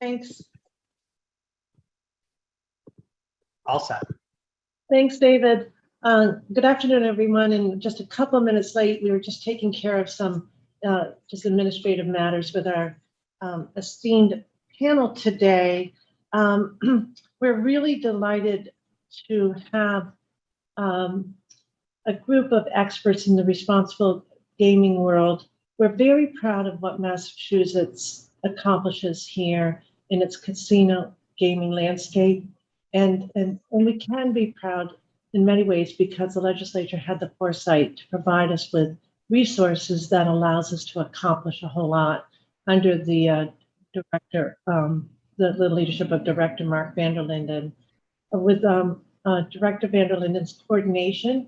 Thanks. All set. Thanks, David. Good afternoon, everyone. And just a couple of minutes late, we were just taking care of some just administrative matters with our esteemed panel today. We're really delighted to have a group of experts in the responsible gaming world. We're very proud of what Massachusetts accomplishes here in its casino gaming landscape. And we can be proud in many ways because the legislature had the foresight to provide us with resources that allows us to accomplish a whole lot under the director, the leadership of Director Mark Vanderlinden. With Director Vanderlinden's coordination,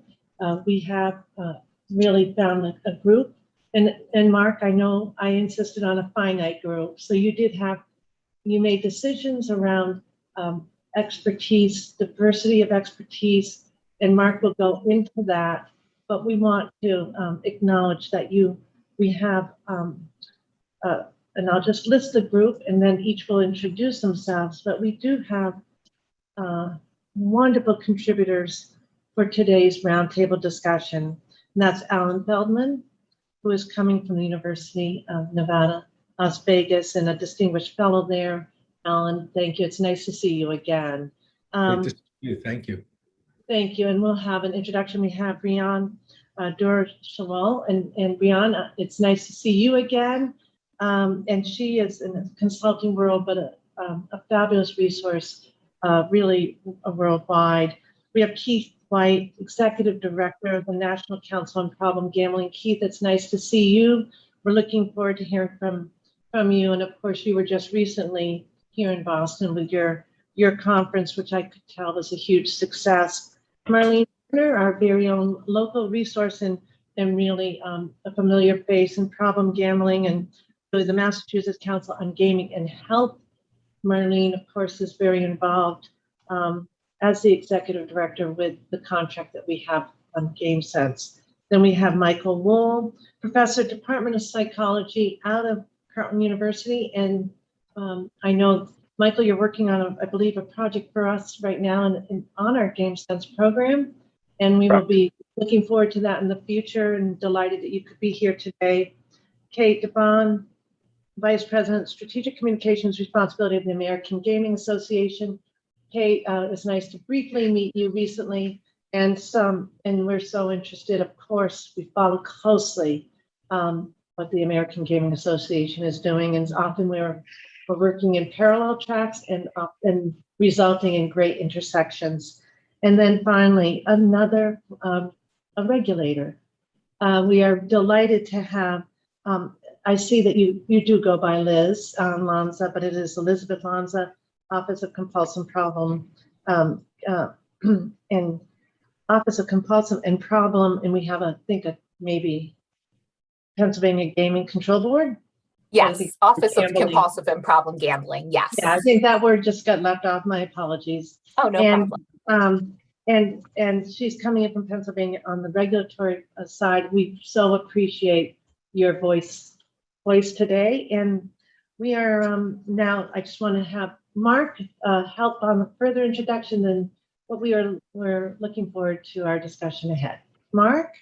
we have really found a group. And Mark, I know I insisted on a finite group. So you made decisions around expertise, diversity of expertise, and Mark will go into that. But we want to acknowledge that we have, and I'll just list the group and then each will introduce themselves, but we do have wonderful contributors for today's roundtable discussion. And that's Alan Feldman, who is coming from the University of Nevada, Las Vegas, and a distinguished fellow there. Alan, thank you. It's nice to see you again. Great to see you. Thank you. Thank you. And we'll have an introduction. We have Rian Dur-Shalol. And Rian, it's nice to see you again. And she is in the consulting world, but a fabulous resource, really worldwide. We have Keith White, Executive Director of the National Council on Problem Gambling. Keith, it's nice to see you. We're looking forward to hearing from you. And of course, you were just recently here in Boston with your conference, which I could tell was a huge success. Marlene Turner, our very own local resource and really a familiar face in problem gambling and really the Massachusetts Council on Gaming and Health. Marlene, of course, is very involved as the executive director with the contract that we have on GameSense. Then we have Michael Wool, professor, Department of Psychology out of Carleton University. And I know, Michael, you're working on, I believe, a project for us right now on our GameSense program. And we will be looking forward to that in the future and delighted that you could be here today. Kate DeBon, Vice President, Strategic Communications Responsibility of the American Gaming Association. Kate, it's nice to briefly meet you recently, and we're so interested. Of course, we follow closely what the American Gaming Association is doing, and often we're working in parallel tracks and resulting in great intersections. And then finally, another a regulator. We are delighted to have. I see that you do go by Liz Lanza, but it is Elizabeth Lanza, Office of Compulsive Problem, and Office of Compulsive and Problem, and we have maybe Pennsylvania Gaming Control Board. Yes, Office of Compulsive and Problem Gambling. Yes. Yeah, I think that word just got left off. My apologies. Oh, no problem. And she's coming in from Pennsylvania on the regulatory side. We so appreciate your voice today, and we are now. I just want to have Mark help on the further introduction and what we're looking forward to our discussion ahead. Mark.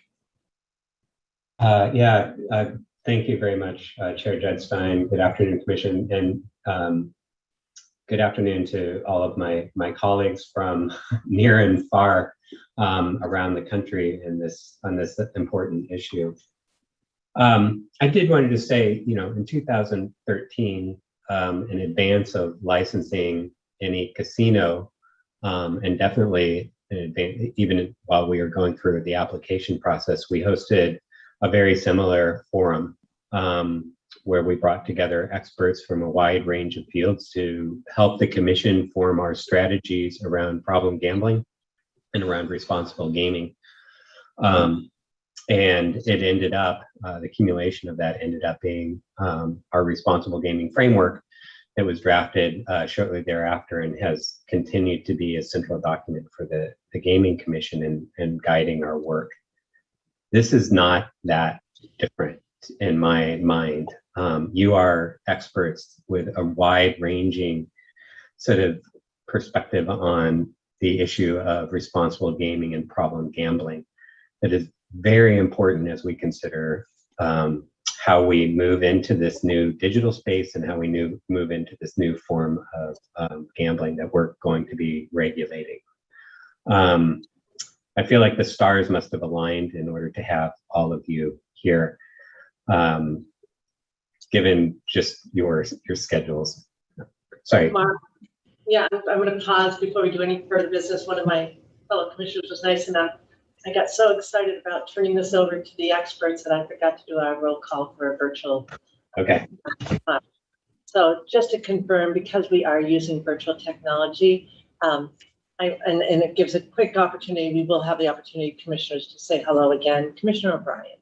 Thank you very much, Chair Judstein. Good afternoon, Commission, and good afternoon to all of my colleagues from near and far around the country on this important issue. I did wanted to say, in 2013, in advance of licensing any casino, and definitely even while we were going through the application process, we hosted a very similar forum where we brought together experts from a wide range of fields to help the Commission form our strategies around problem gambling and around responsible gaming. And it ended up, the accumulation of that ended up being our responsible gaming framework that was drafted shortly thereafter and has continued to be a central document for the Gaming Commission and guiding our work. This is not that different. in my mind. You are experts with a wide-ranging sort of perspective on the issue of responsible gaming and problem gambling. That is very important as we consider how we move into this new digital space and how we move into this new form of gambling that we're going to be regulating. I feel like the stars must have aligned in order to have all of you here, given just your schedules. Sorry. Mark, yeah, I'm going to pause before we do any further business. One of my fellow commissioners was nice enough. I got so excited about turning this over to the experts that I forgot to do our roll call for a virtual. Okay. So just to confirm, because we are using virtual technology, and it gives a quick opportunity, we will have the opportunity, commissioners, to say hello again. Commissioner O'Brien.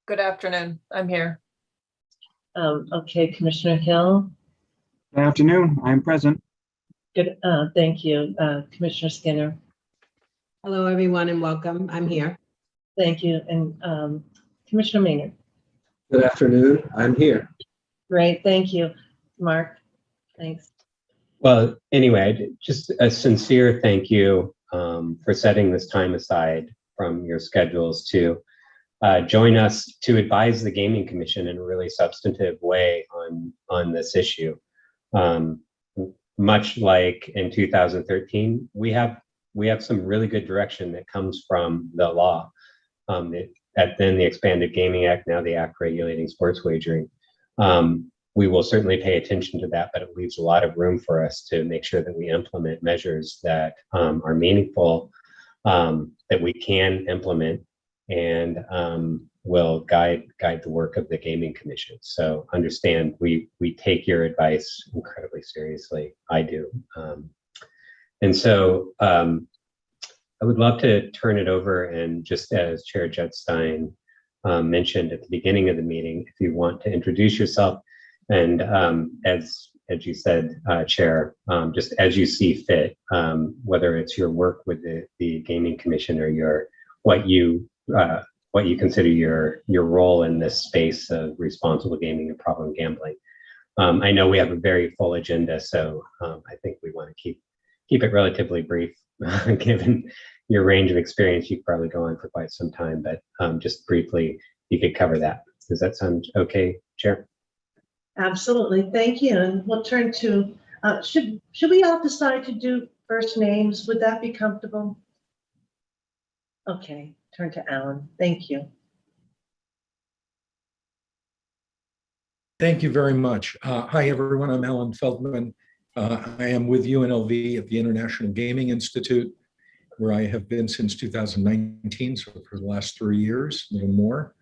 Good afternoon. I'm here. Okay, Commissioner Hill. Good afternoon. I'm present. Good. Thank you, Commissioner Skinner. Hello, everyone, and welcome. I'm here. Thank you, and Commissioner Maynard. Good afternoon. I'm here. Great. Thank you, Mark. Thanks. Well, anyway, just a sincere thank you for setting this time aside from your schedules to join us to advise the Gaming Commission in a really substantive way on this issue. Much like in 2013, we have some really good direction that comes from the law. Then the Expanded Gaming Act, now the Act regulating sports wagering. We will certainly pay attention to that, but it leaves a lot of room for us to make sure that we implement measures that are meaningful, that we can implement, and will guide the work of the Gaming Commission. So understand, we take your advice incredibly seriously. I do. And so I would love to turn it over, and just as Chair Judstein mentioned at the beginning of the meeting, if you want to introduce yourself, and as you said, Chair, just as you see fit, whether it's your work with the Gaming Commission or what you consider your role in this space of responsible gaming and problem gambling. I know we have a very full agenda, so I think we want to keep it relatively brief, given your range of experience. You could probably go on for quite some time, but just briefly, you could cover that. Does that sound okay, Chair? Absolutely. Thank you. And we'll turn to, should we all decide to do first names? Would that be comfortable? Okay, turn to Alan. Thank you. Thank you very much. Hi, everyone. I'm Alan Feldman. I am with UNLV at the International Gaming Institute, where I have been since 2019, so for the last 3 years, a little more.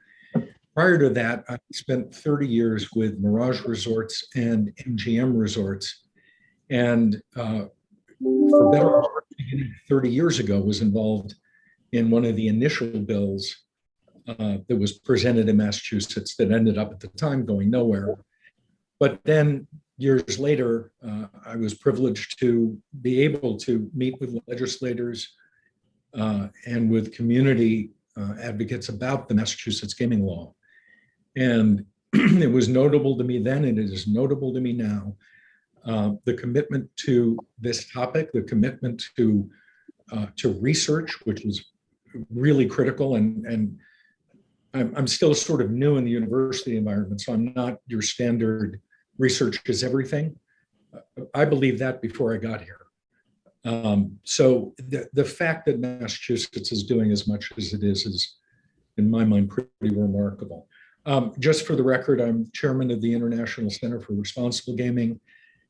Prior to that, I spent 30 years with Mirage Resorts and MGM Resorts, and for better part, 30 years ago, was involved in one of the initial bills that was presented in Massachusetts that ended up at the time going nowhere. But then years later, I was privileged to be able to meet with legislators and with community advocates about the Massachusetts gaming law. And it was notable to me then, and it is notable to me now, the commitment to this topic, the commitment to research, which was really critical. And I'm still sort of new in the university environment, so I'm not your standard research is everything. I believe that before I got here. So the fact that Massachusetts is doing as much as it is, in my mind, pretty remarkable. Just for the record, I'm chairman of the International Center for Responsible Gaming,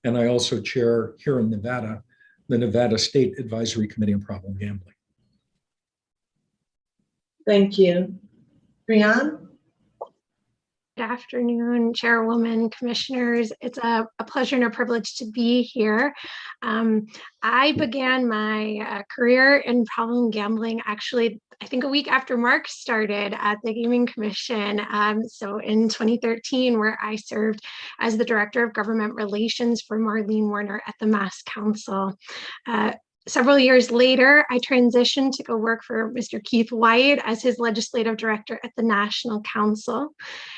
and I also chair here in Nevada, the Nevada State Advisory Committee on Problem Gambling. Thank you. Brianne? Good afternoon, Chairwoman, Commissioners. It's a pleasure and a privilege to be here. I began my career in problem gambling, actually, I think a week after Mark started at the Gaming Commission. So in 2013, where I served as the Director of Government Relations for Marlene Warner at the Mass Council. Several years later, I transitioned to go work for Mr. Keith White as his legislative director at the National Council.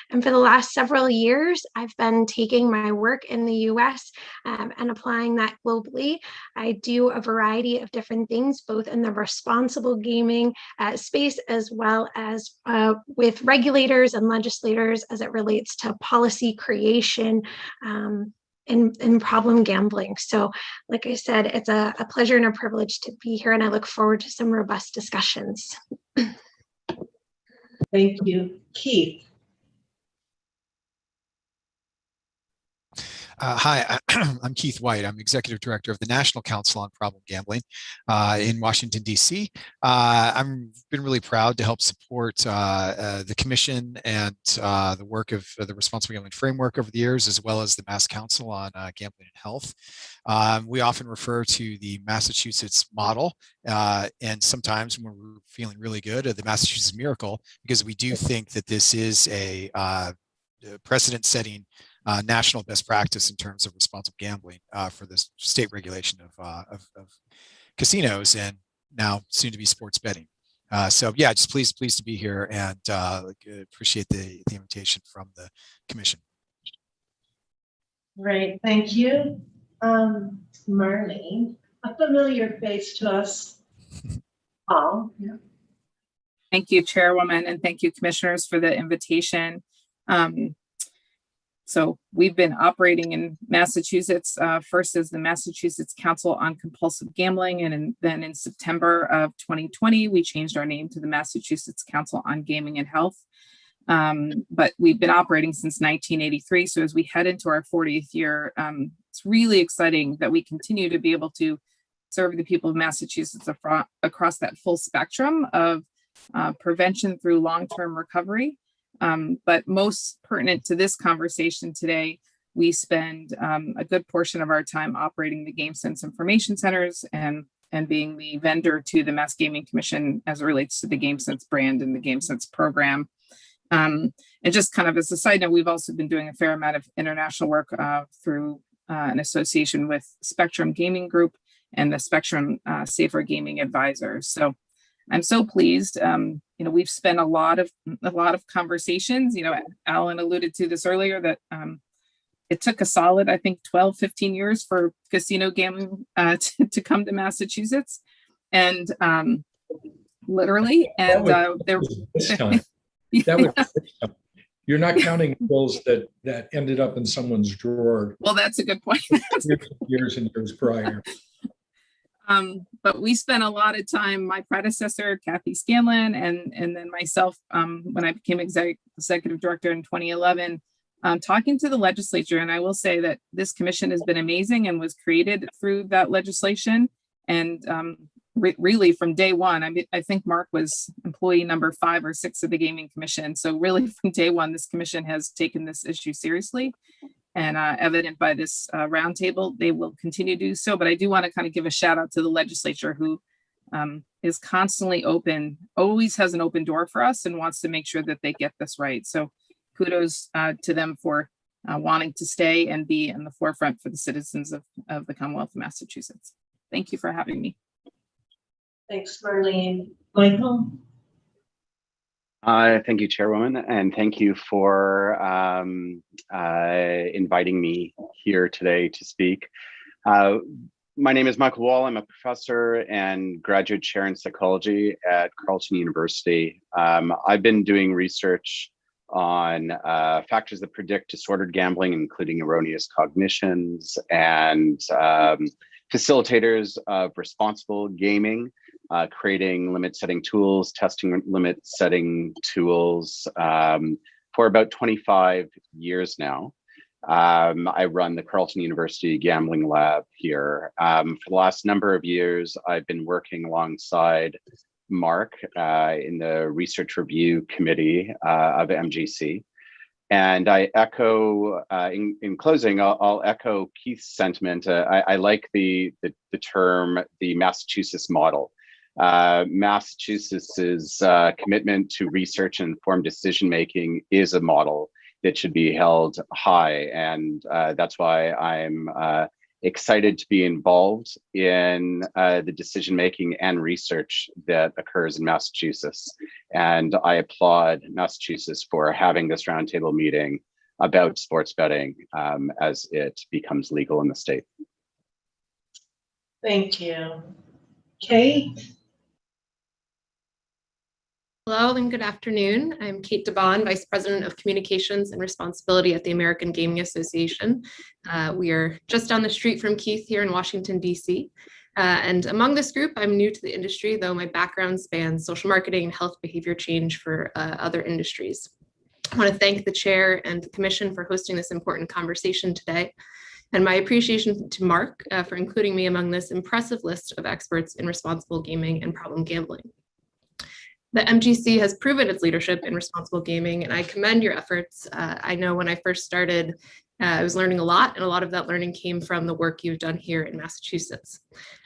And for the last several years, I've been taking my work in the US and applying that globally. I do a variety of different things, both in the responsible gaming space, as well as with regulators and legislators as it relates to policy creation in problem gambling. So like I said, it's a pleasure and a privilege to be here, and I look forward to some robust discussions. Thank you. Keith. Hi, I'm Keith White. I'm Executive Director of the National Council on Problem Gambling in Washington, D.C. I've been really proud to help support the Commission and the work of the Responsible Gambling Framework over the years, as well as the Mass Council on Gambling and Health. We often refer to the Massachusetts model, and sometimes when we're feeling really good, the Massachusetts miracle, because we do think that this is a precedent-setting national best practice in terms of responsible gambling for the state regulation of casinos and now soon to be sports betting. So yeah, just pleased to be here and appreciate the invitation from the Commission. Great, thank you. Marlene, a familiar face to us all. Yeah. Thank you, Chairwoman, and thank you, Commissioners, for the invitation. So we've been operating in Massachusetts, first as the Massachusetts Council on Compulsive Gambling, and then in September of 2020, we changed our name to the Massachusetts Council on Gaming and Health. But we've been operating since 1983. So as we head into our 40th year, it's really exciting that we continue to be able to serve the people of Massachusetts across that full spectrum of prevention through long-term recovery. But most pertinent to this conversation today, we spend a good portion of our time operating the GameSense information centers and being the vendor to the Mass Gaming Commission as it relates to the GameSense brand and the GameSense program. And just kind of as a side note, we've also been doing a fair amount of international work through an association with Spectrum Gaming Group and the Spectrum Safer Gaming Advisors. So I'm so pleased. We've spent a lot of conversations. Alan alluded to this earlier, that it took a solid, I think, 12, 15 years for casino gambling to come to Massachusetts, and literally, and there. This time. That was this time. You're not counting bills that ended up in someone's drawer. Well, that's a good point. years and years prior. But we spent a lot of time, my predecessor, Kathy Scanlon, and then myself, when I became executive director in 2011, talking to the legislature. And I will say that this commission has been amazing and was created through that legislation. And really from day one, I think Mark was employee number 5 or 6 of the Gaming Commission. So really from day one, this commission has taken this issue seriously. And evident by this roundtable, they will continue to do so. But I do want to kind of give a shout out to the legislature, who is constantly open, always has an open door for us, and wants to make sure that they get this right. So kudos to them for wanting to stay and be in the forefront for the citizens of the Commonwealth of Massachusetts. Thank you for having me. Thanks, Marlene. Michael? Thank you, Chairwoman, and thank you for inviting me here today to speak. My name is Michael Wall. I'm a professor and graduate chair in psychology at Carleton University. I've been doing research on factors that predict disordered gambling, including erroneous cognitions, and facilitators of responsible gaming, creating limit-setting tools, testing limit-setting tools for about 25 years now. I run the Carleton University Gambling Lab here. For the last number of years, I've been working alongside Mark in the Research Review Committee of MGC. And I echo, in closing, I'll echo Keith's sentiment. I like the term, the Massachusetts model. Massachusetts's commitment to research and informed decision-making is a model that should be held high. And that's why I'm excited to be involved in the decision-making and research that occurs in Massachusetts. And I applaud Massachusetts for having this roundtable meeting about sports betting as it becomes legal in the state. Thank you. Kate? Hello and good afternoon. I'm Kate DeBon, Vice President of Communications and Responsibility at the American Gaming Association. We are just down the street from Keith here in Washington, D.C. And among this group, I'm new to the industry, though my background spans social marketing and health behavior change for other industries. I want to thank the chair and the commission for hosting this important conversation today, and my appreciation to Mark for including me among this impressive list of experts in responsible gaming and problem gambling. The MGC has proven its leadership in responsible gaming, and I commend your efforts. I know when I first started, I was learning a lot, and a lot of that learning came from the work you've done here in Massachusetts.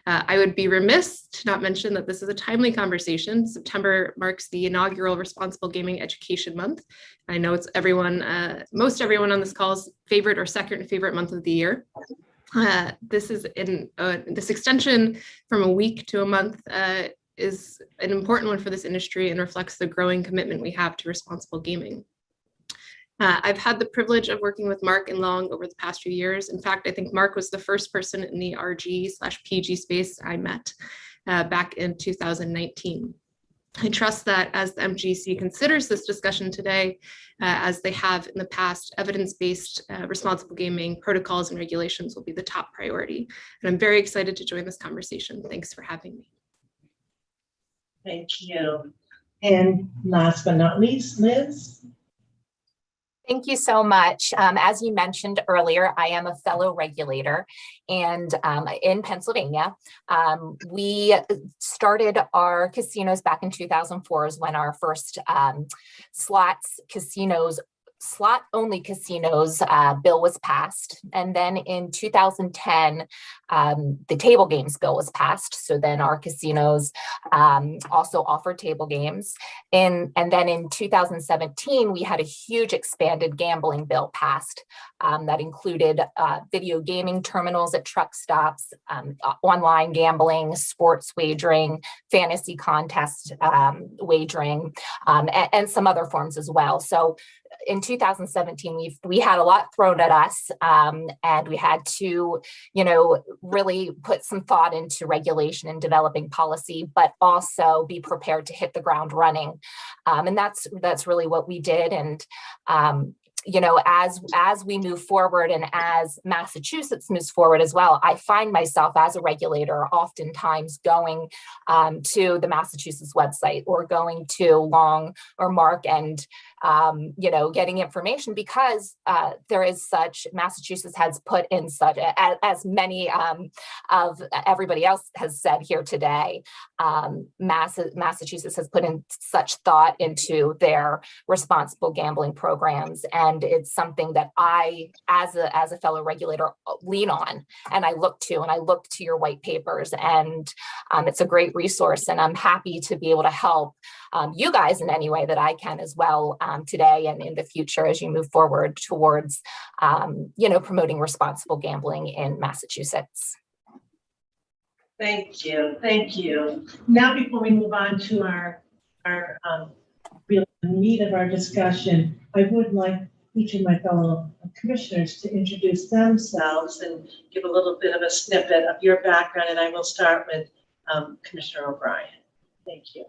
I would be remiss to not mention that this is a timely conversation. September marks the inaugural Responsible Gaming Education Month. I know it's everyone, most everyone on this call's favorite or second favorite month of the year. This extension from a week to a month is an important one for this industry and reflects the growing commitment we have to responsible gaming. I've had the privilege of working with Mark and Long over the past few years. In fact, I think Mark was the first person in the RG/PG space I met back in 2019. I trust that as the MGC considers this discussion today, as they have in the past, evidence-based responsible gaming protocols and regulations will be the top priority. And I'm very excited to join this conversation. Thanks for having me. Thank you. And last but not least, Liz? Thank you so much. As you mentioned earlier, I am a fellow regulator, and in Pennsylvania, we started our casinos back in 2004 is when our first slot-only casinos bill was passed. And then in 2010, the table games bill was passed. So then our casinos also offered table games. And then in 2017, we had a huge expanded gambling bill passed that included video gaming terminals at truck stops, online gambling, sports wagering, fantasy contest wagering, and some other forms as well. So in 2017, we had a lot thrown at us, and we had to, really put some thought into regulation and developing policy, but also be prepared to hit the ground running. And that's really what we did. And as we move forward and as Massachusetts moves forward as well, I find myself as a regulator oftentimes going to the Massachusetts website or going to Long or Mark and getting information because there is such, Massachusetts has put in such, as many of everybody else has said here today, Massachusetts has put in such thought into their responsible gambling programs. And it's something that I, as a fellow regulator, lean on and I look to your white papers, and it's a great resource. And I'm happy to be able to help you guys in any way that I can as well today and in the future as you move forward towards, promoting responsible gambling in Massachusetts. Thank you. Thank you. Now, before we move on to our real meat of our discussion, I would like each of my fellow commissioners to introduce themselves and give a little bit of a snippet of your background. And I will start with Commissioner O'Brien. Thank you.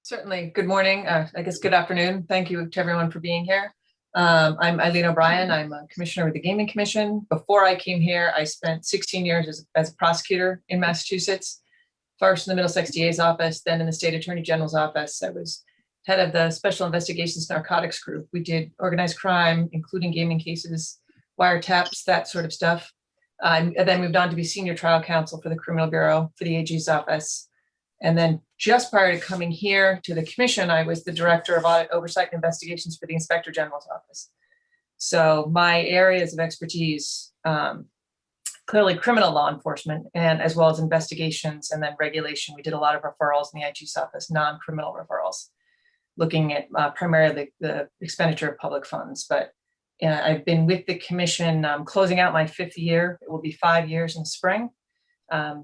Certainly. Good morning. I guess good afternoon. Thank you to everyone for being here. I'm Eileen O'Brien. I'm a commissioner with the Gaming Commission. Before I came here, I spent 16 years as a prosecutor in Massachusetts, first in the Middlesex DA's office, then in the State Attorney General's office. I was head of the Special Investigations Narcotics Group. We did organized crime, including gaming cases, wiretaps, that sort of stuff. I then moved on to be senior trial counsel for the Criminal Bureau for the AG's office. And then just prior to coming here to the commission, I was the director of audit oversight and investigations for the Inspector General's office. So my areas of expertise, clearly criminal law enforcement, and as well as investigations and then regulation. We did a lot of referrals in the IG's office, non-criminal referrals, looking at primarily the expenditure of public funds, but I've been with the commission, closing out my 5th year. It will be 5 years in spring.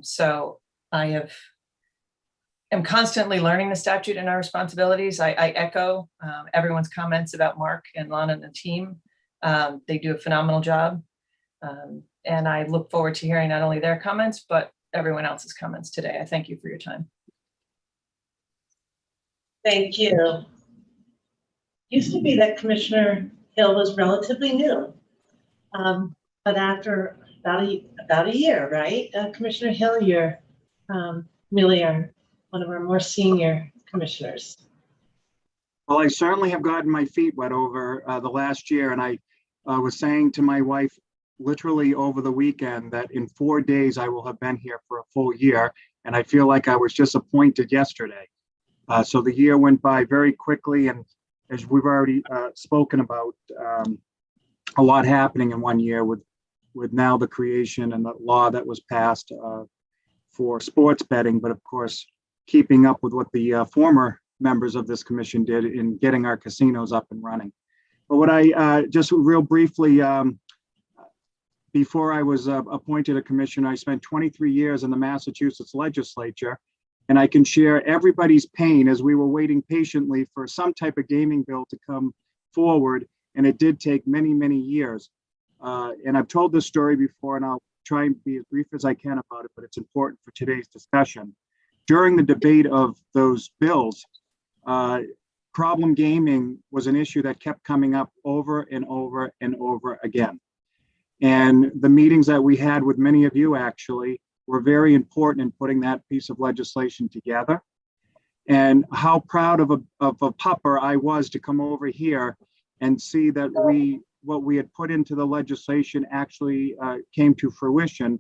So I am constantly learning the statute and our responsibilities. I echo everyone's comments about Mark and Lana and the team. They do a phenomenal job. And I look forward to hearing not only their comments, but everyone else's comments today. I thank you for your time. Thank you. Used to be that Commissioner Hill was relatively new. But after about a year, right? Commissioner Hill, you're really one of our more senior commissioners. Well, I certainly have gotten my feet wet over the last year, and I was saying to my wife literally over the weekend that in 4 days I will have been here for a full year, and I feel like I was just appointed yesterday. So the year went by very quickly, and as we've already spoken about, a lot happening in 1 year with now the creation and the law that was passed for sports betting, but of course, keeping up with what the former members of this commission did in getting our casinos up and running. But what I just real briefly, before I was appointed a commissioner, I spent 23 years in the Massachusetts legislature, and I can share everybody's pain as we were waiting patiently for some type of gaming bill to come forward, and it did take many, many years. And I've told this story before, and I'll try and be as brief as I can about it, but it's important for today's discussion. During the debate of those bills, problem gaming was an issue that kept coming up over and over and over again. And the meetings that we had with many of you actually were very important in putting that piece of legislation together. And how proud of a pupper I was to come over here and see that what we had put into the legislation actually came to fruition,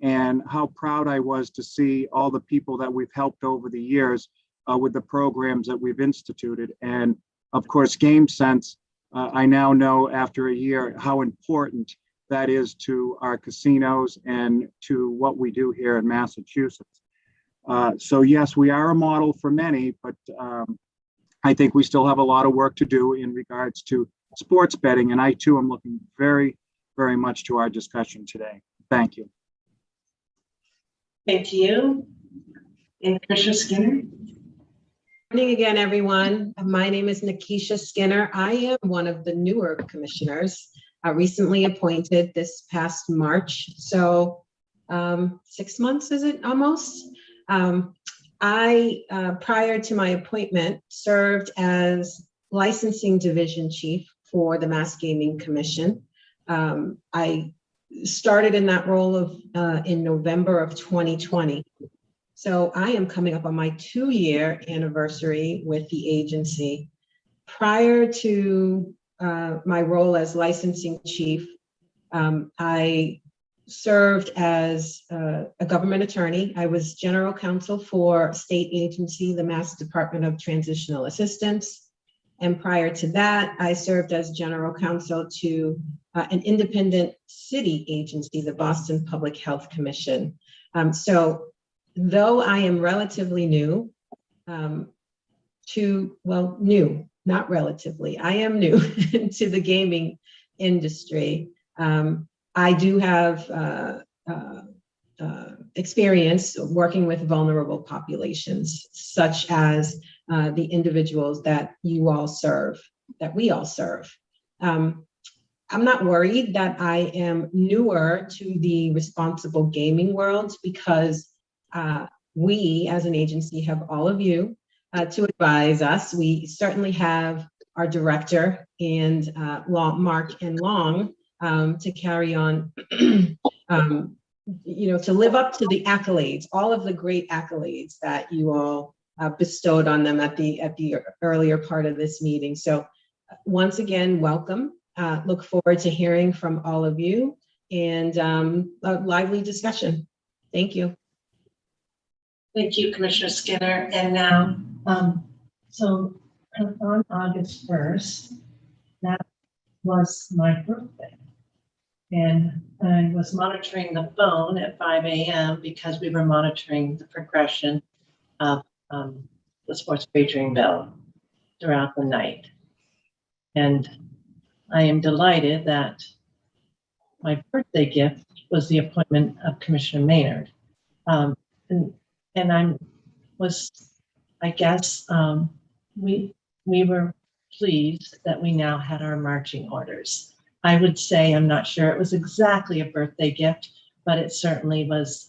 and how proud I was to see all the people that we've helped over the years with the programs that we've instituted. And of course, Game Sense, I now know after a year how important that is to our casinos and to what we do here in Massachusetts. So yes, we are a model for many, but I think we still have a lot of work to do in regards to sports betting. And I too am looking very, very much to our discussion today. Thank you. Thank you. And Commissioner Skinner. Good morning again, everyone. My name is Nikisha Skinner. I am one of the newer commissioners, recently appointed this past March. So 6 months, is it almost? I, prior to my appointment, served as licensing division chief for the Mass Gaming Commission. I started in that role in November of 2020. So I am coming up on my 2-year anniversary with the agency. Prior to my role as licensing chief, I served as a government attorney. I was general counsel for state agency, the Mass Department of Transitional Assistance. And prior to that, I served as general counsel to an independent city agency, the Boston Public Health Commission. So though I am relatively new new, not relatively, I am new to the gaming industry. I do have experience working with vulnerable populations, such as the individuals that you all serve, that we all serve. I'm not worried that I am newer to the responsible gaming world, because we as an agency have all of you to advise us. We certainly have our director and Mark and Long to carry on, to live up to the accolades, all of the great accolades that you all bestowed on them at the earlier part of this meeting. So once again, welcome. Look forward to hearing from all of you and a lively discussion. Thank you. Thank you, Commissioner Skinner. And now, so on August 1st, that was my birthday. And I was monitoring the phone at 5 a.m. because we were monitoring the progression of the sports wagering bill throughout the night. And I am delighted that my birthday gift was the appointment of Commissioner Maynard. And I guess, we were pleased that we now had our marching orders. I would say, I'm not sure it was exactly a birthday gift, but it certainly was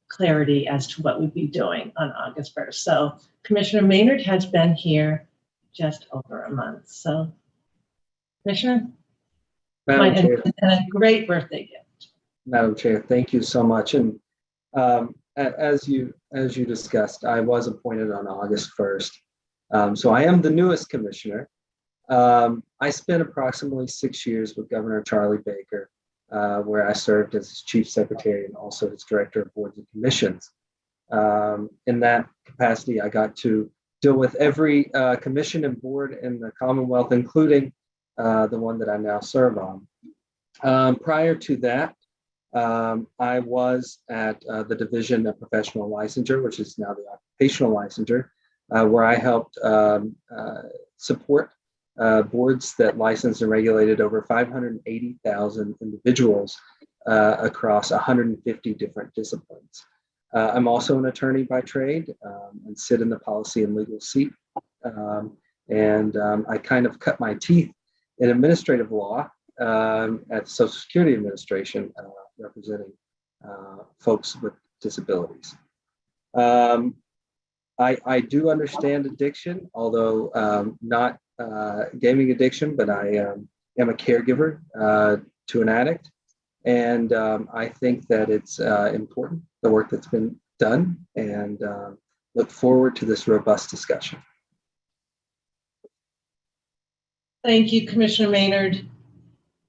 clarity as to what we'd be doing on August 1st. So Commissioner Maynard has been here just over a month. So Commissioner, Madam Chair, and a great birthday gift. Madam Chair, thank you so much. And as you discussed, I was appointed on August 1st. So I am the newest commissioner. I spent approximately 6 years with Governor Charlie Baker, where I served as his chief secretary and also his director of boards and commissions. In that capacity, I got to deal with every commission and board in the Commonwealth, including the one that I now serve on. Prior to that, I was at the Division of Professional Licensure, which is now the Occupational Licensure, where I helped support boards that licensed and regulated over 580,000 individuals across 150 different disciplines. I'm also an attorney by trade and sit in the policy and legal seat. I kind of cut my teeth in administrative law at Social Security Administration, representing folks with disabilities. I do understand addiction, although not gaming addiction, but I am a caregiver to an addict. And I think that it's important, the work that's been done, and look forward to this robust discussion. Thank you, Commissioner Maynard.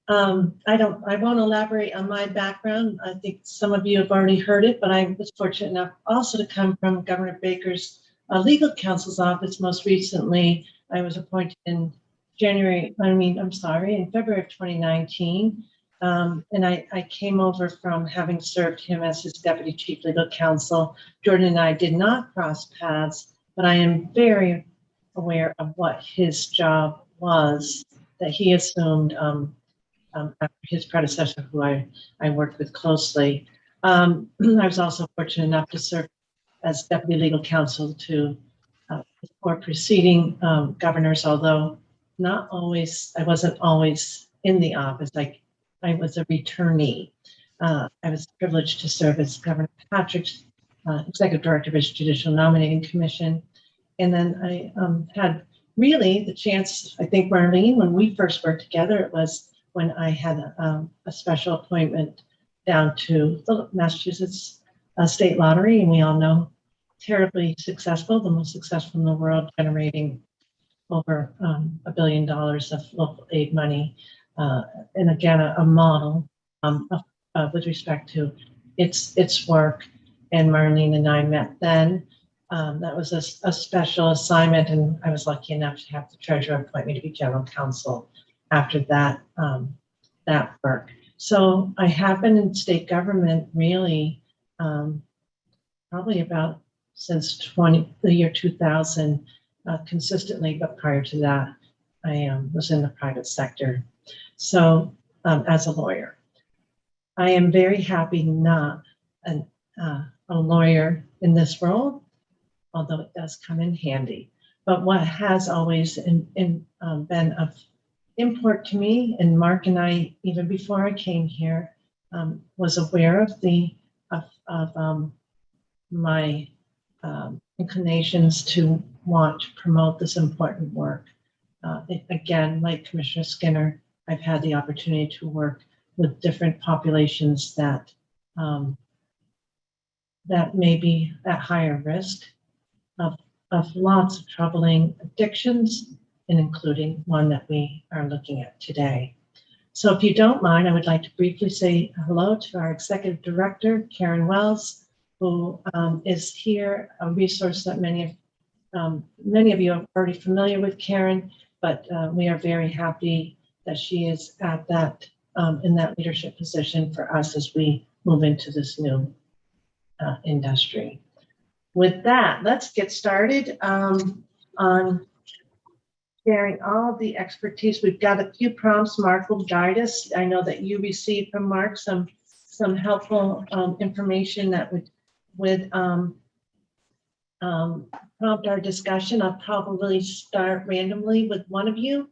I won't elaborate on my background. I think some of you have already heard it, but I was fortunate enough also to come from Governor Baker's legal counsel's office. Most recently, I was appointed in February of 2019. And I came over from having served him as his deputy chief legal counsel. Jordan and I did not cross paths, but I am very aware of what his job was that he assumed after his predecessor, who I worked with closely. I was also fortunate enough to serve as deputy legal counsel to for preceding governors, although not always, I wasn't always in the office. I was a returnee. I was privileged to serve as Governor Patrick's executive director of his Judicial Nominating Commission. And then I had really the chance, I think, Marlene, when we first worked together, it was when I had a special appointment down to the Massachusetts State Lottery, and we all know, terribly successful, the most successful in the world, generating over $1 billion of local aid money. And again, a model with respect to its work. And Marlene and I met then. That was a special assignment, and I was lucky enough to have the treasurer appoint me to be general counsel after that work. So I have been in state government really probably about since the year 2000 consistently, but prior to that, I was in the private sector. So as a lawyer, I am very happy not a lawyer in this role, although it does come in handy. But what has always been of import to me, and Mark and I, even before I came here, was aware of my inclinations to want to promote this important work. Again, like Commissioner Skinner, I've had the opportunity to work with different populations that may be at higher risk of lots of troubling addictions, and including one that we are looking at today. So if you don't mind, I would like to briefly say hello to our Executive Director, Karen Wells, who is here, a resource that many of you are already familiar with Karen, but we are very happy that she is at that in that leadership position for us as we move into this new industry. With that, let's get started on sharing all of the expertise. We've got a few prompts. Mark will guide us. I know that you received from Mark some helpful information that would prompt our discussion. I'll probably start randomly with one of you,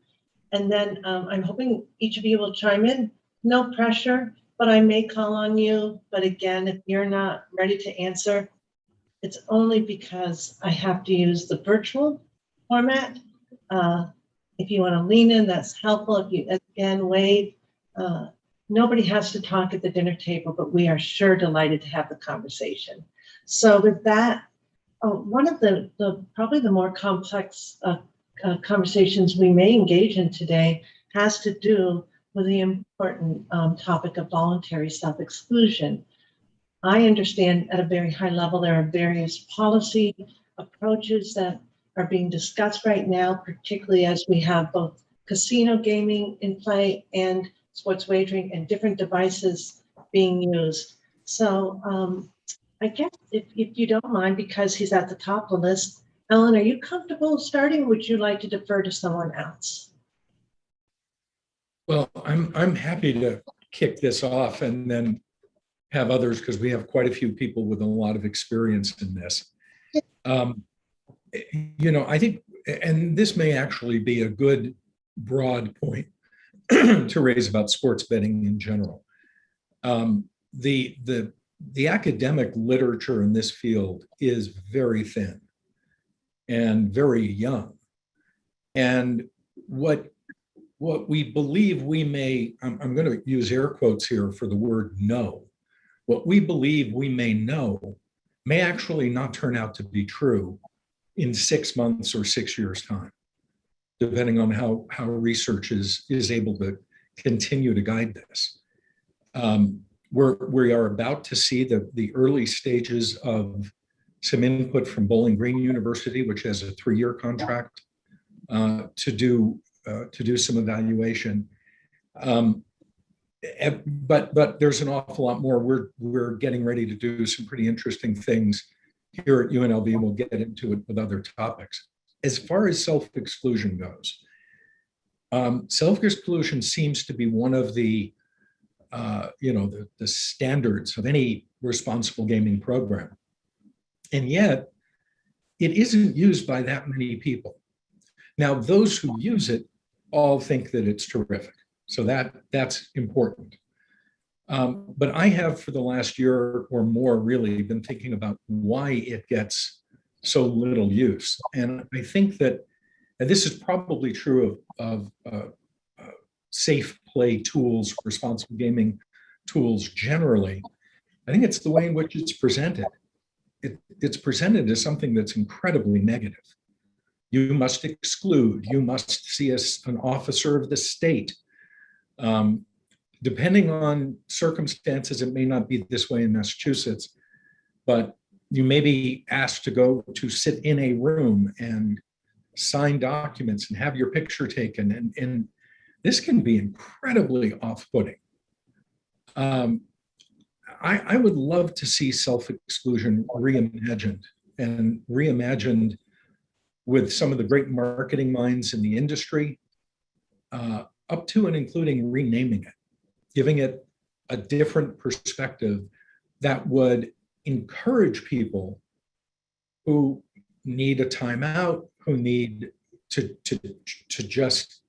and then I'm hoping each of you will chime in. No pressure, but I may call on you. But again, if you're not ready to answer, it's only because I have to use the virtual format. If you want to lean in, that's helpful. If you, again, wave. Nobody has to talk at the dinner table, but we are sure delighted to have the conversation. So with that, one of the probably the more complex conversations we may engage in today has to do with the important topic of voluntary self-exclusion. I understand at a very high level there are various policy approaches that are being discussed right now, particularly as we have both casino gaming in play and sports wagering and different devices being used. So I guess if you don't mind, because he's at the top of the list, Ellen, are you comfortable starting? Or would you like to defer to someone else? Well, I'm happy to kick this off and then have others, because we have quite a few people with a lot of experience in this. I think, and this may actually be a good broad point to raise about sports betting in general. The academic literature in this field is very thin and very young. And what we believe we may, I'm going to use air quotes here for the word know, what we believe we may know may actually not turn out to be true in 6 months or 6 years' time, depending on how research is able to continue to guide this. We are about to see the early stages of some input from Bowling Green University, which has a 3-year contract to do some evaluation. But there's an awful lot more. We're getting ready to do some pretty interesting things here at UNLV, and we'll get into it with other topics. As far as self-exclusion goes, self-exclusion seems to be one of the standards of any responsible gaming program. And yet, it isn't used by that many people. Now, those who use it all think that it's terrific. So that's important. But I have, for the last year or more, really been thinking about why it gets so little use. And I think that, and this is probably true of safe play tools, responsible gaming tools generally, I think it's the way in which it's presented. It's presented as something that's incredibly negative. You must exclude, you must see an officer of the state. Depending on circumstances, it may not be this way in Massachusetts, but you may be asked to go to sit in a room and sign documents and have your picture taken. And this can be incredibly off-putting. I would love to see self-exclusion reimagined with some of the great marketing minds in the industry, up to and including renaming it, giving it a different perspective that would encourage people who need a timeout, who need to just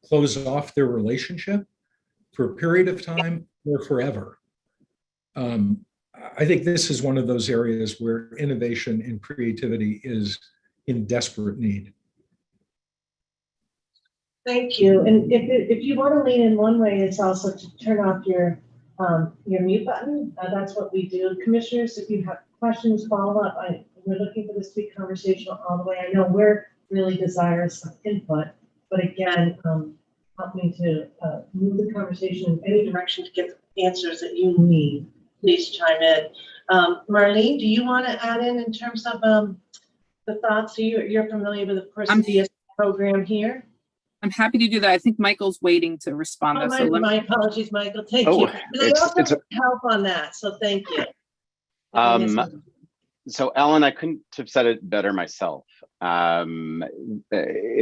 close off their relationship for a period of time or forever. I think this is one of those areas where innovation and creativity is in desperate need. Thank you. And if you want to lean in, one way is also to turn off your mute button. That's what we do. Commissioners, if you have questions, follow up. We're looking for this to be conversational all the way. I know we're really desirous of input, but again, help me to move the conversation in any direction to get the answers that you need. Please chime in. Marlene, do you want to add in terms of the thoughts? You're familiar with, of course, the DS program here. I'm happy to do that. I think Michael's waiting to respond. Oh, my apologies, Michael. Thank you. And I also help on that, so thank you. So Ellen, I couldn't have said it better myself. In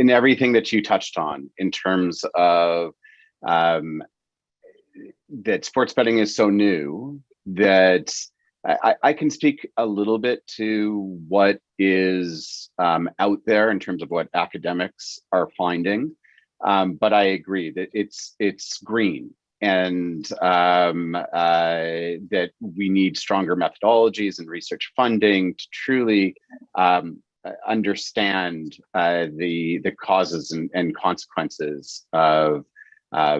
everything that you touched on in terms of that sports betting is so new that I can speak a little bit to what is out there in terms of what academics are finding. But I agree that it's green, and that we need stronger methodologies and research funding to truly understand the causes and consequences of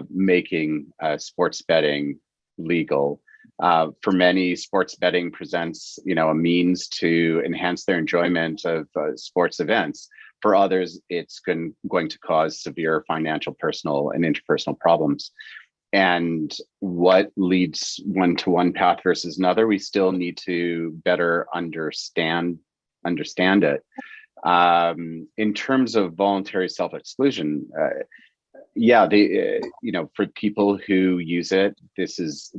making sports betting legal. For many, sports betting presents, a means to enhance their enjoyment of sports events. For others, it's going to cause severe financial, personal, and interpersonal problems. And what leads one to one path versus another, we still need to better understand it. In terms of voluntary self-exclusion, for people who use it, it's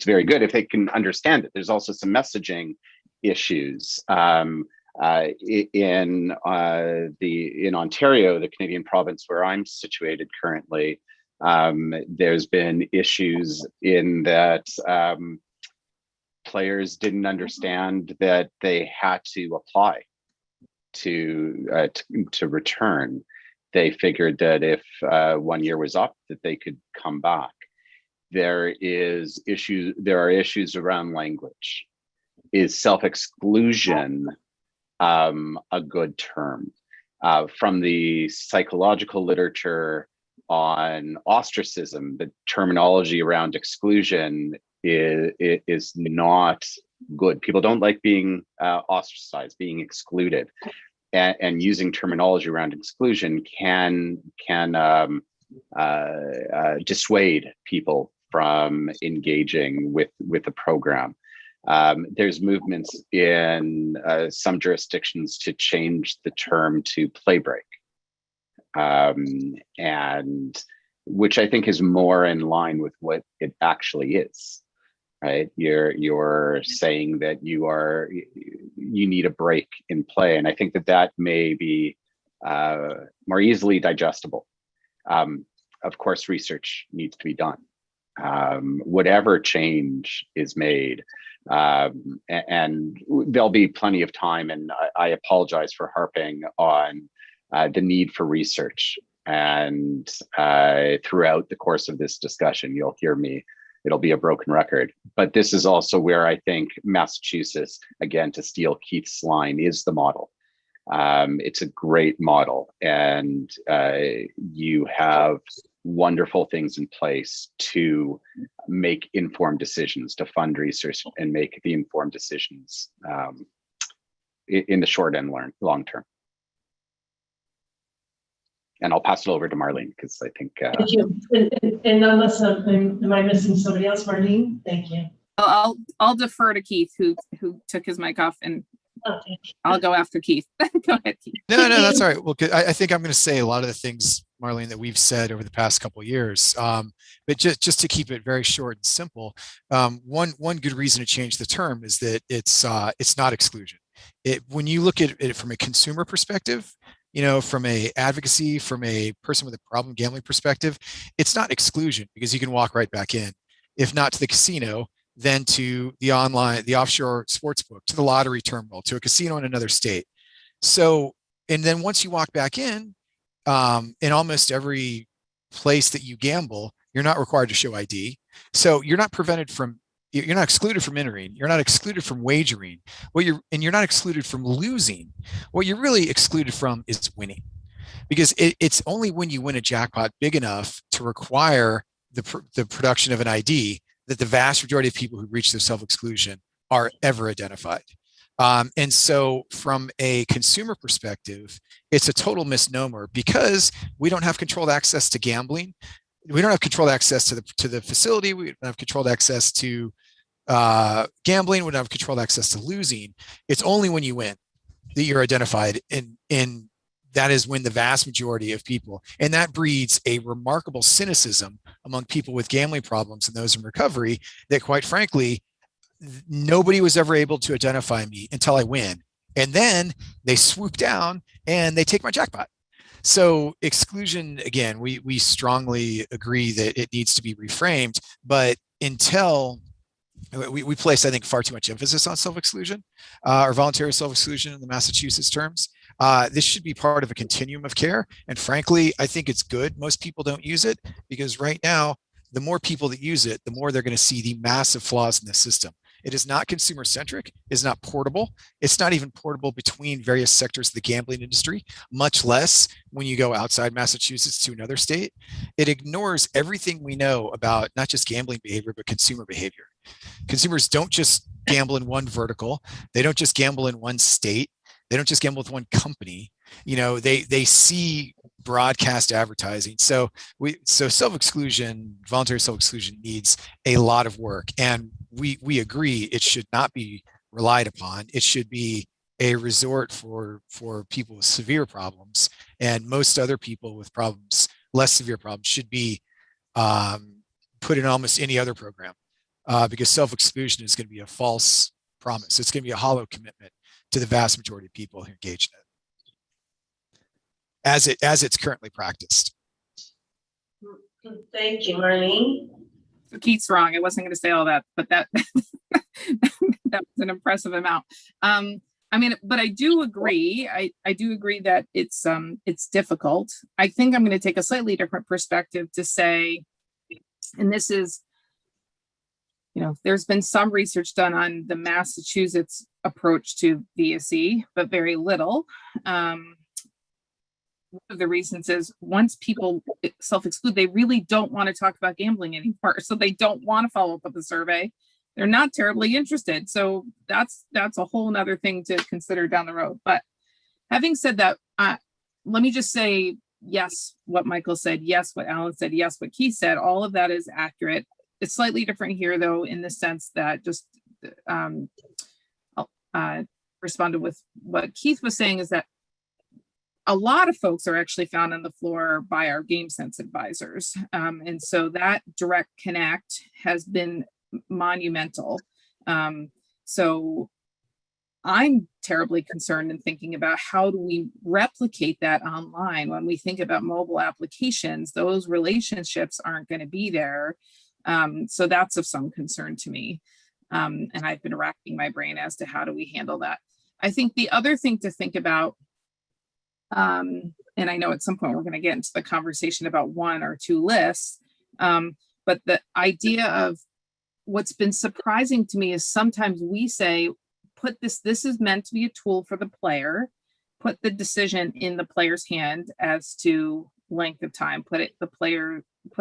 very good if they can understand it. There's also some messaging issues. In Ontario, the Canadian province where I'm situated currently, there's been issues in that players didn't understand that they had to apply to return. They figured that if 1 year was up, that they could come back. There are issues around language. Is self-exclusion a good term? From the psychological literature on ostracism, the terminology around exclusion is not good. People don't like being ostracized, being excluded. And using terminology around exclusion can dissuade people from engaging with the program. There's movements in some jurisdictions to change the term to play break, and which I think is more in line with what it actually is. Right, you're saying that you need a break in play, and I think that may be more easily digestible. Of course, research needs to be done. Whatever change is made, and there'll be plenty of time. And I apologize for harping on the need for research. And throughout the course of this discussion, you'll hear me. It'll be a broken record, but this is also where I think Massachusetts, again, to steal Keith's line, is the model. It's a great model, and you have wonderful things in place to make informed decisions, to fund research and make the informed decisions in the short and long term. And I'll pass it over to Marlene, because I think. Thank you. And unless am I missing somebody else, Marlene? Thank you. I'll defer to Keith, who took his mic off, and I'll go after Keith. Go ahead, Keith. No, that's all right. Well, I think I'm going to say a lot of the things, Marlene, that we've said over the past couple of years. But just to keep it very short and simple, one good reason to change the term is that it's not exclusion. When you look at it from a consumer perspective, from a advocacy, from a person with a problem gambling perspective, it's not exclusion, because you can walk right back in, if not to the casino, then to the offshore sports book, to the lottery terminal, to a casino in another state. So, and then once you walk back in almost every place that you gamble, you're not required to show ID. So you're not excluded from entering. You're not excluded from wagering. And you're not excluded from losing. What you're really excluded from is winning, because it's only when you win a jackpot big enough to require the production of an ID that the vast majority of people who reach their self-exclusion are ever identified. And so from a consumer perspective, it's a total misnomer, because we don't have controlled access to gambling. We don't have controlled access to the facility. We don't have controlled access to gambling. We don't have controlled access to losing. It's only when you win that you're identified, and that is when the vast majority of people, and that breeds a remarkable cynicism among people with gambling problems and those in recovery, that quite frankly, nobody was ever able to identify me until I win. And then they swoop down and they take my jackpot. So exclusion, again, we strongly agree that it needs to be reframed, but until we place, I think, far too much emphasis on self-exclusion or voluntary self-exclusion in the Massachusetts terms. This should be part of a continuum of care. And frankly, I think it's good. Most people don't use it because right now, the more people that use it, the more they're going to see the massive flaws in the system. It is not consumer centric, it's not portable. It's not even portable between various sectors of the gambling industry, much less when you go outside Massachusetts to another state. It ignores everything we know about not just gambling behavior, but consumer behavior. Consumers don't just gamble in one vertical. They don't just gamble in one state. They don't just gamble with one company. You know, they see broadcast advertising. So self-exclusion, voluntary self-exclusion needs a lot of work. And we agree it should not be relied upon. It should be a resort for people with severe problems, and most other people with problems, less severe problems, should be put in almost any other program because self-exclusion is going to be a false promise. It's going to be a hollow commitment to the vast majority of people who engage in it as it's currently practiced. Thank you, Marlene. So Keith's wrong. I wasn't going to say all that, but that that was an impressive amount. I mean, but I do agree. I do agree that it's difficult. I think I'm going to take a slightly different perspective to say, and this is, you know, there's been some research done on the Massachusetts approach to VSE, but very little. One of the reasons is once people self-exclude, they really don't want to talk about gambling anymore. So they don't want to follow up with the survey. They're not terribly interested. So that's a whole nother thing to consider down the road. But having said that, let me just say, yes, what Michael said, yes, what Alan said, yes, what Keith said, all of that is accurate. It's slightly different here, though, in the sense that just responded with what Keith was saying is that a lot of folks are actually found on the floor by our game sense advisors. And so that direct connect has been monumental. So I'm terribly concerned in thinking about how do we replicate that online. When we think about mobile applications, those relationships aren't going to be there. So that's of some concern to me. And I've been racking my brain as to how do we handle that. I think the other thing to think about, and I know at some point we're going to get into the conversation about one or two lists, but the idea of what's been surprising to me is sometimes we say, this is meant to be a tool for the player, put the decision in the player's hand as to length of time, put it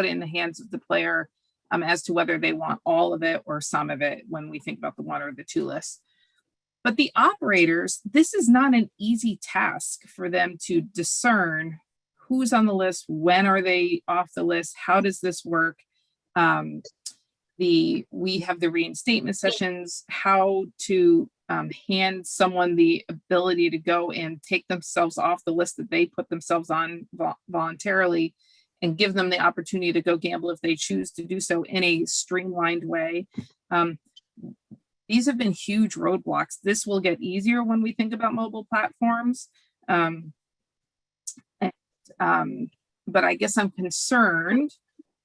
in the hands of the player as to whether they want all of it or some of it when we think about the one or the two lists. But the operators, this is not an easy task for them to discern who's on the list, when are they off the list, how does this work? We have the reinstatement sessions, how to hand someone the ability to go and take themselves off the list that they put themselves on voluntarily and give them the opportunity to go gamble if they choose to do so in a streamlined way. These have been huge roadblocks. This will get easier when we think about mobile platforms. But I guess I'm concerned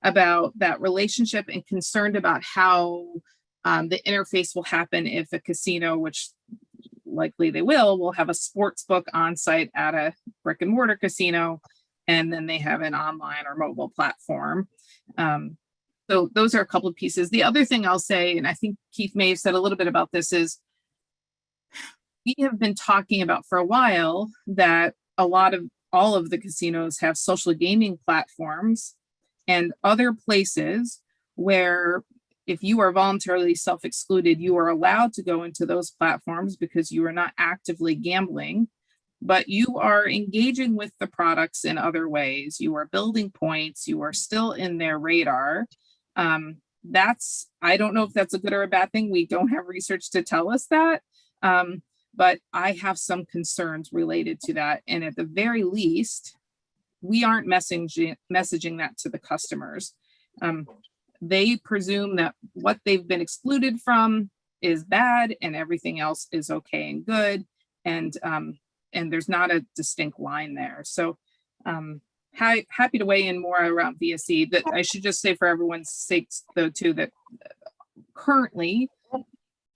about that relationship and concerned about how the interface will happen if a casino, which likely they will have a sports book on site at a brick and mortar casino, and then they have an online or mobile platform. So those are a couple of pieces. The other thing I'll say, and I think Keith may have said a little bit about this, is we have been talking about for a while that all of the casinos have social gaming platforms and other places where if you are voluntarily self-excluded, you are allowed to go into those platforms because you are not actively gambling, but you are engaging with the products in other ways. You are building points. You are still in their radar. I don't know if that's a good or a bad thing. We don't have research to tell us that, but I have some concerns related to that. And at the very least, we aren't messaging that to the customers. They presume that what they've been excluded from is bad and everything else is okay and good. And there's not a distinct line there. So happy to weigh in more around VSE. That I should just say for everyone's sakes though too, that currently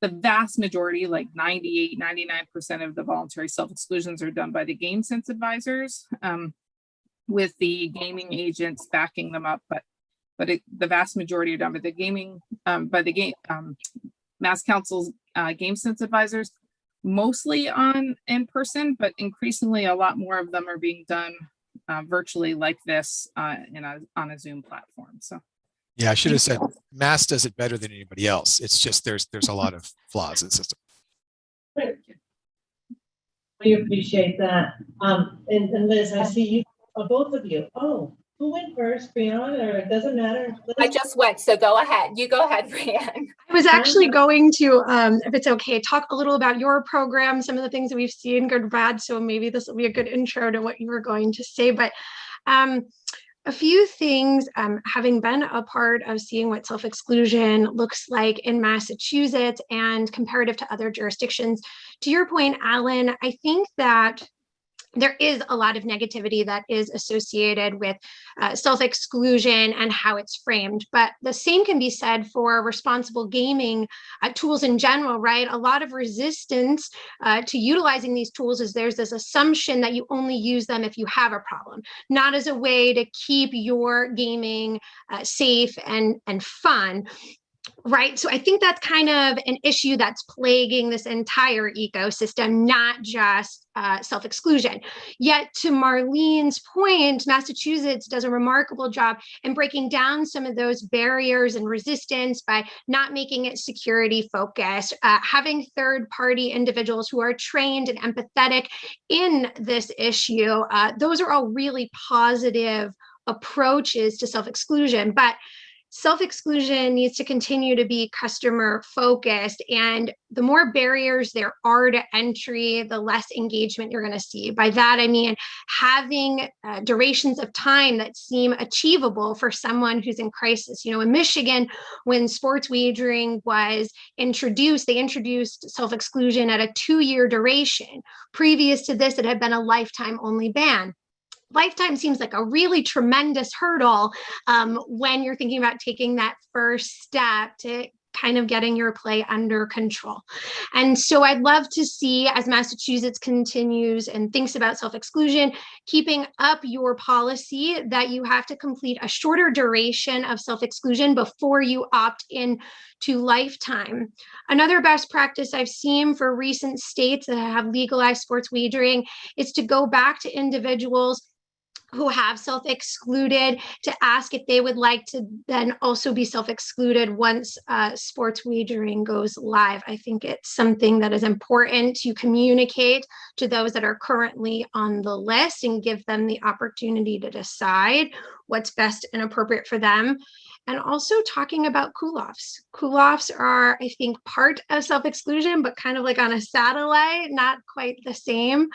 the vast majority, like 98, 99% of the voluntary self-exclusions are done by the game sense advisors, with the gaming agents backing them up. But the vast majority are done by the gaming, by the game, Mass Council's game sense advisors, mostly in person, but increasingly a lot more of them are being done virtually like this on a Zoom platform. So. Yeah, I should have said Mass does it better than anybody else. It's just there's a lot of flaws in the system. We appreciate that. And Liz, I see you, both of you. Oh, who went first, Brianna, or it doesn't matter? Liz? I just went, so go ahead. You go ahead, Brianne. I was actually going to, if it's okay, talk a little about your program, some of the things that we've seen, good or bad. So maybe this will be a good intro to what you were going to say. But a few things, having been a part of seeing what self-exclusion looks like in Massachusetts and comparative to other jurisdictions. To your point, Alan, I think that there is a lot of negativity that is associated with self-exclusion and how it's framed, but the same can be said for responsible gaming tools in general, right? A lot of resistance to utilizing these tools is there's this assumption that you only use them if you have a problem, not as a way to keep your gaming safe and fun. Right. So I think that's kind of an issue that's plaguing this entire ecosystem, not just self-exclusion. Yet to Marlene's point, Massachusetts does a remarkable job in breaking down some of those barriers and resistance by not making it security focused, having third-party individuals who are trained and empathetic in this issue. Those are all really positive approaches to self-exclusion. But self-exclusion needs to continue to be customer focused, and the more barriers there are to entry, the less engagement you're going to see. By that, I mean having durations of time that seem achievable for someone who's in crisis. You know, in Michigan, when sports wagering was introduced, they introduced self-exclusion at a 2-year duration. Previous to this, it had been a lifetime only ban. Lifetime seems like a really tremendous hurdle when you're thinking about taking that first step to kind of getting your play under control. And so I'd love to see, as Massachusetts continues and thinks about self-exclusion, keeping up your policy that you have to complete a shorter duration of self-exclusion before you opt in to lifetime. Another best practice I've seen for recent states that have legalized sports wagering is to go back to individuals who have self-excluded to ask if they would like to then also be self-excluded once sports wagering goes live. I think it's something that is important to communicate to those that are currently on the list and give them the opportunity to decide what's best and appropriate for them. And also talking about cool-offs. Cool-offs are, I think, part of self-exclusion, but kind of like on a satellite, not quite the same.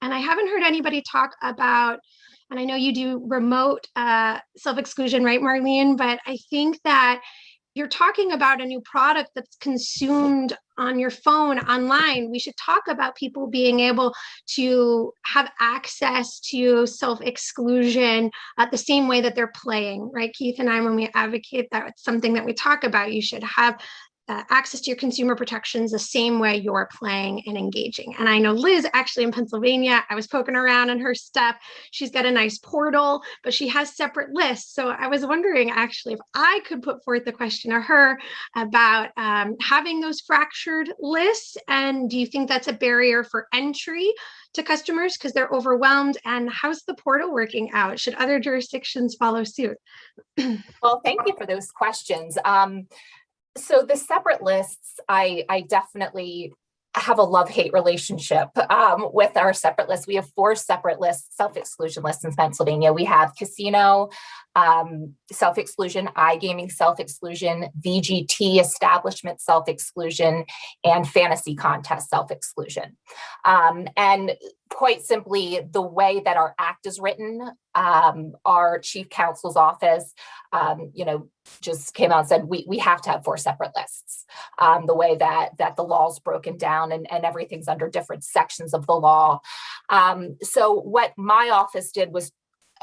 And I haven't heard anybody talk about, and I know you do remote self-exclusion, right, Marlene? But I think that you're talking about a new product that's consumed on your phone online. We should talk about people being able to have access to self-exclusion the same way that they're playing, right? Keith and I, when we advocate that, it's something that we talk about. You should have access to your consumer protections the same way you're playing and engaging. And I know Liz, actually in Pennsylvania, I was poking around in her stuff. She's got a nice portal, but she has separate lists. So I was wondering actually if I could put forth the question to her about having those fractured lists. And do you think that's a barrier for entry to customers because they're overwhelmed? And how's the portal working out? Should other jurisdictions follow suit? Well, thank you for those questions. So the separate lists, I definitely have a love-hate relationship with our separate lists. We have 4 separate lists, self-exclusion lists in Pennsylvania. We have casino self-exclusion, iGaming self-exclusion, VGT establishment self-exclusion, and fantasy contest self-exclusion. And quite simply, the way that our act is written, our chief counsel's office, just came out and said, we have to have 4 separate lists. The way that the law is broken down and everything's under different sections of the law. So what my office did was,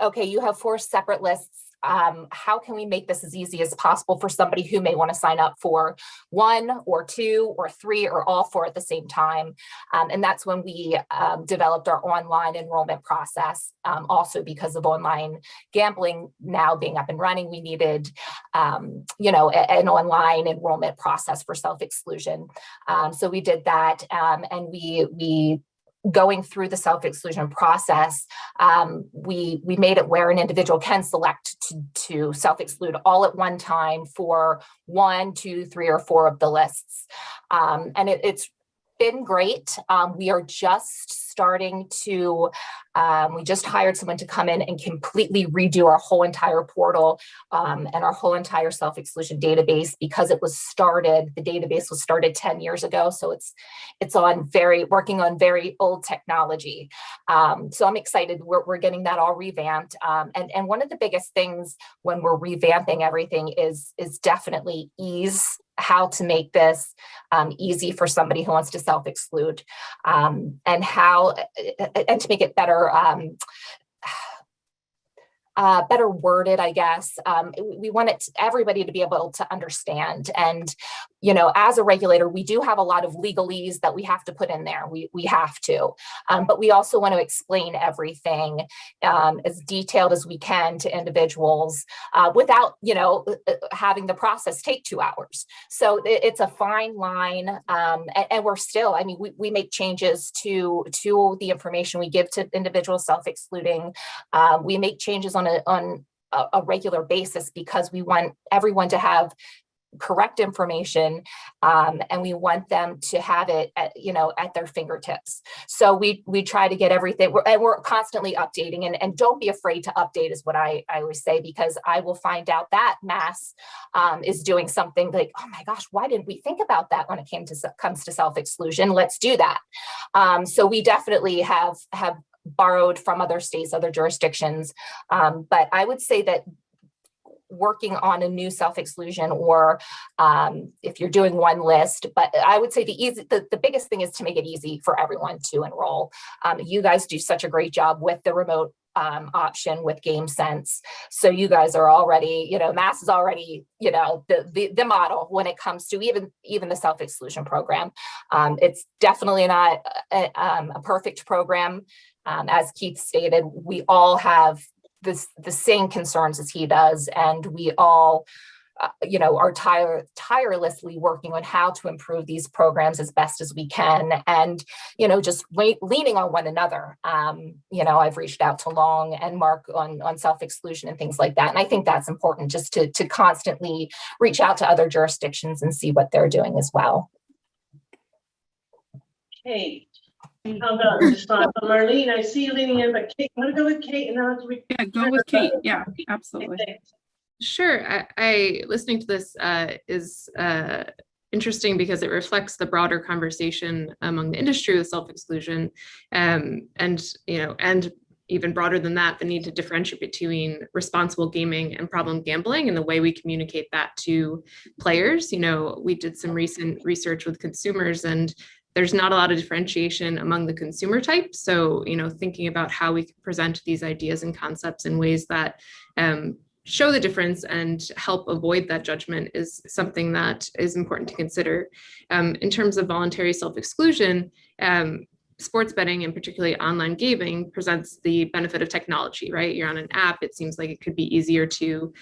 okay, you have 4 separate lists. How can we make this as easy as possible for somebody who may want to sign up for 1 or 2 or 3 or all 4 at the same time? And that's when we developed our online enrollment process. Also, because of online gambling now being up and running, we needed, an online enrollment process for self-exclusion. So we did that, and we going through the self-exclusion process, we made it where an individual can select to self-exclude all at one time for 1, 2, 3, or 4 of the lists. And it's been great. We are just starting to, we just hired someone to come in and completely redo our whole entire portal and our whole entire self-exclusion database, because the database was started 10 years ago. So it's working on very old technology. So I'm excited. We're getting that all revamped. And one of the biggest things when we're revamping everything is definitely ease. How to make this easy for somebody who wants to self-exclude, and to make it better worded, I guess. We want everybody to be able to understand. And, as a regulator, we do have a lot of legalese that we have to put in there. We have to, but we also want to explain everything as detailed as we can to individuals without, having the process take 2 hours. So it's a fine line. And we're still, we make changes to the information we give to individuals self-excluding. We make changes on a regular basis because we want everyone to have correct information, and we want them to have it at their fingertips. So we try to get everything, we're constantly updating, and don't be afraid to update is what I always say, because I will find out that Mass is doing something like, oh my gosh, why didn't we think about that when it comes to self-exclusion? Let's do that. So we definitely have borrowed from other states, other jurisdictions. But I would say that working on a new self-exclusion, or if you're doing one list, but I would say the biggest thing is to make it easy for everyone to enroll. You guys do such a great job with the remote option with GameSense. So you guys are already, Mass is already, the model when it comes to even the self-exclusion program. It's definitely not a perfect program. As Keith stated, we all have the same concerns as he does, and we all are tirelessly working on how to improve these programs as best as we can, and just leaning on one another. I've reached out to Long and Mark on self-exclusion and things like that, and I think that's important, just to constantly reach out to other jurisdictions and see what they're doing as well. Kate, how about response? Marlene, I see you leaning in, but Kate, I'm going to go with Kate, and then yeah, go with Kate. Yeah, absolutely. Sure. I listening to this is interesting because it reflects the broader conversation among the industry with self-exclusion, and even broader than that, the need to differentiate between responsible gaming and problem gambling, and the way we communicate that to players. We did some recent research with consumers, and there's not a lot of differentiation among the consumer type. So, thinking about how we can present these ideas and concepts in ways that show the difference and help avoid that judgment is something that is important to consider. In terms of voluntary self-exclusion, sports betting, and particularly online gaming, presents the benefit of technology, right? You're on an app. It seems like it could be easier to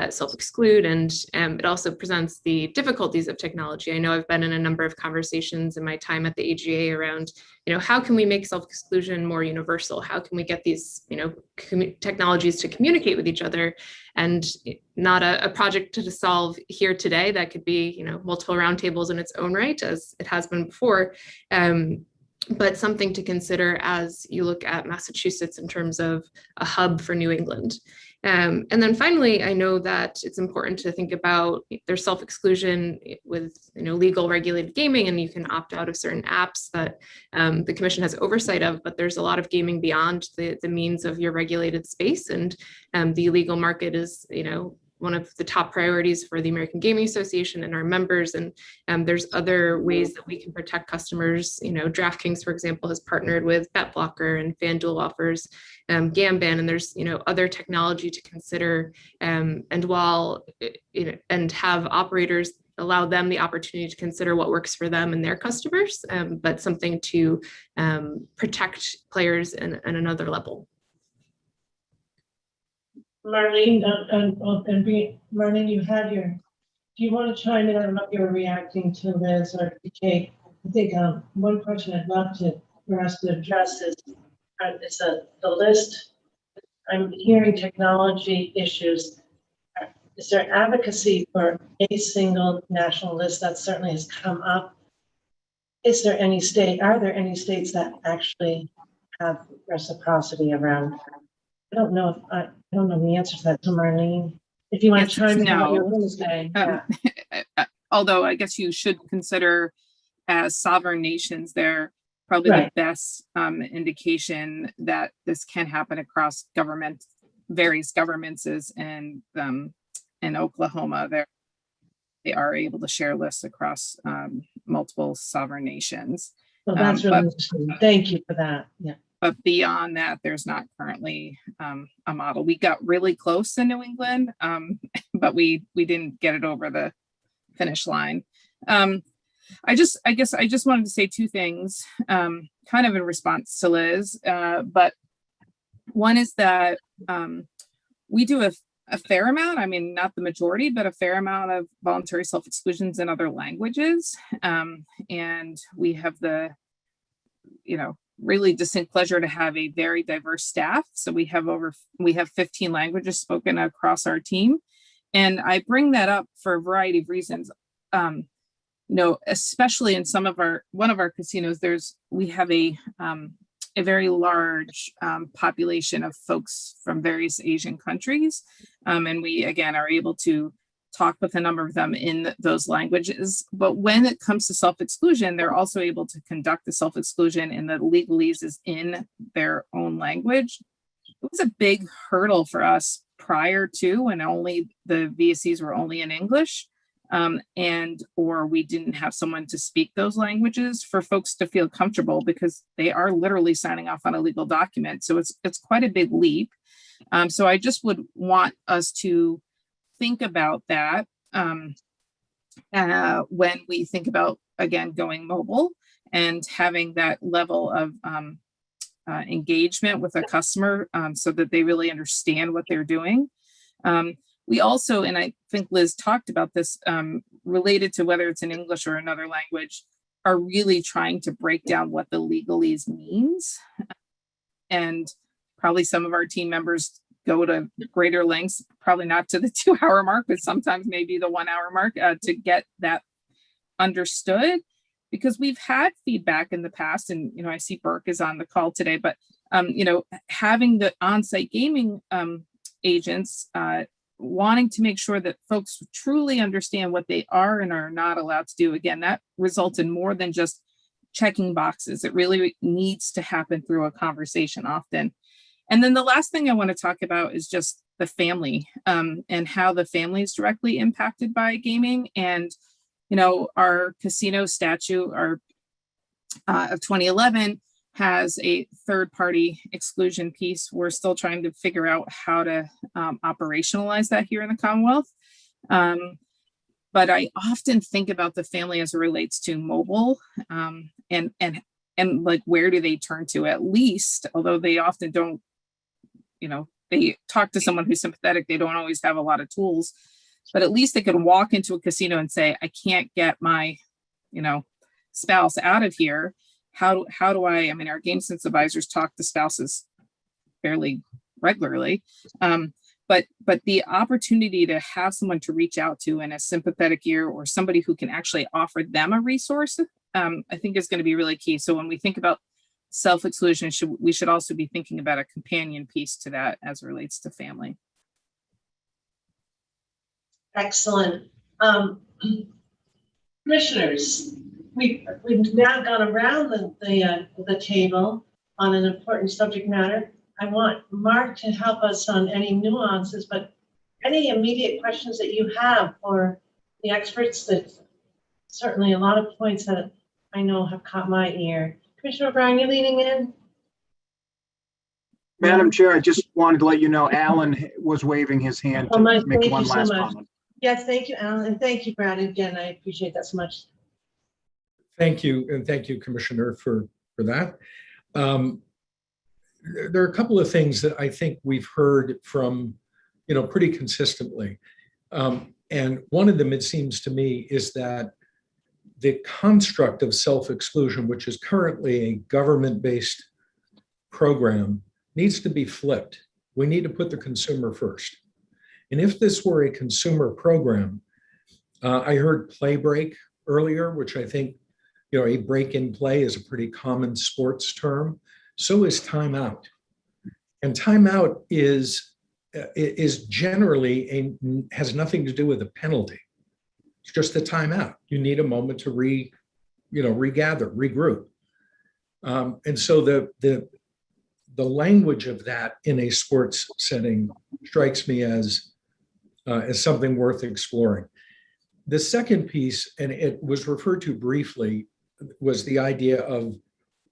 self-exclude, and it also presents the difficulties of technology. I know I've been in a number of conversations in my time at the AGA around, how can we make self-exclusion more universal? How can we get these, technologies to communicate with each other, and not a project to solve here today that could be, multiple roundtables in its own right, as it has been before. but something to consider as you look at Massachusetts in terms of a hub for New England. And then finally, I know that it's important to think about their self-exclusion with legal regulated gaming, and you can opt out of certain apps that the commission has oversight of, but there's a lot of gaming beyond the means of your regulated space, and the illegal market is one of the top priorities for the American Gaming Association and our members. And there's other ways that we can protect customers. DraftKings, for example, has partnered with BetBlocker, and FanDuel offers Gamban, and there's other technology to consider. And while and have operators allow them the opportunity to consider what works for them and their customers, but something to protect players in another level. Marlene, Marlene, do you want to chime in? I don't know if you were reacting to Liz or to Kate. I think one question I'd love for us to address is the list. I'm hearing technology issues. Is there advocacy for a single national list? That certainly has come up. Are there any states that actually have reciprocity around? I don't know the answer to that. So Marlene, if you want to chime in what you're going to say. Although I guess you should consider as sovereign nations, they're probably the best indication that this can happen across various governments is in Oklahoma. They are able to share lists across multiple sovereign nations. Well, that's really interesting. Thank you for that. Yeah. But beyond that, there's not currently a model. We got really close in New England, but we didn't get it over the finish line. I guess I just wanted to say two things, kind of in response to Liz. But one is that we do a fair amount, I mean, not the majority, but a fair amount of voluntary self-exclusions in other languages. And we have the, really distinct pleasure to have a very diverse staff. So we have 15 languages spoken across our team. And I bring that up for a variety of reasons. Especially in one of our casinos, we have a very large population of folks from various Asian countries. And we, again, are able to talk with a number of them in those languages. But when it comes to self-exclusion, they're also able to conduct the self-exclusion in the legalese is in their own language. It was a big hurdle for us prior to when only the VSCs were only in English. Or we didn't have someone to speak those languages for folks to feel comfortable because they are literally signing off on a legal document. So it's quite a big leap. So I just would want us to think about that when we think about, again, going mobile and having that level of engagement with a customer so that they really understand what they're doing. We also, and I think Liz talked about this, related to whether it's in English or another language, are really trying to break down what the legalese means. And probably some of our team members go to greater lengths, probably not to the 2-hour mark, but sometimes maybe the 1-hour mark to get that understood. Because we've had feedback in the past, and I see Burke is on the call today, but having the on-site gaming agents wanting to make sure that folks truly understand what they are and are not allowed to do. Again, that results in more than just checking boxes. It really needs to happen through a conversation often. And then the last thing I want to talk about is just the family and how the family is directly impacted by gaming. And, our casino statute of 2011 has a third-party exclusion piece. We're still trying to figure out how to operationalize that here in the Commonwealth. But I often think about the family as it relates to mobile and like, where do they turn to at least, although they often don't, they talk to someone who's sympathetic, they don't always have a lot of tools, but at least they could walk into a casino and say, I can't get my, spouse out of here. How do I mean, our game sense advisors talk to spouses fairly regularly, but the opportunity to have someone to reach out to in a sympathetic ear or somebody who can actually offer them a resource I think is going to be really key. So when we think about self-exclusion, we should also be thinking about a companion piece to that as it relates to family. Excellent. Commissioners, we've now gone around the table on an important subject matter. I want Mark to help us on any nuances, but any immediate questions that you have for the experts. That certainly a lot of points that I know have caught my ear. Commissioner O'Brien, you leaning in? Madam Chair, I just wanted to let you know Alan was waving his hand to make Thank one you so last much. comment. Yes, thank you, Alan, and thank you, Brad. Again, I appreciate that so much. Thank you, and thank you, Commissioner, for that. There are a couple of things that I think we've heard from, pretty consistently. And one of them, it seems to me, is that the construct of self-exclusion, which is currently a government-based program, needs to be flipped. We need to put the consumer first. And if this were a consumer program, I heard play break earlier, which I think, a break in play is a pretty common sports term. So is timeout. And timeout is generally has nothing to do with a penalty. It's just a timeout. You need a moment to regather, regroup. And so the language of that in a sports setting strikes me as something worth exploring. The second piece, and it was referred to briefly, was the idea of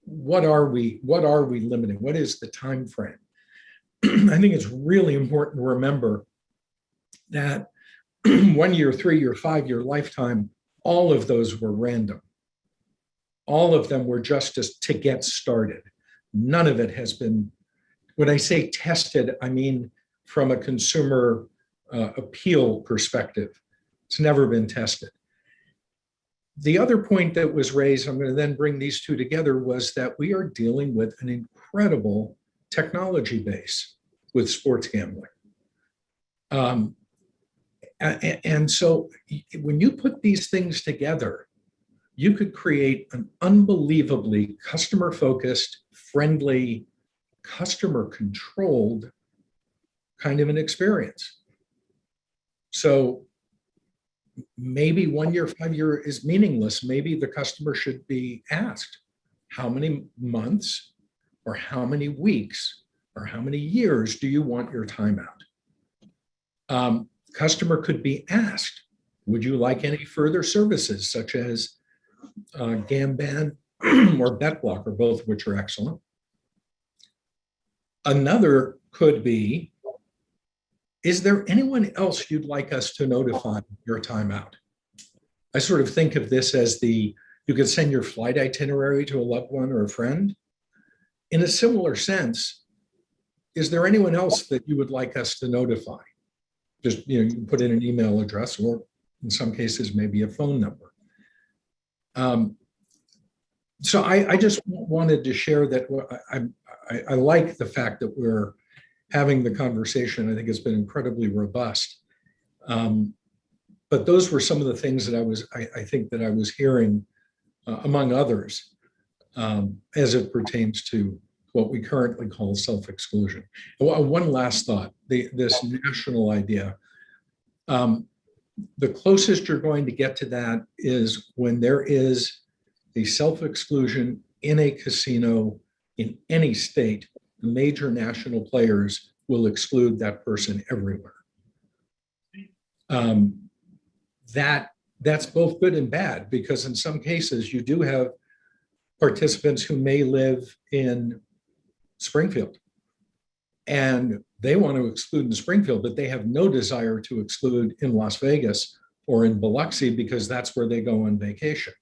what are we limiting? What is the time frame? I think it's really important to remember that 1 year, 3 year, 5 year, lifetime, all of those were random. All of them were just to get started. None of it has been, when I say tested, I mean from a consumer appeal perspective. It's never been tested. The other point that was raised, I'm going to then bring these two together, was that we are dealing with an incredible technology base with sports gambling. And so when you put these things together, you could create an unbelievably customer-focused, friendly, customer-controlled kind of an experience. So maybe 1 year, 5 year is meaningless. Maybe the customer should be asked, how many months or how many weeks or how many years do you want your timeout? Customer could be asked, would you like any further services such as Gamban or BetBlocker, both of which are excellent. Another could be, is there anyone else you'd like us to notify your timeout? I sort of think of this as you could send your flight itinerary to a loved one or a friend. In a similar sense, is there anyone else that you would like us to notify? Just, you can put in an email address or in some cases, maybe a phone number. So I just wanted to share that I like the fact that we're having the conversation. I think it's been incredibly robust. But those were some of the things that I think that I was hearing, among others, as it pertains to what we currently call self-exclusion. One last thought, this national idea. The closest you're going to get to that is when there is a self-exclusion in a casino in any state, the major national players will exclude that person everywhere. That's both good and bad, because in some cases you do have participants who may live in Springfield and they want to exclude in Springfield, but they have no desire to exclude in Las Vegas or in Biloxi because that's where they go on vacation.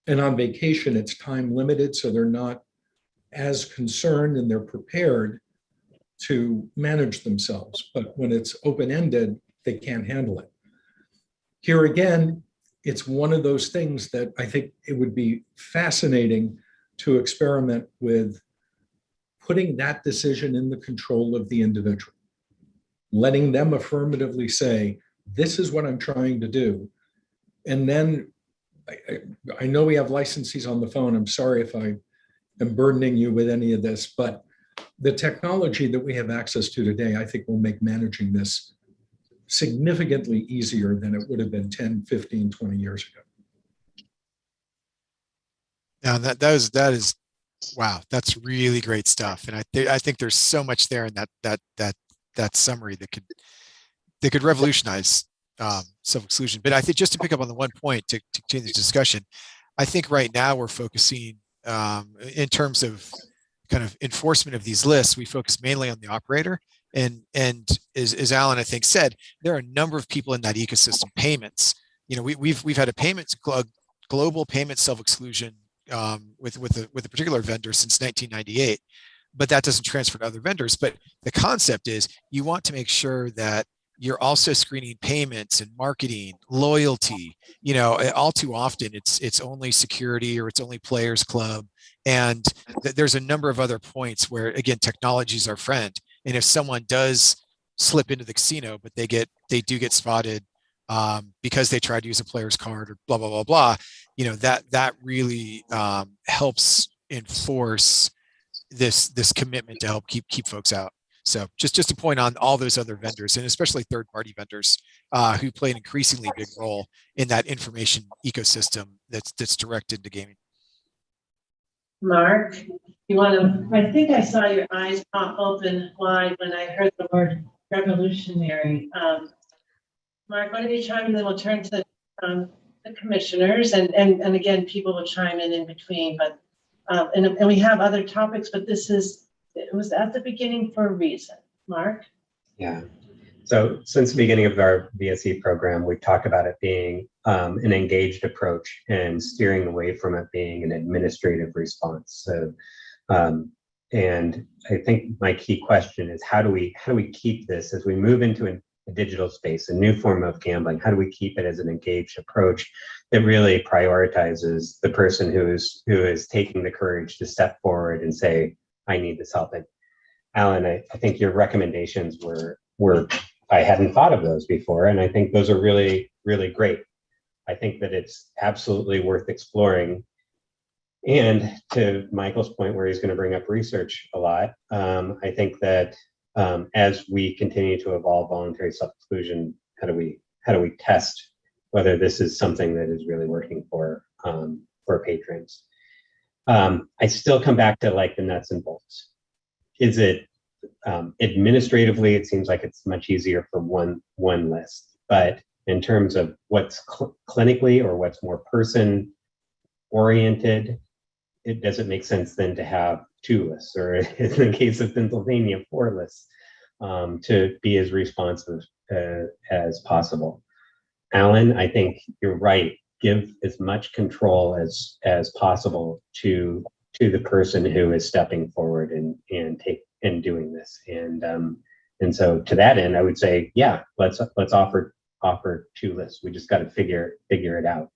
And on vacation, it's time limited, so they're not as concerned and they're prepared to manage themselves. But when it's open-ended, they can't handle it. Here again, it's one of those things that I think it would be fascinating to experiment with, putting that decision in the control of the individual, letting them affirmatively say, this is what I'm trying to do. And then I know we have licensees on the phone. I'm sorry if I am burdening you with any of this, but the technology that we have access to today, I think will make managing this significantly easier than it would have been 10, 15, 20 years ago. Now that is wow, that's really great stuff. And I think there's so much there in that summary that could revolutionize self-exclusion. But I think just to pick up on the one point to change the discussion, I think right now we're focusing in terms of kind of enforcement of these lists, we focus mainly on the operator. And as Alan, I think, said, there are a number of people in that ecosystem. Payments, we've had a global payment self-exclusion with a particular vendor since 1998, but that doesn't transfer to other vendors. But the concept is you want to make sure that you're also screening payments and marketing, loyalty. All too often it's only security or it's only Players Club, and there's a number of other points where, again, technology is our friend. And if someone does slip into the casino, but they do get spotted because they tried to use a player's card or blah blah blah blah, that really helps enforce this commitment to help keep folks out. So just to point on all those other vendors, and especially third-party vendors who play an increasingly big role in that information ecosystem that's directed to gaming. Mark, I think I saw your eyes pop open wide when I heard the word revolutionary. Mark, why don't you chime in, then we'll turn to the commissioners, and again, people will chime in between, but and we have other topics, but it was at the beginning for a reason. Mark? Yeah. So since the beginning of our VSE program, we've talked about it being an engaged approach and steering away from it being an administrative response. So, and I think my key question is how do we keep this as we move into a digital space, a new form of gambling? How do we keep it as an engaged approach that really prioritizes the person who is taking the courage to step forward and say, I need this help? And Alan, I think your recommendations were I hadn't thought of those before, and I think those are really, really great. I think that it's absolutely worth exploring. And to Michael's point, where he's going to bring up research a lot, I think that as we continue to evolve voluntary self-exclusion, how do we test whether this is something that is really working for patrons? I still come back to like the nuts and bolts. Is it administratively? It seems like it's much easier for one list, but in terms of what's clinically or what's more person oriented, it doesn't make sense then to have 2 lists, or in the case of Pennsylvania, 4 lists, to be as responsive as possible. Alan, I think you're right. Give as much control as possible to the person who is stepping forward and doing this. And so to that end, I would say, yeah, let's offer 2 lists. We just got to figure it out.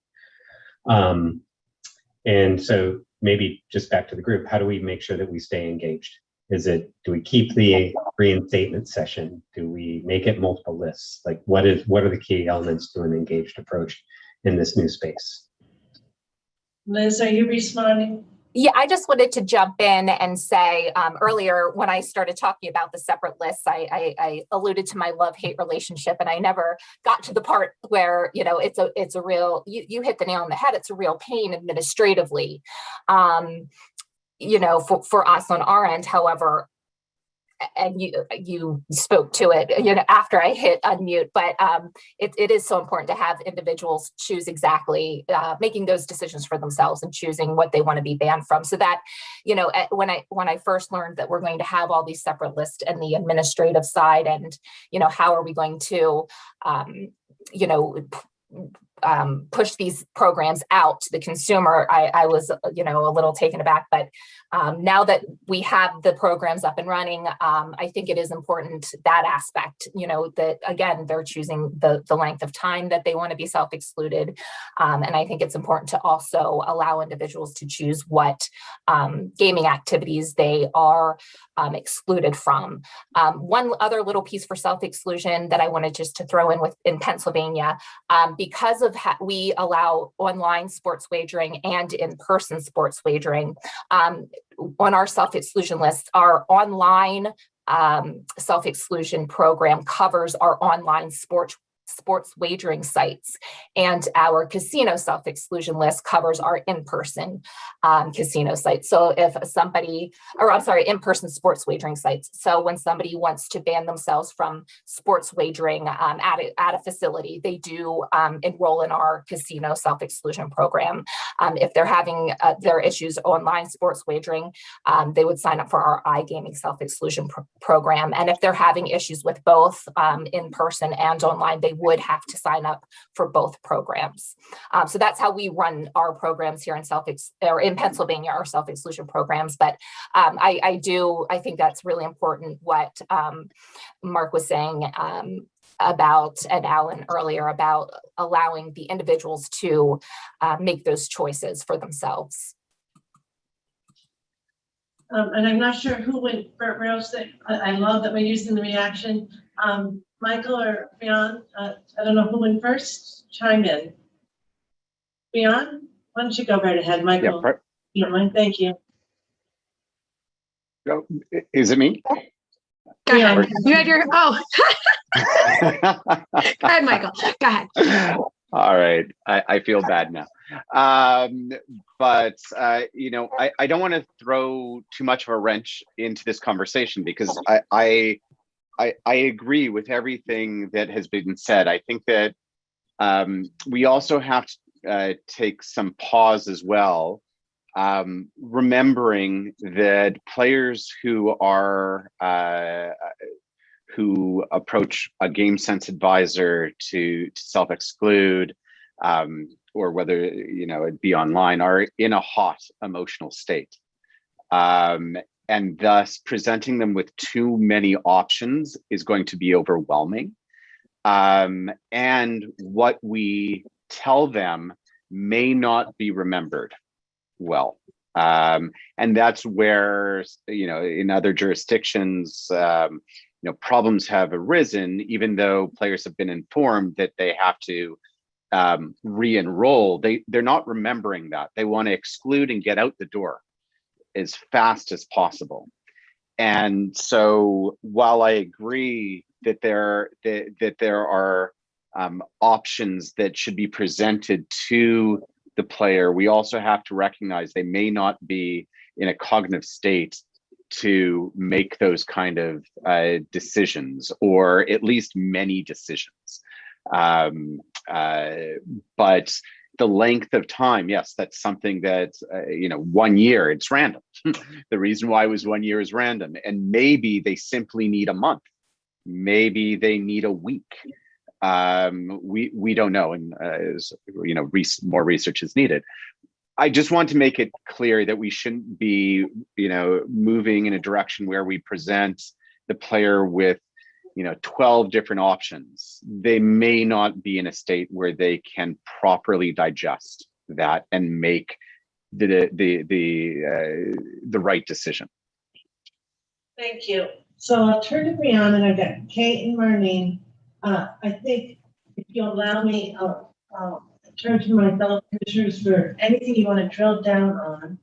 And so maybe just back to the group, how do we make sure that we stay engaged? Do we keep the reinstatement session? Do we make it multiple lists? Like what are the key elements to an engaged approach in this new space? Liz, are you responding? Yeah, I just wanted to jump in and say earlier when I started talking about the separate lists, I alluded to my love-hate relationship, and I never got to the part where, it's a real, you hit the nail on the head. It's a real pain administratively, for us on our end. However, and you spoke to it, after I hit unmute, but it is so important to have individuals choose exactly, making those decisions for themselves and choosing what they want to be banned from. So that, when I first learned that we're going to have all these separate lists and the administrative side, and, how are we going to, push these programs out to the consumer, I was, a little taken aback. But now that we have the programs up and running, I think it is important, that aspect, that again, they're choosing the length of time that they want to be self-excluded. And I think it's important to also allow individuals to choose what gaming activities they are excluded from. One other little piece for self-exclusion that I wanted just to throw in in Pennsylvania, because of we allow online sports wagering and in-person sports wagering. On our self-exclusion list, our online self-exclusion program covers our online sports wagering sites, and our casino self-exclusion list covers our in-person casino sites. So if somebody, or I'm sorry, in-person sports wagering sites. So when somebody wants to ban themselves from sports wagering at a facility, they do enroll in our casino self-exclusion program. If they're having their issues online sports wagering, they would sign up for our iGaming self-exclusion program. And if they're having issues with both in-person and online, they would have to sign up for both programs. So that's how we run our programs here in Pennsylvania, our self-exclusion programs. But I think that's really important what Mark was saying about, and Alan earlier, about allowing the individuals to make those choices for themselves. And I'm not sure who went first. I love that we're using the reaction. Michael or Beyond, I don't know who went first. Chime in. Beyond, why don't you go right ahead, Michael? Yeah, you don't mind? Thank you. Oh, is it me? Go ahead. You had your, oh. Go ahead, Michael. Go ahead. All right. I feel bad now. But you know, I don't want to throw too much of a wrench into this conversation, because I agree with everything that has been said. I think that we also have to take some pause as well, remembering that players who approach a game sense advisor to self-exclude, or whether it be online, are in a hot emotional state. And thus presenting them with too many options is going to be overwhelming. And what we tell them may not be remembered well. And that's where, in other jurisdictions, problems have arisen, even though players have been informed that they have to re-enroll. They're not remembering that. They want to exclude and get out the door as fast as possible. And so while I agree that there are options that should be presented to the player, we also have to recognize they may not be in a cognitive state to make those kind of decisions, or at least many decisions. But the length of time, yes, that's something that, 1 year, it's random. The reason why it was 1 year is random. And maybe they simply need a month. Maybe they need a week. We don't know. And, more research is needed. I just want to make it clear that we shouldn't be, moving in a direction where we present the player with 12 different options. They may not be in a state where they can properly digest that and make the right decision. Thank you. So I'll turn to Brianna, and I've got Kate and Marlene. I think if you allow me, I'll turn to my fellow commissioners for anything you want to drill down on.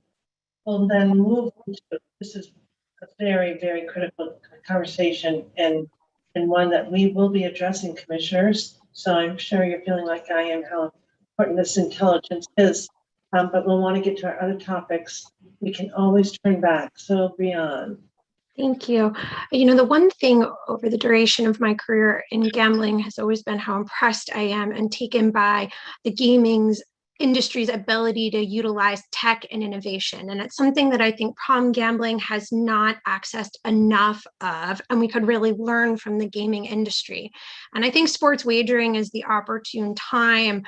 We'll then move into, this is a very, very critical conversation, and one that we will be addressing, commissioners. So I'm sure you're feeling like I am, how important this intelligence is. But we'll want to get to our other topics. We can always turn back. So Brianna. Thank you. The one thing over the duration of my career in gambling has always been how impressed I am and taken by the gaming's industry's ability to utilize tech and innovation. And it's something that I think problem gambling has not accessed enough of, and we could really learn from the gaming industry. And I think sports wagering is the opportune time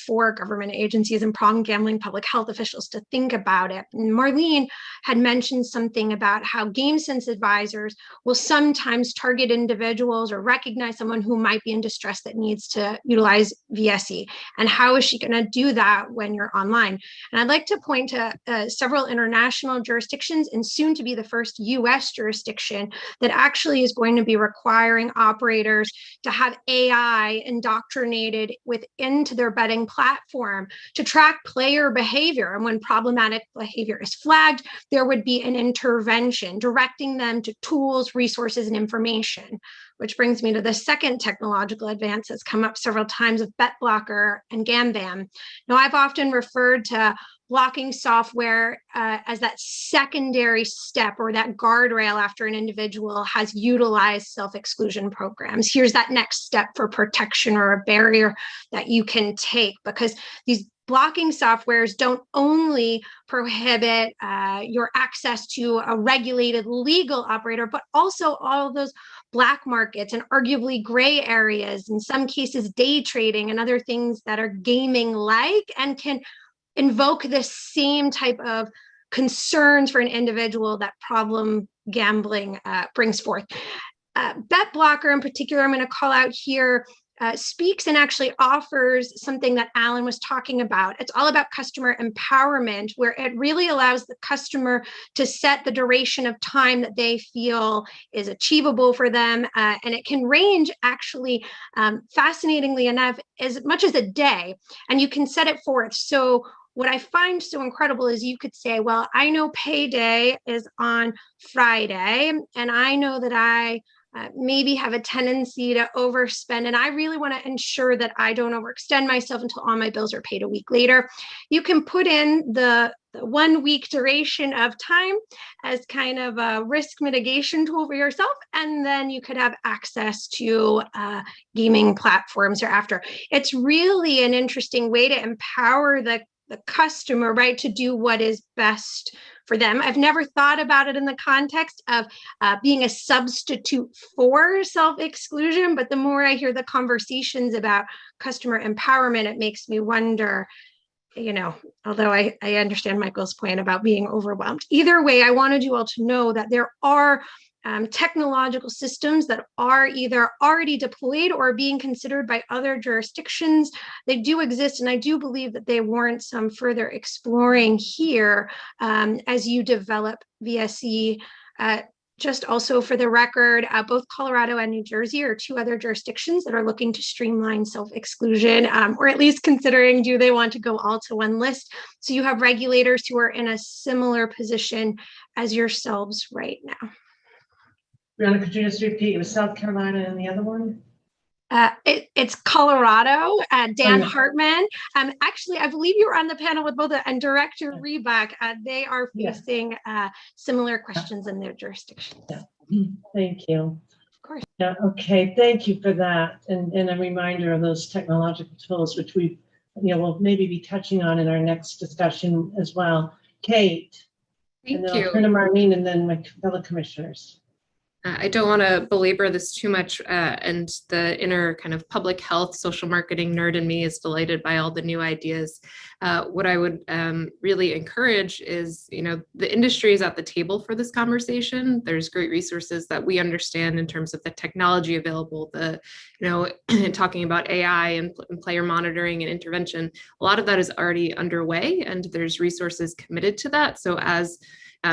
for government agencies and problem gambling public health officials to think about it. And Marlene had mentioned something about how game sense advisors will sometimes target individuals or recognize someone who might be in distress that needs to utilize VSE. And how is she going to do do that when you're online. And I'd like to point to several international jurisdictions and soon to be the first US jurisdiction that actually is going to be requiring operators to have AI indoctrinated into their betting platform to track player behavior. And when problematic behavior is flagged, there would be an intervention directing them to tools, resources, and information. Which brings me to the second technological advance that's come up several times of bet blocker and Gambam. Now, I've often referred to blocking software as that secondary step or that guardrail after an individual has utilized self-exclusion programs. Here's that next step for protection or a barrier that you can take, because these blocking softwares don't only prohibit your access to a regulated legal operator, but also all of those black markets and arguably gray areas, in some cases day trading and other things that are gaming-like and can invoke the same type of concerns for an individual that problem gambling brings forth. Bet blocker in particular, I'm going to call out here, speaks and actually offers something that Alan was talking about. It's all about customer empowerment, where it really allows the customer to set the duration of time that they feel is achievable for them. And it can range actually, fascinatingly enough, as much as a day, and you can set it forth. So what I find so incredible is you could say, well, I know payday is on Friday, and I know that I maybe have a tendency to overspend, and I really want to ensure that I don't overextend myself until all my bills are paid a week later. You can put in the 1 week duration of time as kind of a risk mitigation tool for yourself, and then you could have access to gaming platforms thereafter. It's really an interesting way to empower the customer, right, to do what is best for them. I've never thought about it in the context of being a substitute for self-exclusion, but the more I hear the conversations about customer empowerment, it makes me wonder, you know, although I understand Michael's point about being overwhelmed. Either way, I wanted you all to know that there are technological systems that are either already deployed or being considered by other jurisdictions. They do exist, and I do believe that they warrant some further exploring here as you develop VSE. Just also for the record, both Colorado and New Jersey are two other jurisdictions that are looking to streamline self-exclusion, or at least considering, do they want to go all to one list? So you have regulators who are in a similar position as yourselves right now. Brianna, could you just repeat? It was South Carolina and the other one? It's Colorado, Dan yeah. Hartman. Actually, I believe you were on the panel with both and Director Reebok. They are facing similar questions in their jurisdictions. Yeah. Thank you. Of course. Yeah. Okay. Thank you for that, and a reminder of those technological tools, which we, will maybe be touching on in our next discussion as well. Kate. Thank and then you. I'll turn to Marlene and then my fellow commissioners. I don't want to belabor this too much, and the inner kind of public health, social marketing nerd in me is delighted by all the new ideas. What I would really encourage is, the industry is at the table for this conversation. There's great resources that we understand in terms of the technology available, talking about AI and player monitoring and intervention. A lot of that is already underway, and there's resources committed to that. So as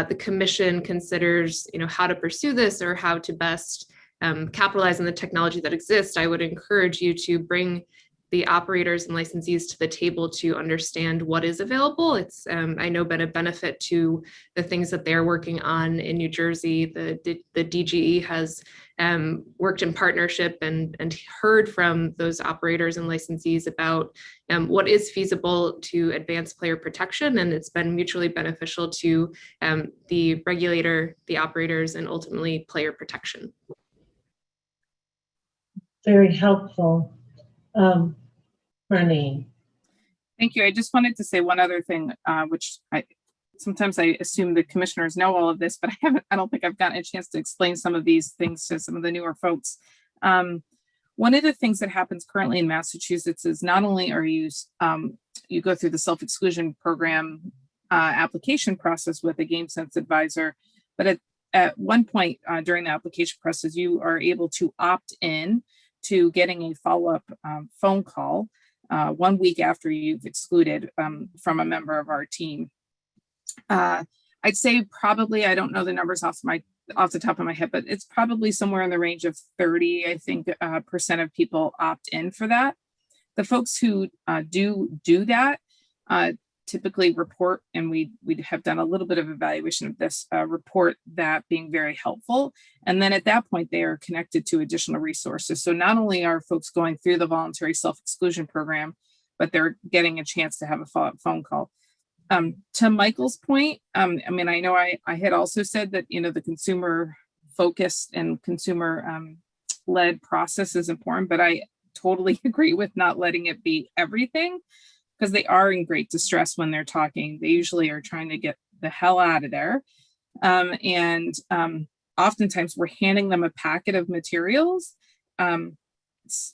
the commission considers, how to pursue this or how to best capitalize on the technology that exists, I would encourage you to bring the operators and licensees to the table to understand what is available. It's, I know, been a benefit to the things that they're working on in New Jersey. The DGE has worked in partnership and heard from those operators and licensees about what is feasible to advance player protection, and it's been mutually beneficial to the regulator, the operators, and ultimately player protection. Very helpful. Marlene. Thank you. I just wanted to say one other thing, which sometimes I assume the commissioners know all of this, but I don't think I've gotten a chance to explain some of these things to some of the newer folks. One of the things that happens currently in Massachusetts is not only are you go through the self-exclusion program application process with a game sense advisor, but at one point during the application process, you are able to opt in to getting a follow-up phone call 1 week after you've excluded from a member of our team. I'd say probably, I don't know the numbers off the top of my head, but it's probably somewhere in the range of 30, I think, percent of people opt in for that. The folks who do that typically report, and we have done a little bit of evaluation of this, report that being very helpful. And then at that point, they are connected to additional resources. So not only are folks going through the voluntary self-exclusion program, but they're getting a chance to have a follow-up phone call. To Michael's point, I mean, I know I had also said that, you know, the consumer focused and consumer led process is important, but I totally agree with not letting it be everything, because they are in great distress when they're talking. They usually are trying to get the hell out of there. Oftentimes we're handing them a packet of materials.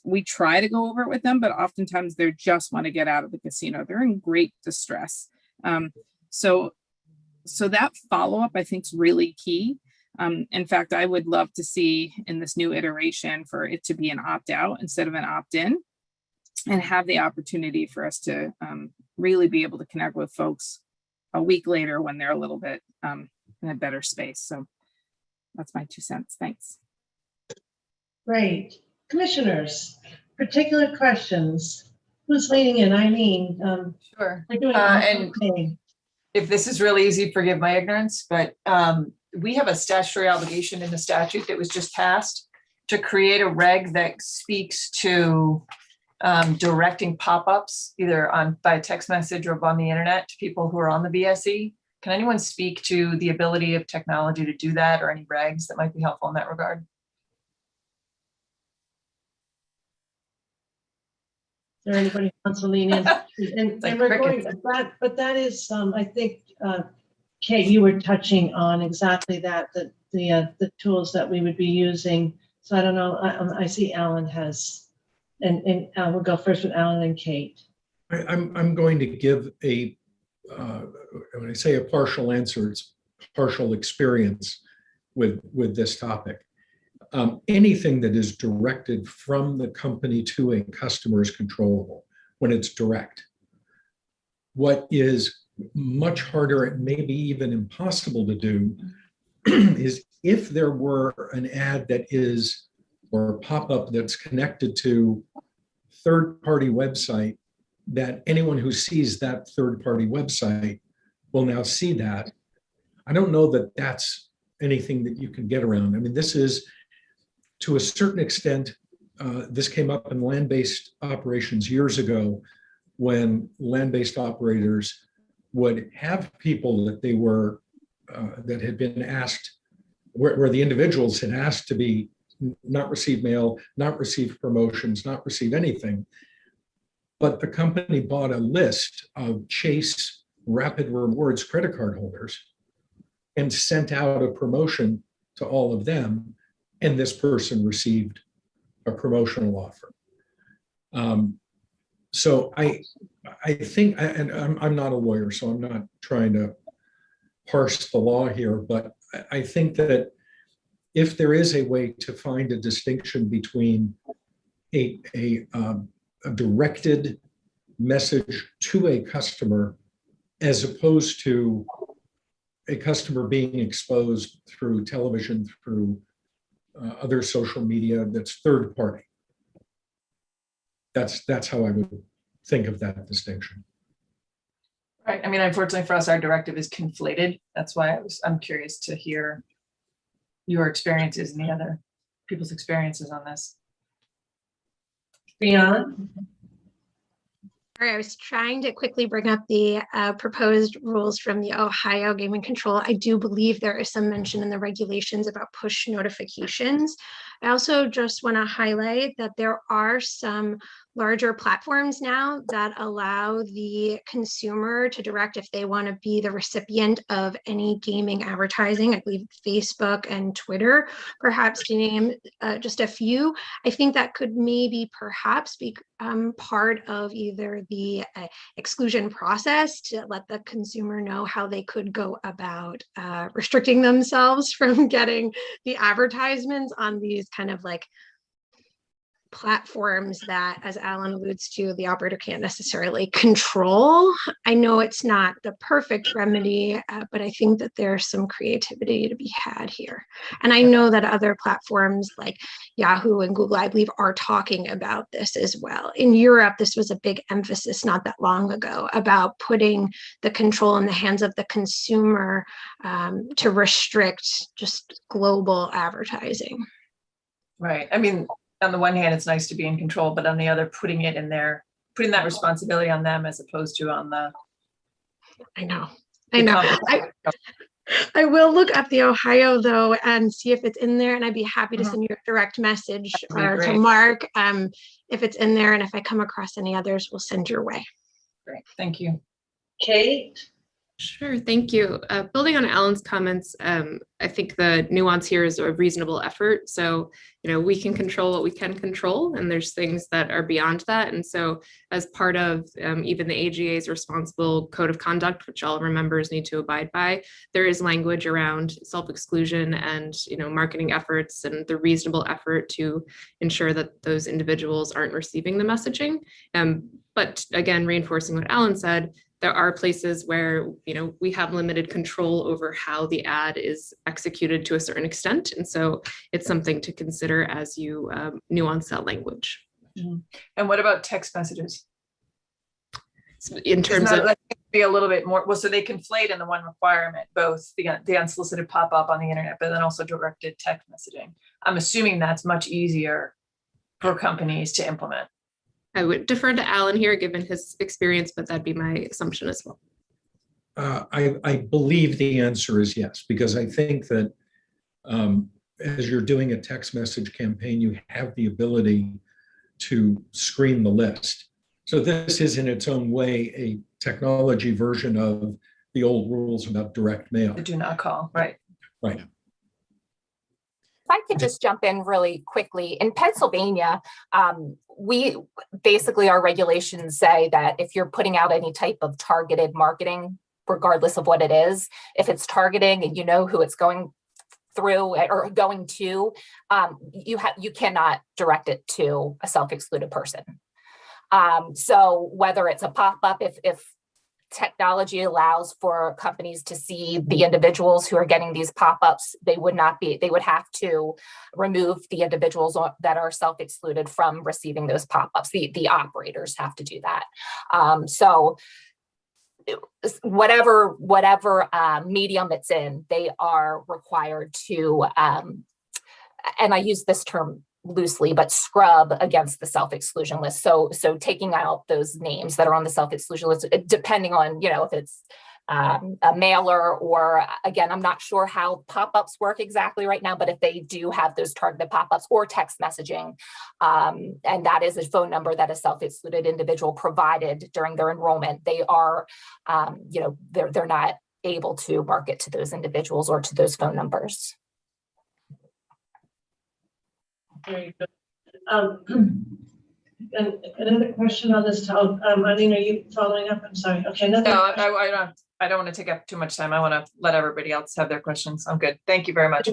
We try to go over it with them, but oftentimes they just want to get out of the casino. They're in great distress. So that follow-up, I think, is really key. In fact, I would love to see in this new iteration for it to be an opt-out instead of an opt-in, and have the opportunity for us to really be able to connect with folks a week later when they're a little bit in a better space. So that's my 2 cents. Thanks. Great. Commissioners, particular questions? Who's leading in? Eileen. Sure. We're doing And okay. if this is really easy, forgive my ignorance, but we have a statutory obligation in the statute that was just passed to create a reg that speaks to directing pop-ups either by text message or on the internet to people who are on the VSE. Can anyone speak to the ability of technology to do that, or any regs that might be helpful in that regard? Is there anybody who wants to lean in? And Like we're going, crickets. but that is, I think, Kate, you were touching on exactly that, the tools that we would be using. So I don't know, I see Alan has, and we'll go first with Alan and Kate. I'm going to give when I say a partial answer, it's partial experience with this topic. Anything that is directed from the company to a customer is controllable when it's direct. What is much harder, and maybe even impossible to do, is if there were an ad that is, or a pop-up that's connected to third-party website, that anyone who sees that third-party website will now see that. I don't know that that's anything that you can get around. I mean, this is, to a certain extent, this came up in land-based operations years ago, when land-based operators would have people that they were, that had been asked, where the individuals had asked to be not receive mail, not receive promotions, not receive anything. But the company bought a list of Chase Rapid Rewards credit card holders and sent out a promotion to all of them, and this person received a promotional offer. So I think, and I'm not a lawyer, so I'm not trying to parse the law here, but I think that if there is a way to find a distinction between a directed message to a customer as opposed to a customer being exposed through television, through other social media that's third party. That's how I would think of that distinction. Right. I mean, unfortunately for us, our directive is conflated. That's why I'm curious to hear your experiences and the other people's experiences on this. Beyond. I was trying to quickly bring up the proposed rules from the Ohio Gaming Control. I do believe there is some mention in the regulations about push notifications. I also just want to highlight that there are some larger platforms now that allow the consumer to direct if they want to be the recipient of any gaming advertising. I believe Facebook and Twitter, perhaps, to name just a few. I think that could maybe perhaps be part of either the exclusion process to let the consumer know how they could go about restricting themselves from getting the advertisements on these kind of like platforms that, as Alan alludes to, the operator can't necessarily control. I know it's not the perfect remedy, but I think that there's some creativity to be had here. And I know that other platforms like Yahoo and Google, I believe, are talking about this as well. In Europe, this was a big emphasis not that long ago about putting the control in the hands of the consumer to restrict just global advertising. Right. I mean, on the one hand, it's nice to be in control, but on the other, putting that responsibility on them as opposed to on the. I know. I will look up the Ohio though and see if it's in there, and I'd be happy to send you a direct message to Mark if it's in there, and if I come across any others, we'll send your way. Great, thank you. Kate? Sure, thank you. Building on Alan's comments, I think the nuance here is a reasonable effort. So, we can control what we can control, and there's things that are beyond that. And so as part of even the AGA's responsible code of conduct, which all members need to abide by, there is language around self-exclusion and, marketing efforts and the reasonable effort to ensure that those individuals aren't receiving the messaging. But again, reinforcing what Alan said, there are places where, we have limited control over how the ad is executed to a certain extent. And so it's something to consider as you nuance that language. Mm-hmm. And what about text messages? In terms of be a little bit more, well, so they conflate in the one requirement, both the unsolicited pop-up on the internet, but then also directed text messaging. I'm assuming that's much easier for companies to implement. I would defer to Alan here, given his experience, but that'd be my assumption as well. I believe the answer is yes, because I think that as you're doing a text message campaign, you have the ability to screen the list. So this is in its own way a technology version of the old rules about direct mail. The do not call, right? Right. If I could just jump in really quickly, in Pennsylvania, we basically, our regulations say that if you're putting out any type of targeted marketing, regardless of what it is, if it's targeting and you know who it's going through or going to, you cannot direct it to a self-excluded person. So whether it's a pop-up, if technology allows for companies to see the individuals who are getting these pop-ups, they would have to remove the individuals that are self-excluded from receiving those pop-ups. The operators have to do that. So whatever medium it's in, they are required to, and I use this term loosely, but scrub against the self-exclusion list. So taking out those names that are on the self-exclusion list, depending on, if it's a mailer or, again, I'm not sure how pop-ups work exactly right now, but if they do have those targeted pop-ups or text messaging, and that is a phone number that a self-excluded individual provided during their enrollment, they are, they're not able to market to those individuals or to those phone numbers. Very good. And another question on this topic. Eileen, are you following up? I'm sorry. Okay. No, I don't want to take up too much time. I want to let everybody else have their questions. I'm good. Thank you very much.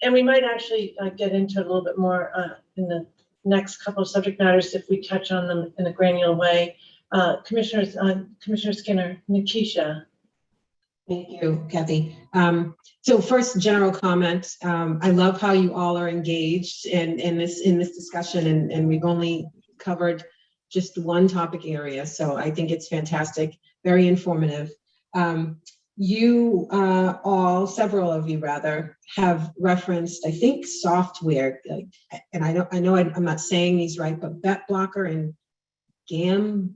And we might actually get into it a little bit more in the next couple of subject matters if we touch on them in a granular way. Commissioner Skinner, Nikisha. Thank you, Kathy. So first, general comment. I love how you all are engaged in this discussion, and we've only covered just one topic area. So I think it's fantastic, very informative. You all, several of you rather, have referenced, I think, software, and I know I'm not saying these right, but Bet Blocker and GAM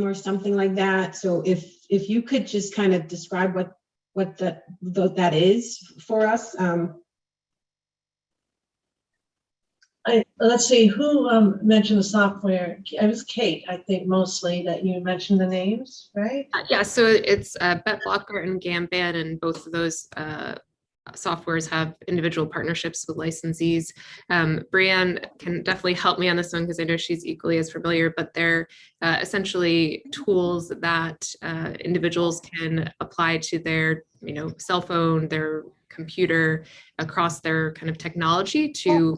or something like that. So if you could just kind of describe what that is for us. Let's see, who mentioned the software? It was Kate, I think, mostly, that you mentioned the names, right? Yeah, so it's Bet Blocker and Gambit, and both of those softwares have individual partnerships with licensees. Brianne can definitely help me on this one because I know she's equally as familiar, but they're essentially tools that individuals can apply to their cell phone, their computer, across their kind of technology to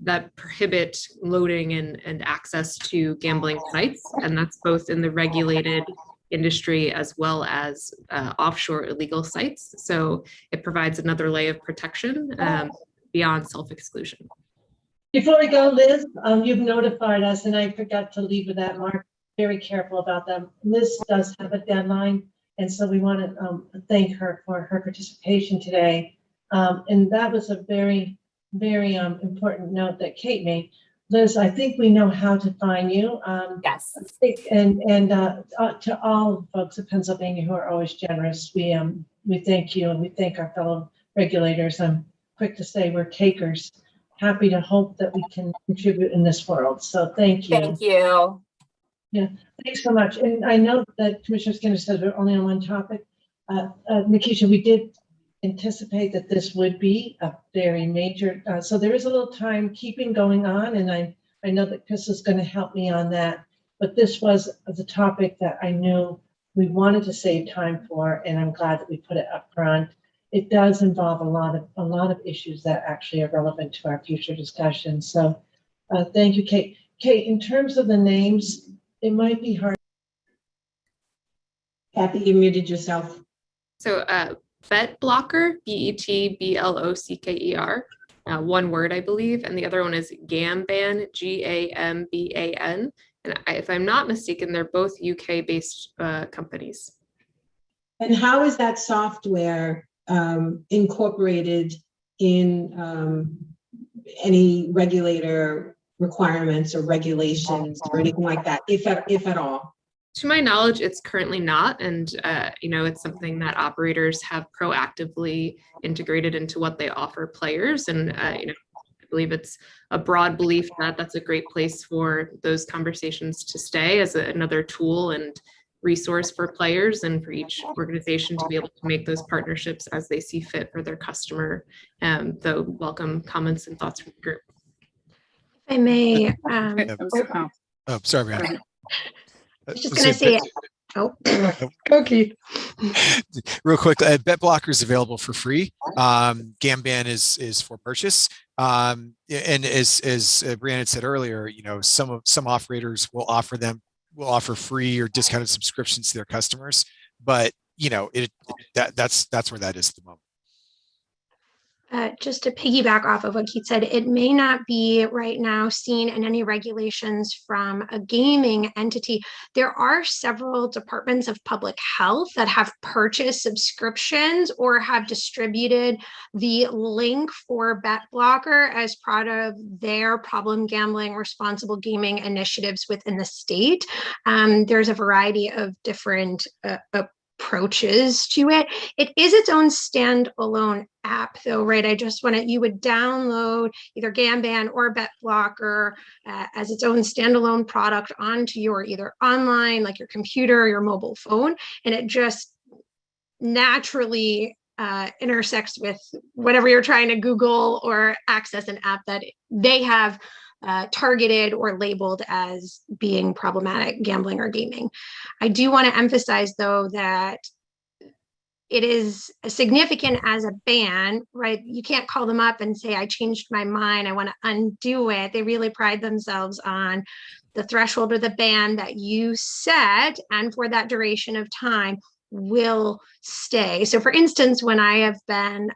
that prohibit loading and access to gambling sites. And that's both in the regulated industry as well as offshore illegal sites. So it provides another layer of protection beyond self-exclusion. Before we go, Liz, you've notified us, and I forgot to leave with that, Mark. Very careful about that. Liz does have a deadline, and so we want to thank her for her participation today. And that was a very, very important note that Kate made. Liz, I think we know how to find you. Yes. And to all folks of Pennsylvania who are always generous, we thank you, and we thank our fellow regulators. I'm quick to say we're takers. Happy to hope that we can contribute in this world. So thank you. Thank you. Yeah, thanks so much. And I know that Commissioner Skinner said we're only on one topic. Nikisha, we did anticipate that this would be a very major, so there is a little time keeping going on, and I know that Chris is going to help me on that. But this was the topic that I knew we wanted to save time for, and I'm glad that we put it up front. It does involve a lot of issues that actually are relevant to our future discussions. So thank you, Kate. Kate, in terms of the names, it might be hard. Kathy, you muted yourself. So Bet Blocker, BETBLOCKER, one word, I believe. And the other one is Gamban, GAMBAN. And if I'm not mistaken, they're both UK-based companies. And how is that software incorporated in any regulator requirements or regulations or anything like that, if at all? To my knowledge, it's currently not. And, it's something that operators have proactively integrated into what they offer players. And, I believe it's a broad belief that that's a great place for those conversations to stay as another tool and resource for players and for each organization to be able to make those partnerships as they see fit for their customer. Though welcome comments and thoughts from the group. If I may. Sorry, Brianna. I was just going to say it. Oh, go Keith. Real quick, Bet Blocker is available for free. Gamban is for purchase. And as Brianna said earlier, some operators will offer free or discounted subscriptions to their customers, but that's where that is at the moment. Just to piggyback off of what Keith said, it may not be right now seen in any regulations from a gaming entity. There are several departments of public health that have purchased subscriptions or have distributed the link for Bet Blocker as part of their problem gambling, responsible gaming initiatives within the state. There's a variety of different approaches to it. It is its own standalone app though, right? You would download either Gamban or Bet Blocker as its own standalone product onto your either online, like your computer or your mobile phone. And it just naturally intersects with whatever you're trying to Google or access an app that they have targeted or labeled as being problematic gambling or gaming. I do want to emphasize though that it is significant as a ban, right? You can't call them up and say, I changed my mind, I want to undo it. They really pride themselves on the threshold or the ban that you set, and for that duration of time will stay. So for instance, when I have been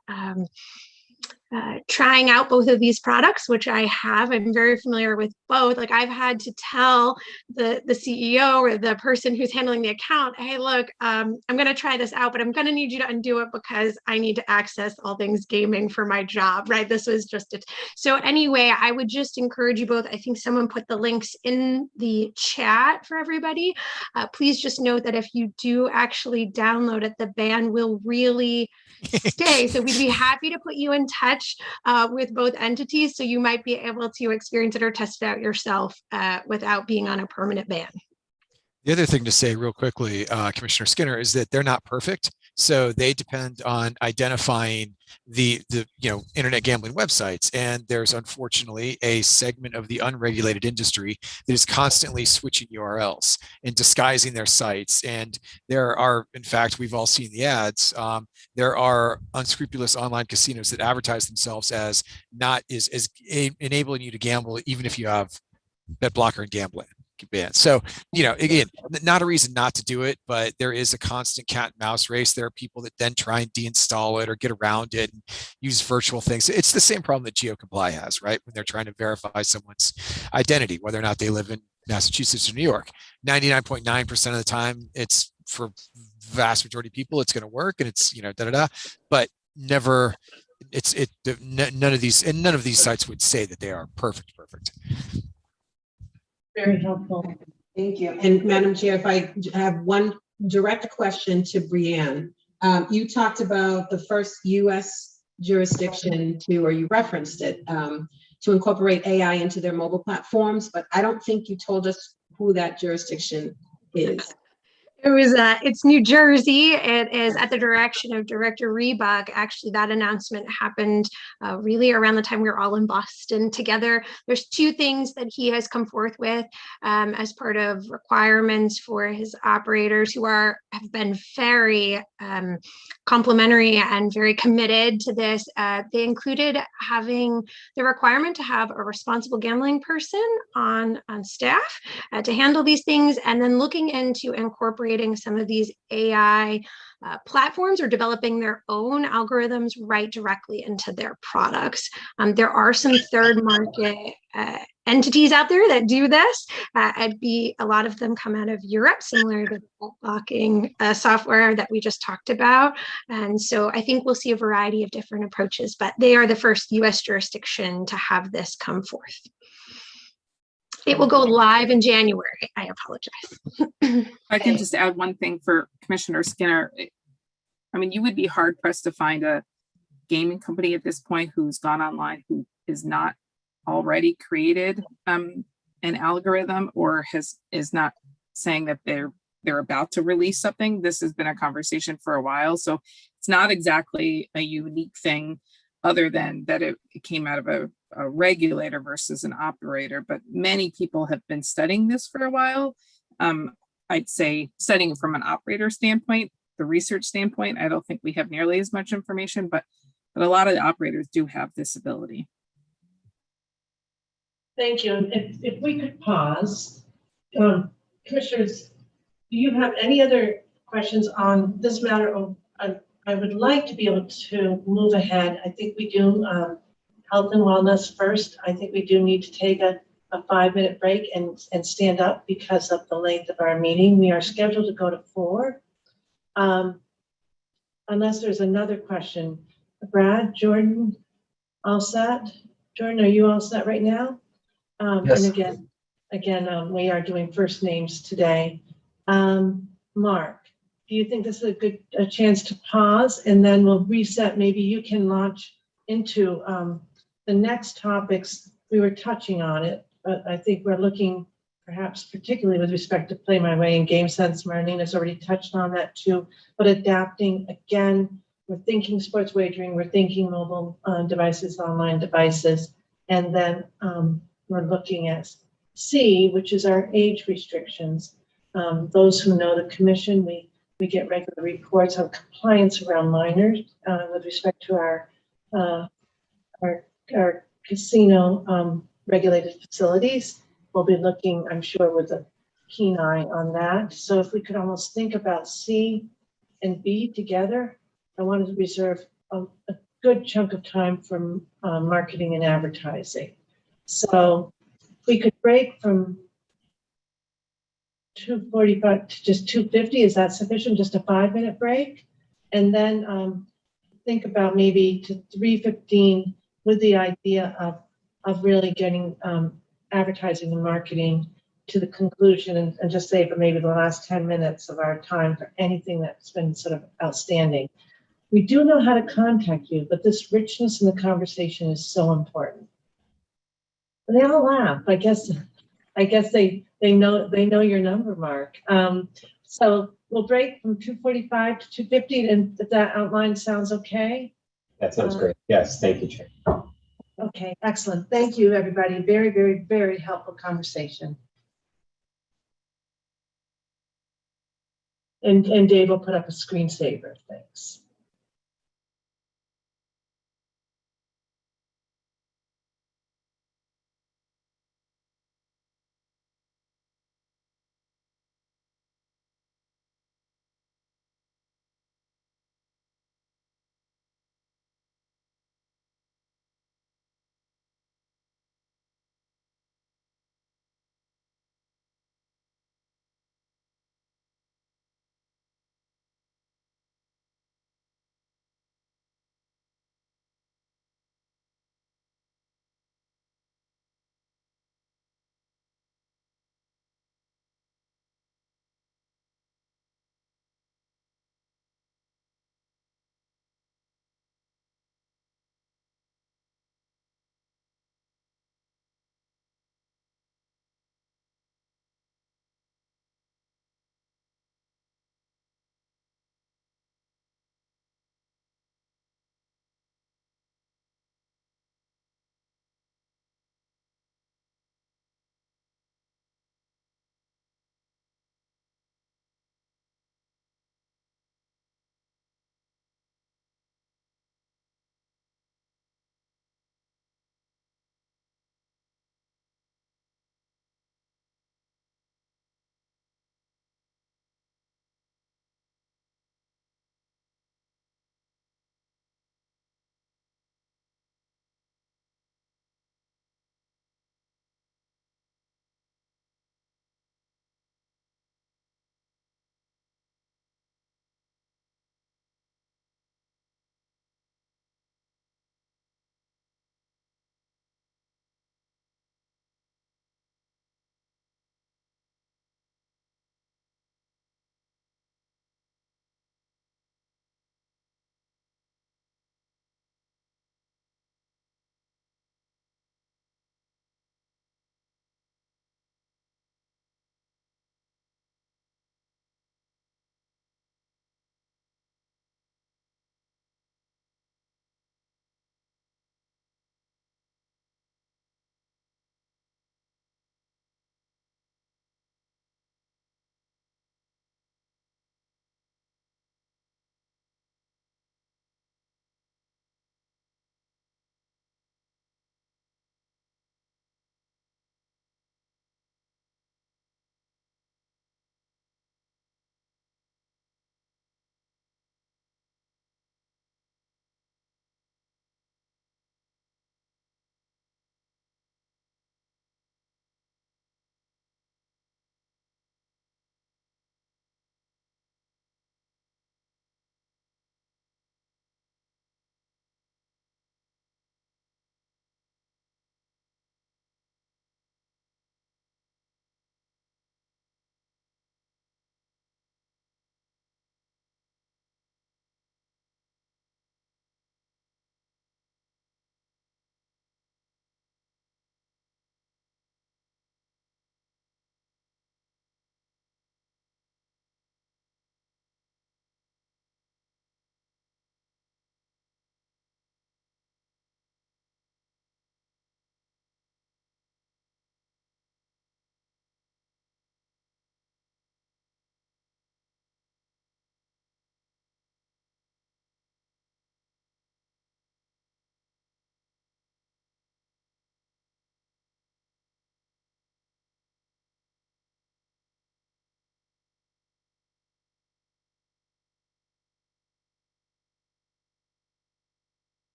trying out both of these products, which I have, I'm very familiar with both. Like I've had to tell the CEO or the person who's handling the account, hey, look, I'm going to try this out, but I'm going to need you to undo it because I need to access all things gaming for my job, right? This was just it. So anyway, I would just encourage you both. I think someone put the links in the chat for everybody. Please just note that if you do actually download it, the ban will really stay. So we'd be happy to put you in touch with both entities, so you might be able to experience it or test it out yourself without being on a permanent ban. The other thing to say real quickly, Commissioner Skinner, is that they're not perfect. So they depend on identifying the internet gambling websites. And there's unfortunately a segment of the unregulated industry that is constantly switching URLs and disguising their sites. And there are, in fact, we've all seen the ads. There are unscrupulous online casinos that advertise themselves as enabling you to gamble, even if you have bet blocker and gambling ban. So, again, not a reason not to do it, but there is a constant cat and mouse race. There are people that then try and deinstall it or get around it and use virtual things. It's the same problem that GeoComply has, right? When they're trying to verify someone's identity, whether or not they live in Massachusetts or New York. 99.9% of the time, it's for vast majority of people, it's going to work, and it's but never. None of these sites would say that they are perfect. Very helpful. Thank you. And Madam Chair, if I have one direct question to Brianne. You talked about the first U.S. jurisdiction or you referenced it, to incorporate AI into their mobile platforms, but I don't think you told us who that jurisdiction is. It's New Jersey. It is at the direction of Director Reebok. Actually, that announcement happened really around the time we were all in Boston together. There's two things that he has come forth with as part of requirements for his operators who have been very complimentary and very committed to this. They included having the requirement to have a responsible gambling person on staff to handle these things, and then looking into incorporating some of these AI platforms or developing their own algorithms right directly into their products. There are some third market entities out there that do this. A lot of them come out of Europe, similar to the blocking software that we just talked about. And so I think we'll see a variety of different approaches, but they are the first US jurisdiction to have this come forth. It will go live in January. I apologize. I can just add one thing for Commissioner Skinner. I mean, you would be hard pressed to find a gaming company at this point who's gone online who is not already created an algorithm or is not saying that they're about to release something. This has been a conversation for a while, so it's not exactly a unique thing, other than that it came out of a regulator versus an operator. But many people have been studying this for a while. I'd say studying from an operator standpoint, the research standpoint, I don't think we have nearly as much information, but a lot of the operators do have this ability. Thank you. If we could pause, commissioners, do you have any other questions on this matter? I would like to be able to move ahead. I think we do health and wellness first. I think we do need to take a 5-minute break and stand up because of the length of our meeting. We are scheduled to go to 4. Unless there's another question. Brad, Jordan, all set? Jordan, are you all set right now? Yes. And again, we are doing first names today. Mark, do you think this is a chance to pause and then we'll reset? Maybe you can launch into the next topics. We were touching on it, but I think we're looking perhaps particularly with respect to Play My Way and Game Sense. Marlena's already touched on that too, but adapting again, we're thinking sports wagering, we're thinking mobile devices, online devices, and then we're looking at C, which is our age restrictions. Those who know the commission, we get regular reports on compliance around minors with respect to our casino regulated facilities. We'll be looking, I'm sure, with a keen eye on that. So if we could almost think about C and B together, I wanted to reserve a good chunk of time for marketing and advertising. So if we could break from 2:45 to just 2:50, is that sufficient? Just a 5-minute break? And then think about maybe to 3:15 with the idea of really getting advertising and marketing to the conclusion and just say for maybe the last 10 minutes of our time for anything that's been sort of outstanding. We do know how to contact you, but this richness in the conversation is so important. And they all laugh. I guess they know your number, Mark. So we'll break from 2:45 to 2:50, and if that outline sounds okay. That sounds great. Yes, thank you, Chair. Okay, excellent. Thank you, everybody. Very, very, very helpful conversation. And Dave will put up a screensaver. Thanks.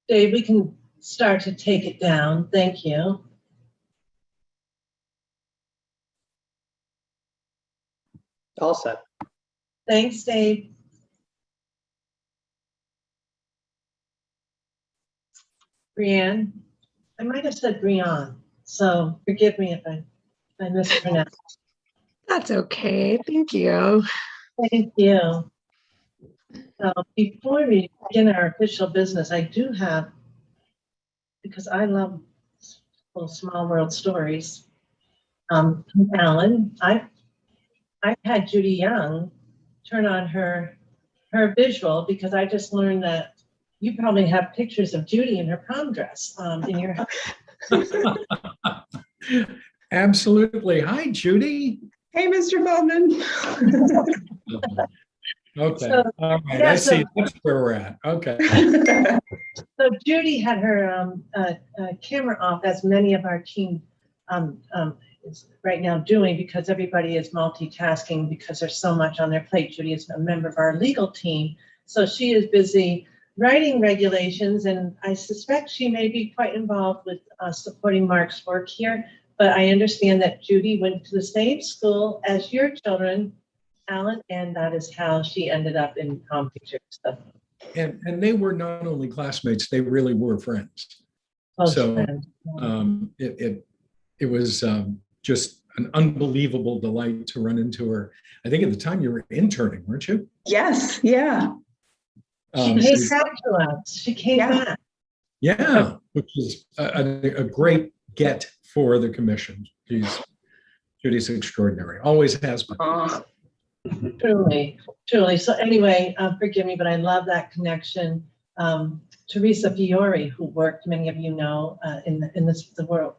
Dave, we can start to take it down. Thank you. All set. Thanks, Dave. Brianne, I might have said Brianne, so forgive me if I mispronounced. That's okay. Thank you. Thank you. Before we begin our official business, I do have, because I love little small world stories. Alan, I've had Judy Young turn on her visual because I just learned that you probably have pictures of Judy in her prom dress in your house. Absolutely. Hi, Judy. Hey, Mr. Feldman. Okay. So, All right. yeah, I see. so- That's where we're at. Okay. So Judy had her camera off, as many of our team is right now doing, because everybody is multitasking because there's so much on their plate. Judy is a member of our legal team, so she is busy writing regulations, and I suspect she may be quite involved with supporting Mark's work here. But I understand that Judy went to the same school as your children, Alan, and that is how she ended up in prom pictures. So, And they were not only classmates, they really were friends. close So friends. it was just an unbelievable delight to run into her. I think at the time you were interning, weren't you? Yes, yeah. She came back to us. She came back. Yeah, which is a great get for the commission. Judy's extraordinary, always has been. Truly. So anyway, forgive me, but I love that connection. Teresa Fiore, who worked, many of you know, in the world,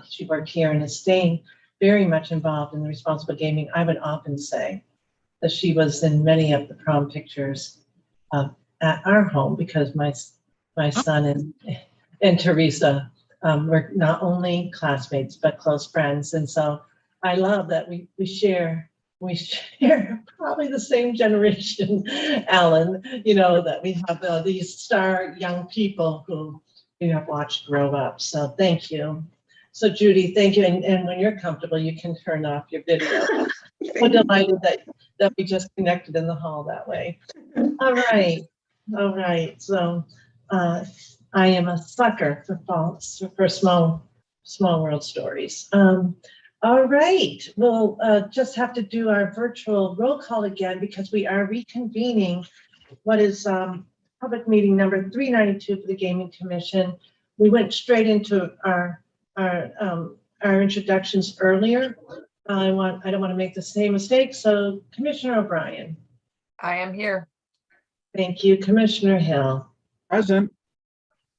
she worked here and is staying very much involved in the responsible gaming. I would often say that she was in many of the prom pictures at our home, because my son and Teresa were not only classmates but close friends, and so I love that we share probably the same generation, Alan, that we have these star young people who you have watched grow up. So thank you. So Judy, thank you. And when you're comfortable, you can turn off your video. So delighted that we just connected in the hall that way. All right. So I am a sucker for small world stories. All right, we'll just have to do our virtual roll call again, because we are reconvening what is public meeting number 392 for the Gaming Commission. We went straight into our introductions earlier. I don't want to make the same mistake. So Commissioner O'Brien. I am here. Thank you. Commissioner Hill. Present.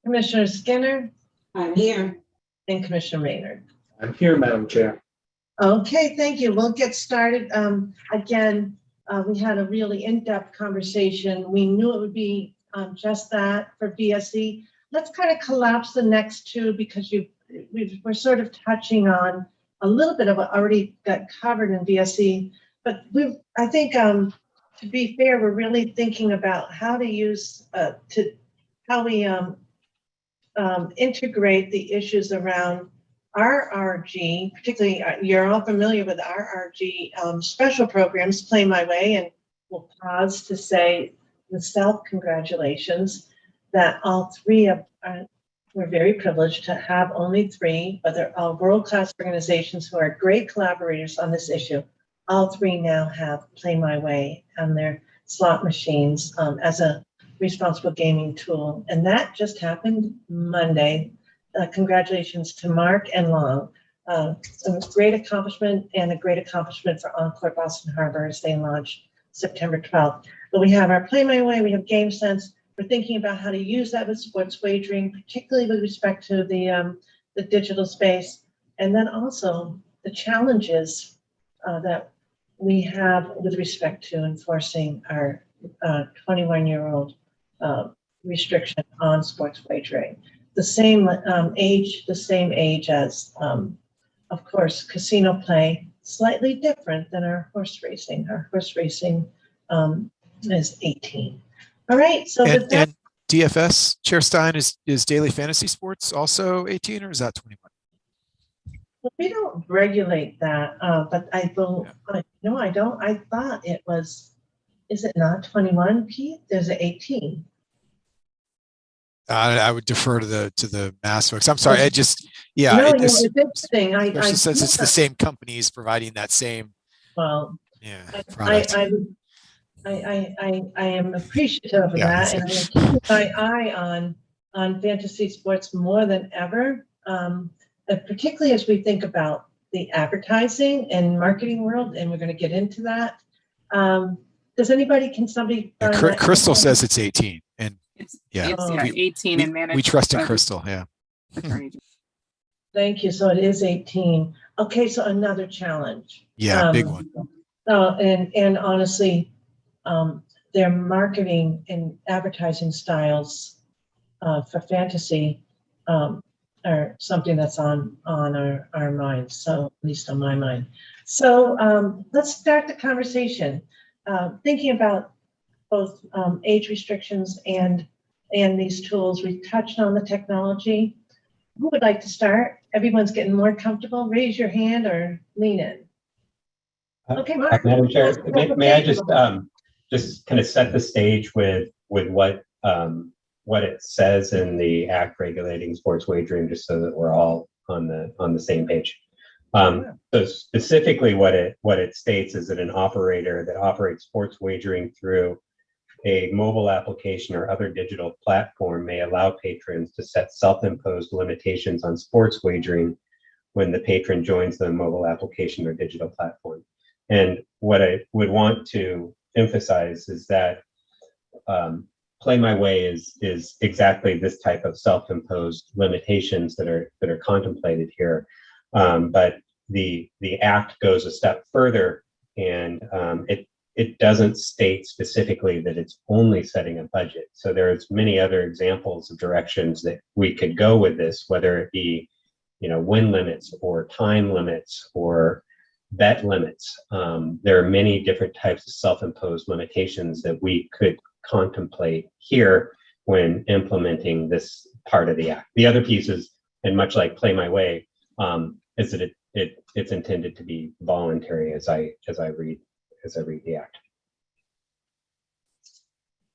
Commissioner Skinner. I'm here. And Commissioner Maynard. I'm here, Madam Chair. Okay, thank you. We'll get started. Again, we had a really in-depth conversation. We knew it would be just that for VSE. Let's kind of collapse the next two, because we're sort of touching on a little bit of what already got covered in VSE. But I think, to be fair, we're really thinking about how to use how we integrate the issues around RRG, particularly you're all familiar with RRG special programs, Play My Way, and we'll pause to say the self-congratulations that all three we're very privileged to have only three, but they're all world-class organizations who are great collaborators on this issue. All three now have Play My Way on their slot machines as a responsible gaming tool, and that just happened Monday. Congratulations to Mark and Long. A great accomplishment, and a great accomplishment for Encore Boston Harbor as they launch September 12th. But we have our Play My Way, we have GameSense. We're thinking about how to use that with sports wagering, particularly with respect to the digital space, and then also the challenges that we have with respect to enforcing our 21-year-old restriction on sports wagering. The same age as, of course, casino play, slightly different than our horse racing. Our horse racing is 18. All right, so with that, DFS, Chair Stein, is daily fantasy sports also 18 or is that 21? We don't regulate that, but I will, no, I don't. I thought it was, is it not 21, Pete? There's an 18. I would defer to the mass folks. I'm sorry. I just, yeah. No, This, it's interesting. especially since it's the same companies providing that same, well, product. I am appreciative of Yeah, that, and I'm going to keep my eye on fantasy sports more than ever, particularly as we think about the advertising and marketing world, and we're going to get into that. Does anybody? Can somebody? Crystal says it's 18, and It's we, 18 and managed. we trust in Crystal. Yeah. Thank you. So it is 18. Okay, so another challenge. Yeah, big one. And honestly, their marketing and advertising styles for fantasy are something that's on our minds. So at least on my mind. So let's start the conversation. Thinking about both age restrictions and these tools. We touched on the technology. Who would like to start? Everyone's getting more comfortable. Raise your hand or lean in. Okay, Mark. Madam Chair, may I just kind of set the stage with what it says in the Act regulating sports wagering, just so that we're all on the same page. So specifically, what it states is that an operator that operates sports wagering through a mobile application or other digital platform may allow patrons to set self-imposed limitations on sports wagering when the patron joins the mobile application or digital platform. And what I would want to emphasize is that Play My Way is exactly this type of self-imposed limitations that are contemplated here. But the Act goes a step further, and it doesn't state specifically that it's only setting a budget. So there's many other examples of directions that we could go with this, whether it be, win limits or time limits or bet limits. There are many different types of self-imposed limitations that we could contemplate here when implementing this part of the Act. The other pieces, and much like Play My Way, is that it's intended to be voluntary as I read the Act.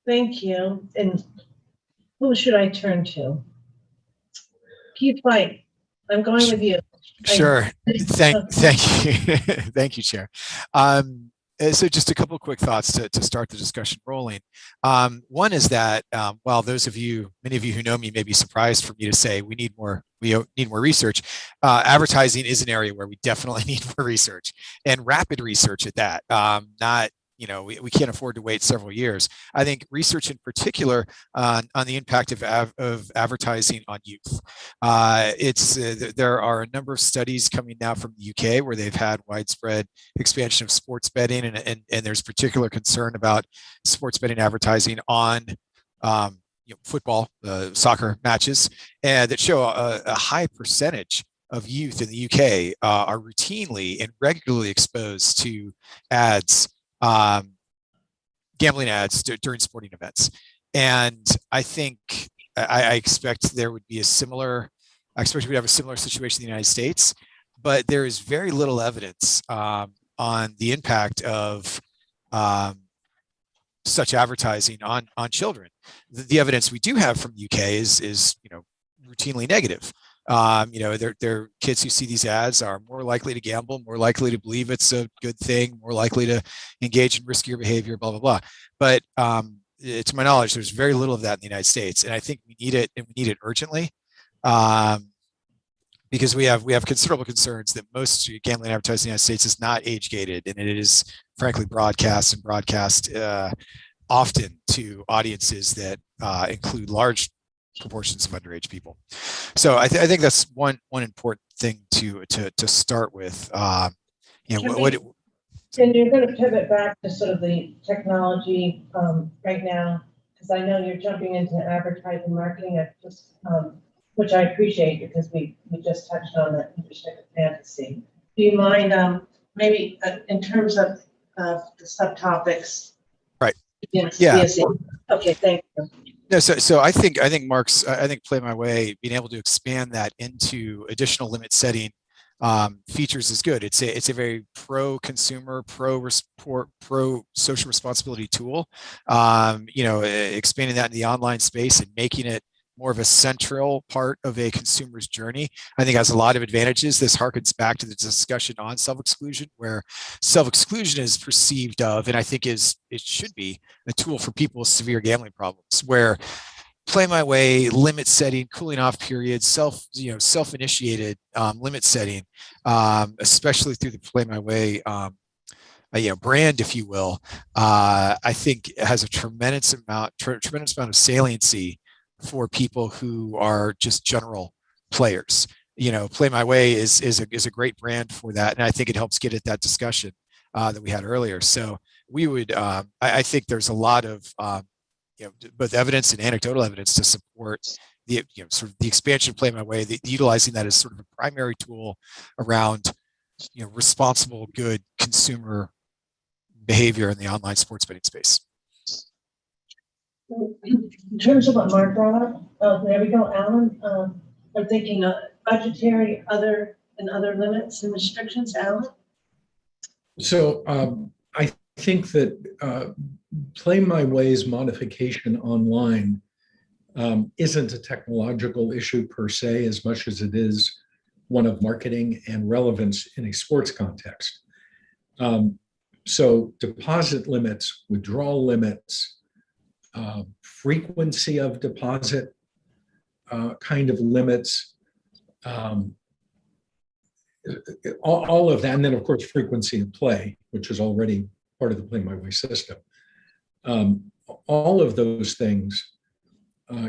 Thank you. And who should I turn to? Keith White, I'm going with you. Sure. Thank you. Thank you, Chair. So just a couple of quick thoughts to start the discussion rolling. One is that while many of you who know me may be surprised for me to say we need more research, advertising is an area where we definitely need more research, and rapid research at that. Not, we can't afford to wait several years. I think research in particular on the impact of advertising on youth. There are a number of studies coming now from the UK where they've had widespread expansion of sports betting, and there's particular concern about sports betting advertising on football, soccer matches, and that show a high percentage of youth in the UK are routinely and regularly exposed to ads, gambling ads during sporting events. And I think I expect there would be I expect we'd have a similar situation in the United States, but there is very little evidence on the impact of such advertising on children. The evidence we do have from the UK is routinely negative. Their kids who see these ads are more likely to gamble, more likely to believe it's a good thing, more likely to engage in riskier behavior, blah, blah, blah. But to my knowledge, there's very little of that in the United States. And I think we need it, and we need it urgently, because we have considerable concerns that most gambling advertising in the United States is not age gated, and it is frankly broadcast often to audiences that include large proportions of underage people. So I think that's one important thing to start with. And you're going to pivot back to sort of the technology right now, because I know you're jumping into advertising marketing, which I appreciate because we just touched on that restricted fantasy. Do you mind maybe in terms of the subtopics? Right. Yes. Yeah. Yes. Okay. Thank you. No, so I think Mark's I think Play My Way being able to expand that into additional limit setting features is good. It's a very pro-consumer, pro-social responsibility tool. Expanding that in the online space and making it more of a central part of a consumer's journey, I think has a lot of advantages. This harkens back to the discussion on self-exclusion, where self-exclusion is perceived of, and I think it should be a tool for people with severe gambling problems, where Play My Way, limit setting, cooling off periods, self-initiated limit setting, especially through the Play My Way brand, if you will, I think has a tremendous amount of saliency for people who are just general players. Play My Way is a great brand for that, and I think it helps get at that discussion that we had earlier. So we would, I think there's a lot of both evidence and anecdotal evidence to support the sort of the expansion of Play My Way, utilizing that as sort of a primary tool around responsible, good consumer behavior in the online sports betting space. In terms of what Mark brought up, there we go, Alan. I'm thinking budgetary, other limits and restrictions, Alan. So I think that Play My Way's modification online isn't a technological issue per se, as much as it is one of marketing and relevance in a sports context. So deposit limits, withdrawal limits, frequency of deposit kind of limits, all of that, and then of course frequency of play, which is already part of the Play My Way system. All of those things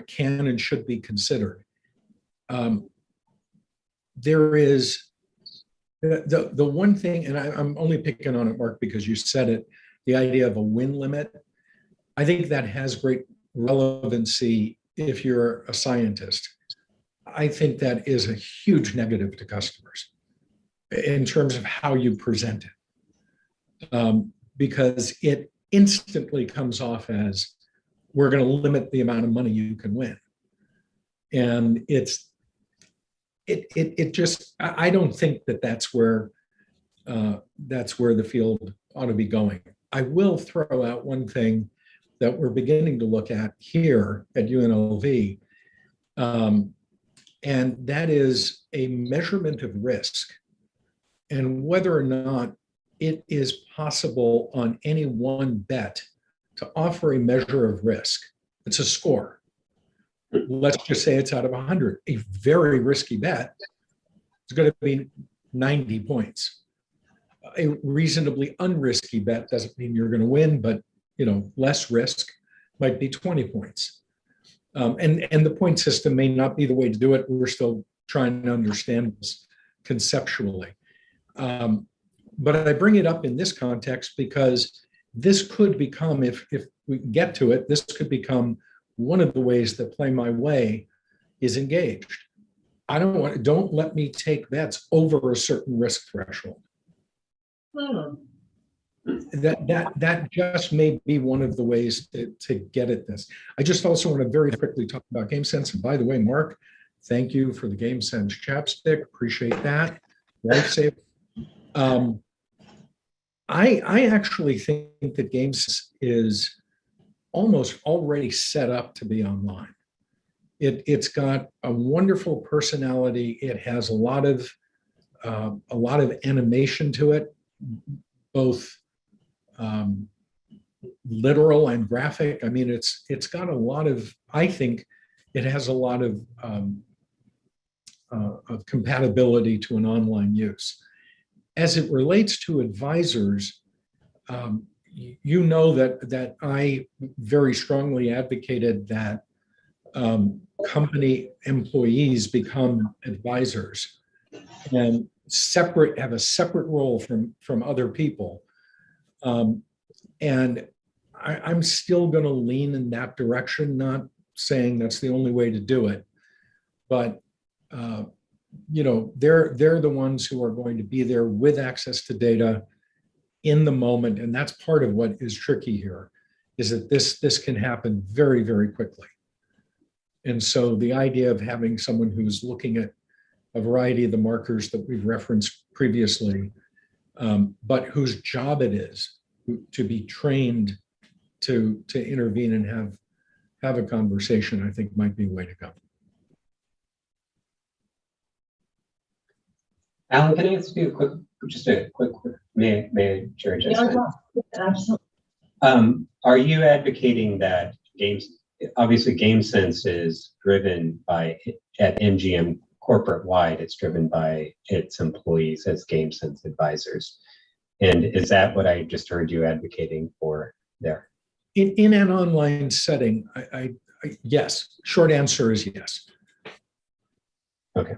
can and should be considered. There is the one thing, and I'm only picking on it, Mark, because you said it, the idea of a win limit. I think that has great relevancy if you're a scientist. I think that is a huge negative to customers in terms of how you present it, because it instantly comes off as, we're going to limit the amount of money you can win. And it just, I don't think that that's where the field ought to be going. I will throw out one thing that we're beginning to look at here at UNLV, and that is a measurement of risk and whether or not it is possible on any one bet to offer a measure of risk. It's a score. Let's just say it's out of 100. A very risky bet is going to be 90 points. A reasonably unrisky bet doesn't mean you're going to win, but less risk might be 20 points. And the point system may not be the way to do it. We're still trying to understand this conceptually. But I bring it up in this context because this could become, if we get to it, this could become one of the ways that Play My Way is engaged. Don't let me take bets over a certain risk threshold. That just may be one of the ways to get at this. I just also want to very quickly talk about GameSense. And by the way, Mark, thank you for the GameSense chapstick. Appreciate that. Lifesaver. I actually think that GameSense is almost already set up to be online. It's got a wonderful personality. It has a lot of animation to it, both literal and graphic. I mean, it's got a lot of, I think it has a lot of compatibility to an online use. As it relates to advisors, that I very strongly advocated that company employees become advisors and have a separate role from other people. And I'm still going to lean in that direction, not saying that's the only way to do it, but they're the ones who are going to be there with access to data in the moment. And that's part of what is tricky here, is that this can happen very, very quickly. And so the idea of having someone who's looking at a variety of the markers that we've referenced previously, but whose job it is to be trained to intervene and have a conversation, I think might be the way to go. Alan, can I ask you a quick, may Chair Judson? Absolutely. Are you advocating that obviously GameSense is driven by, at MGM corporate wide, it's driven by its employees as GameSense advisors. And is that what I just heard you advocating for there? In an online setting, yes. Short answer is yes. Okay.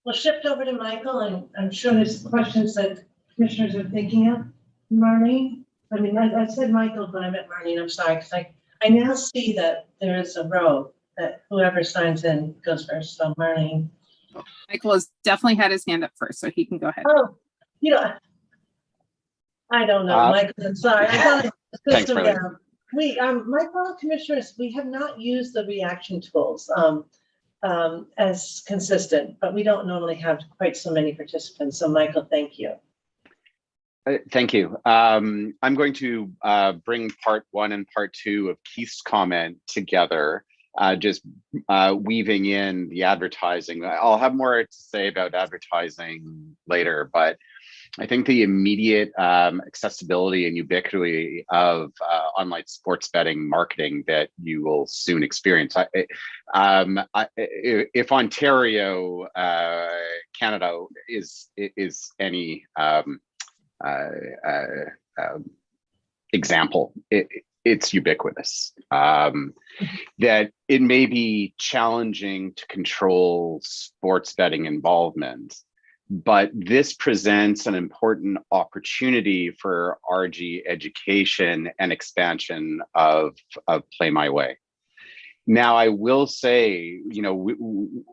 We'll shift over to Michael, and I'm sure there's questions that commissioners are thinking of. Marlene, I mean, I said Michael, but I meant Marlene. I'm sorry, because I now see that there is a row that whoever signs in goes first. So Marlene. Michael has definitely had his hand up first, so he can go ahead. Oh, I don't know, Michael. I'm sorry. I thought it was Thanks, system Marlene. down. My fellow commissioners, we have not used the reaction tools as consistent, but we don't normally have quite so many participants. So Michael, thank you. Thank you. I'm going to bring part one and part two of Keith's comment together, just weaving in the advertising. I'll have more to say about advertising later, but I think the immediate accessibility and ubiquity of online sports betting marketing that you will soon experience. If Ontario, Canada is any example, it's ubiquitous. That it may be challenging to control sports betting involvement, but this presents an important opportunity for RG education and expansion of Play My Way. Now, I will say,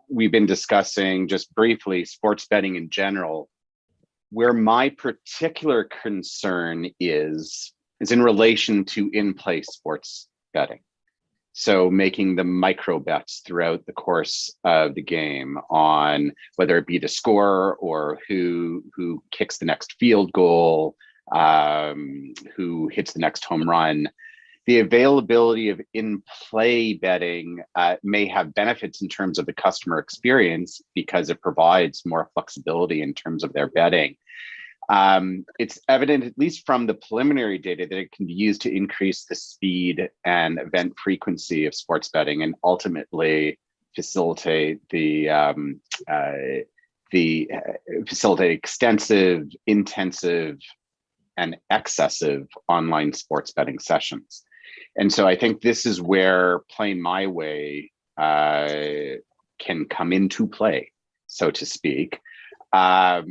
we've been discussing just briefly sports betting in general. Where my particular concern is in relation to in-play sports betting. So making the micro bets throughout the course of the game on whether it be the score or who kicks the next field goal, who hits the next home run. The availability of in-play betting may have benefits in terms of the customer experience because it provides more flexibility in terms of their betting. It's evident, at least from the preliminary data, that it can be used to increase the speed and event frequency of sports betting and ultimately facilitate facilitate extensive, intensive, and excessive online sports betting sessions. And so I think this is where Play My Way can come into play, so to speak. I've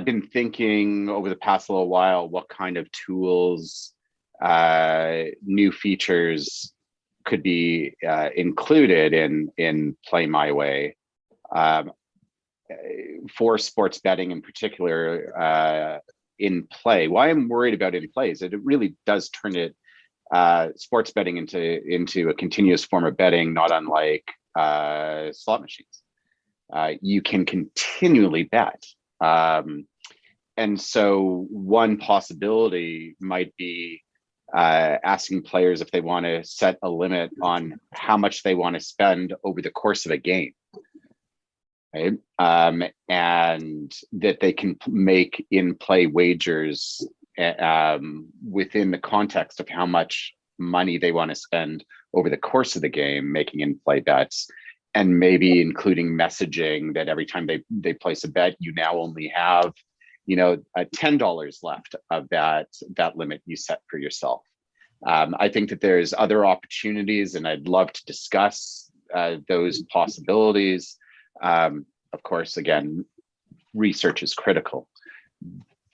been thinking over the past little while what kind of tools, new features could be included in Play My Way for sports betting in particular. In play, why I'm worried about in play is that it really does turn it sports betting into a continuous form of betting, not unlike slot machines. You can continually bet. And so one possibility might be asking players if they want to set a limit on how much they want to spend over the course of a game. Right? And that they can make in-play wagers within the context of how much money they want to spend over the course of the game, making in-play bets, and maybe including messaging that every time they place a bet, you now only have, $10 left of that limit you set for yourself. I think that there's other opportunities, and I'd love to discuss those possibilities. Of course, again, research is critical,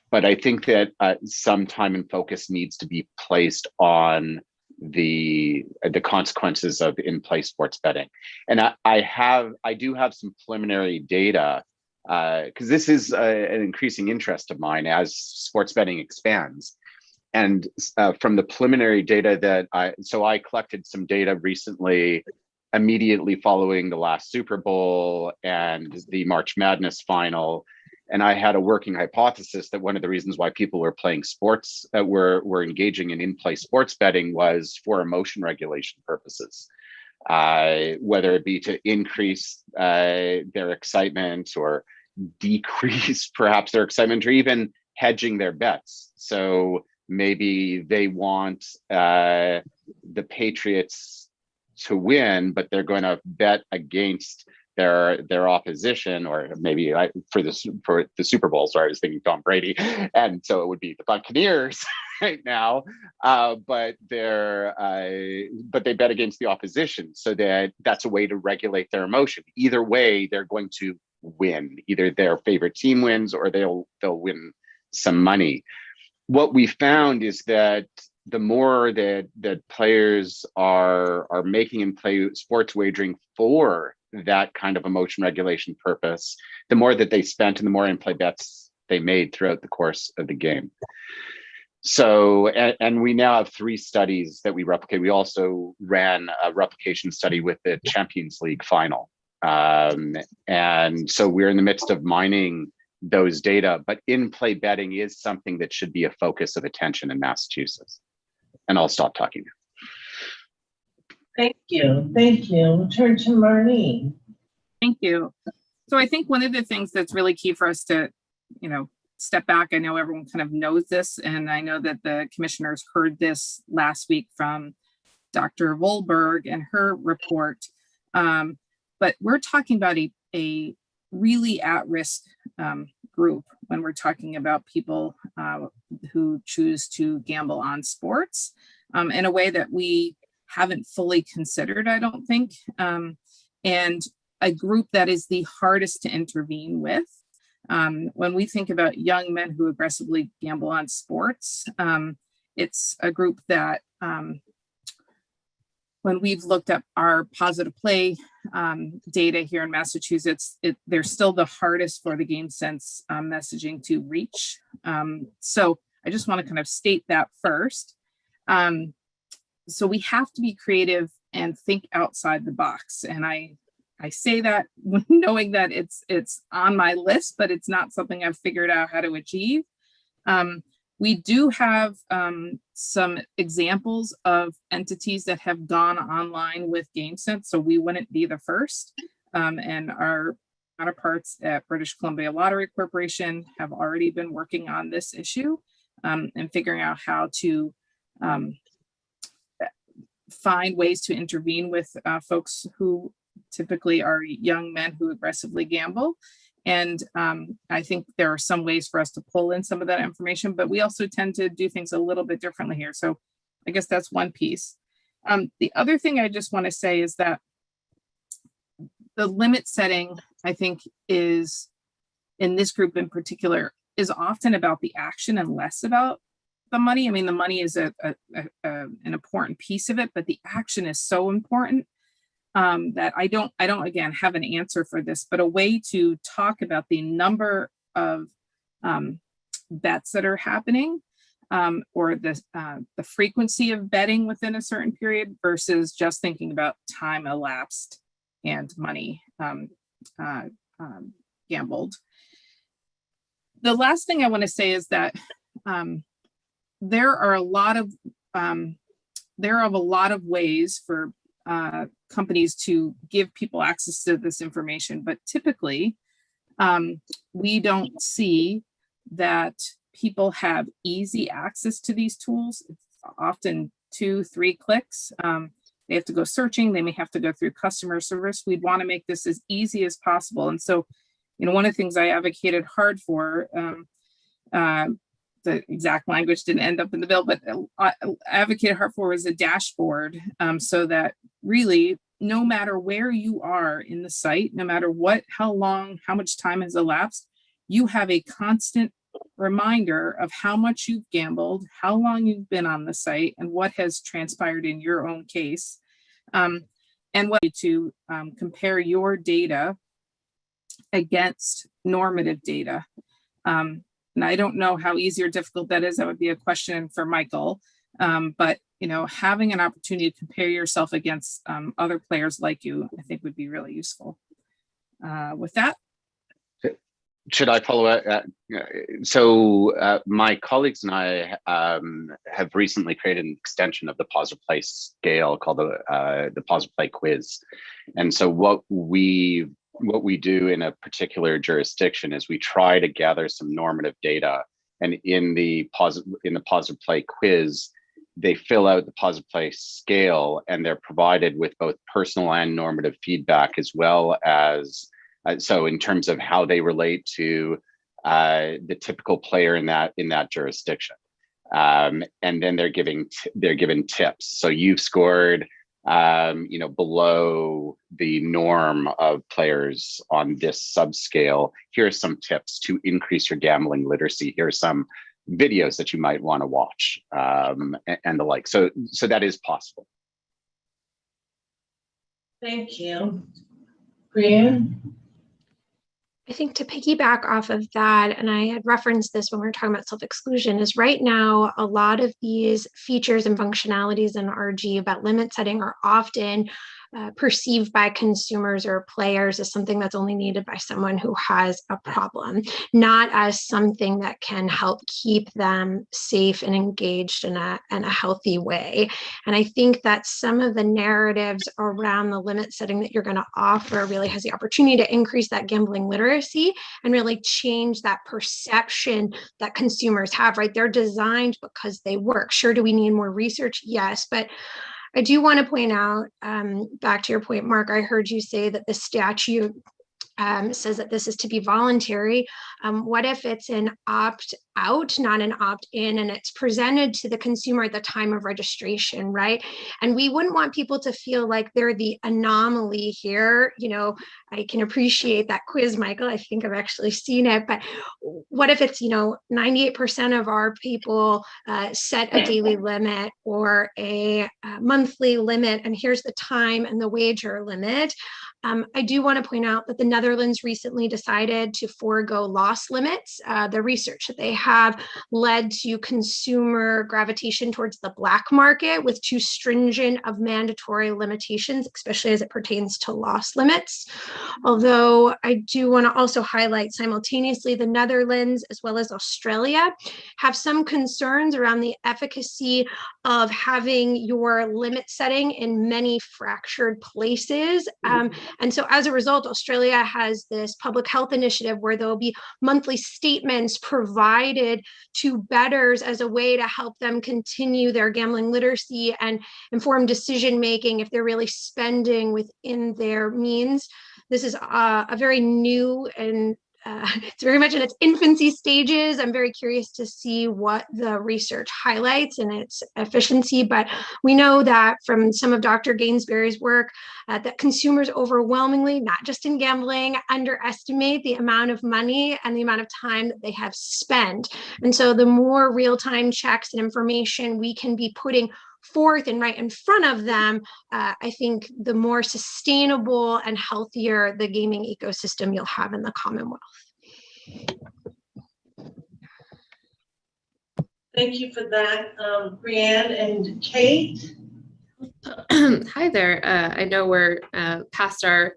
but I think that some time and focus needs to be placed on the consequences of in-play sports betting. And I do have some preliminary data because this is an increasing interest of mine as sports betting expands. from the preliminary data that I collected some data recently, immediately following the last Super Bowl and the March Madness final. And I had a working hypothesis that one of the reasons why people were playing sports, were engaging in in-play sports betting, was for emotion regulation purposes, whether it be to increase their excitement or decrease perhaps their excitement, or even hedging their bets. So maybe they want the Patriots to win, but they're going to bet against their opposition, or maybe for the Super Bowl. Sorry, I was thinking Tom Brady, and so it would be the Buccaneers right now. But they bet against the opposition, so that's a way to regulate their emotion. Either way, they're going to win. Either their favorite team wins, or they'll win some money. What we found is that the more that players are making in play sports wagering for that kind of emotion regulation purpose, the more that they spent and the more in-play bets they made throughout the course of the game. So, and we now have 3 studies that we replicate. We also ran a replication study with the Champions League final. And so we're in the midst of mining those data, but in-play betting is something that should be a focus of attention in Massachusetts. And I'll stop talking now. Thank you. Thank you. We'll turn to Marlene. Thank you. So I think one of the things that's really key for us to, step back, I know everyone kind of knows this, and I know that the commissioners heard this last week from Dr. Volberg and her report, but we're talking about a really at-risk group when we're talking about people who choose to gamble on sports in a way that we haven't fully considered, I don't think, and a group that is the hardest to intervene with. When we think about young men who aggressively gamble on sports, it's a group that when we've looked at our positive play data here in Massachusetts, they're still the hardest for the Game Sense messaging to reach. So I just want to kind of state that first. So we have to be creative and think outside the box. And I say that knowing that it's on my list, but it's not something I've figured out how to achieve. We do have some examples of entities that have gone online with GameSense, so we wouldn't be the first. And our counterparts at British Columbia Lottery Corporation have already been working on this issue and figuring out how to find ways to intervene with folks who typically are young men who aggressively gamble. And I think there are some ways for us to pull in some of that information, but we also tend to do things a little bit differently here. So I guess that's one piece. The other thing I just want to say is that the limit setting, I think, is, in this group in particular, is often about the action and less about the money. I mean, the money is an important piece of it, but the action is so important. That I don't again have an answer for this, but a way to talk about the number of bets that are happening, or the frequency of betting within a certain period versus just thinking about time elapsed and money gambled. The last thing I want to say is that there are a lot of ways for companies to give people access to this information, but typically we don't see that people have easy access to these tools. It's often 2-3 clicks. They have to go searching. They may have to go through customer service. We'd want to make this as easy as possible. And so, one of the things I advocated hard for, the exact language didn't end up in the bill, but I advocated hard for was a dashboard, so that really, no matter where you are in the site, no matter how much time has elapsed, you have a constant reminder of how much you've gambled, how long you've been on the site, and what has transpired in your own case, and what to compare your data against normative data. And I don't know how easy or difficult that is. That would be a question for Michael. But having an opportunity to compare yourself against other players like you, I think would be really useful. With that. Should I follow up? So my colleagues and I have recently created an extension of the Pause or Play scale called the Pause or Play quiz. And so what we do in a particular jurisdiction is we try to gather some normative data, and in the Pause or Play quiz, they fill out the Pause or Play scale, and they're provided with both personal and normative feedback, as well as so in terms of how they relate to the typical player in that jurisdiction, and then they're given tips. So you've scored below the norm of players on this subscale. Here are some tips to increase your gambling literacy. Here are some videos that you might want to watch, and the like. So that is possible. Thank you. Brianne? I think to piggyback off of that, and I had referenced this when we were talking about self-exclusion, is right now a lot of these features and functionalities in RG about limit setting are often perceived by consumers or players as something that's only needed by someone who has a problem, not as something that can help keep them safe and engaged in a healthy way. And I think that some of the narratives around the limit setting that you're going to offer really has the opportunity to increase that gambling literacy and really change that perception that consumers have, right? They're designed because they work. Sure, do we need more research? Yes, but I do want to point out, back to your point, Mark, I heard you say that the statute says that this is to be voluntary. What if it's an opt-out, not an opt-in, and it's presented to the consumer at the time of registration, right? And we wouldn't want people to feel like they're the anomaly here. I can appreciate that quiz, Michael. I think I've actually seen it, but what if it's, 98% of our people set a daily limit or a monthly limit, and here's the time and the wager limit. I do want to point out that the Netherlands recently decided to forego loss limits. The research that they have led to consumer gravitation towards the black market with too stringent of mandatory limitations, especially as it pertains to loss limits. Although I do want to also highlight simultaneously the Netherlands as well as Australia have some concerns around the efficacy of having your limit setting in many fractured places. And so as a result, Australia has this public health initiative where there will be monthly statements provided to bettors as a way to help them continue their gambling literacy and informed decision-making if they're really spending within their means. This is a very new and it's very much in its infancy stages. I'm very curious to see what the research highlights and its efficiency, but we know that from some of Dr. Gainsbury's work that consumers overwhelmingly, not just in gambling, underestimate the amount of money and the amount of time that they have spent. And so the more real-time checks and information we can be putting forth and right in front of them, I think the more sustainable and healthier the gaming ecosystem you'll have in the Commonwealth. Thank you for that, Brianne and Kate. Hi there. I know we're past our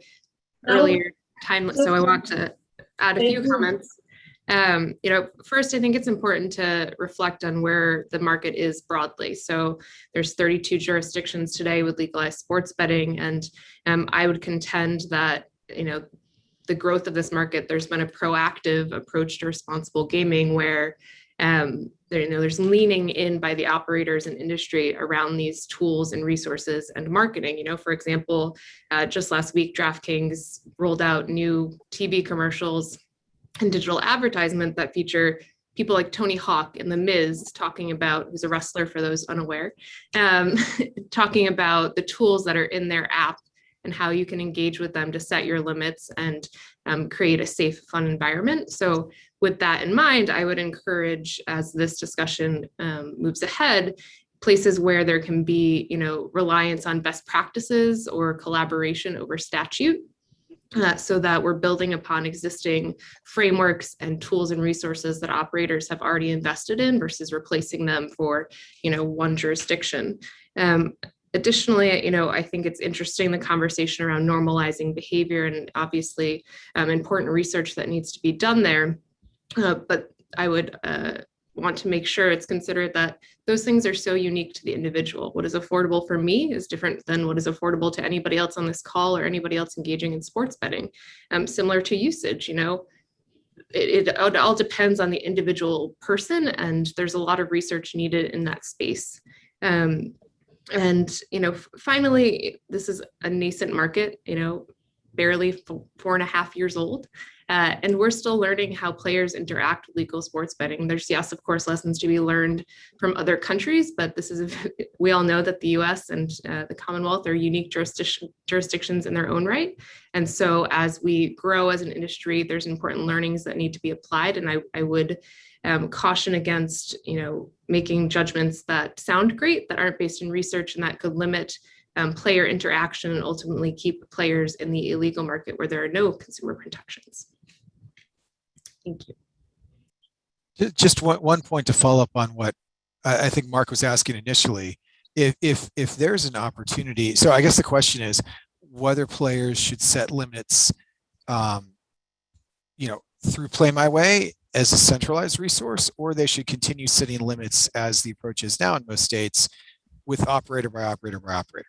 earlier time, so I want to add a few comments. First, I think it's important to reflect on where the market is broadly. So there's 32 jurisdictions today with legalized sports betting, and I would contend that the growth of this market, there's been a proactive approach to responsible gaming where there's leaning in by the operators and industry around these tools and resources and marketing. For example, just last week, DraftKings rolled out new TV commercials and digital advertisement that feature people like Tony Hawk and The Miz talking about, who's a wrestler for those unaware, talking about the tools that are in their app and how you can engage with them to set your limits and create a safe, fun environment. So with that in mind, I would encourage, as this discussion moves ahead, places where there can be, reliance on best practices or collaboration over statute. so that we're building upon existing frameworks and tools and resources that operators have already invested in versus replacing them for, one jurisdiction. Additionally, I think it's interesting the conversation around normalizing behavior, and obviously important research that needs to be done there. But I would want to make sure it's considered that those things are so unique to the individual. What is affordable for me is different than what is affordable to anybody else on this call or anybody else engaging in sports betting. Similar to usage, it all depends on the individual person, and there's a lot of research needed in that space. Finally, this is a nascent market, barely 4.5 years old. And we're still learning how players interact with legal sports betting. There's, yes, of course, lessons to be learned from other countries, but we all know that the US and the Commonwealth are unique jurisdictions in their own right. And so as we grow as an industry, there's important learnings that need to be applied. And I would caution against, making judgments that sound great, that aren't based in research, and that could limit player interaction and ultimately keep players in the illegal market where there are no consumer protections. Thank you. Just one point to follow up on what I think Mark was asking initially. If there's an opportunity, so I guess the question is whether players should set limits, through Play My Way as a centralized resource, or they should continue setting limits as the approach is now in most states, with operator by operator by operator.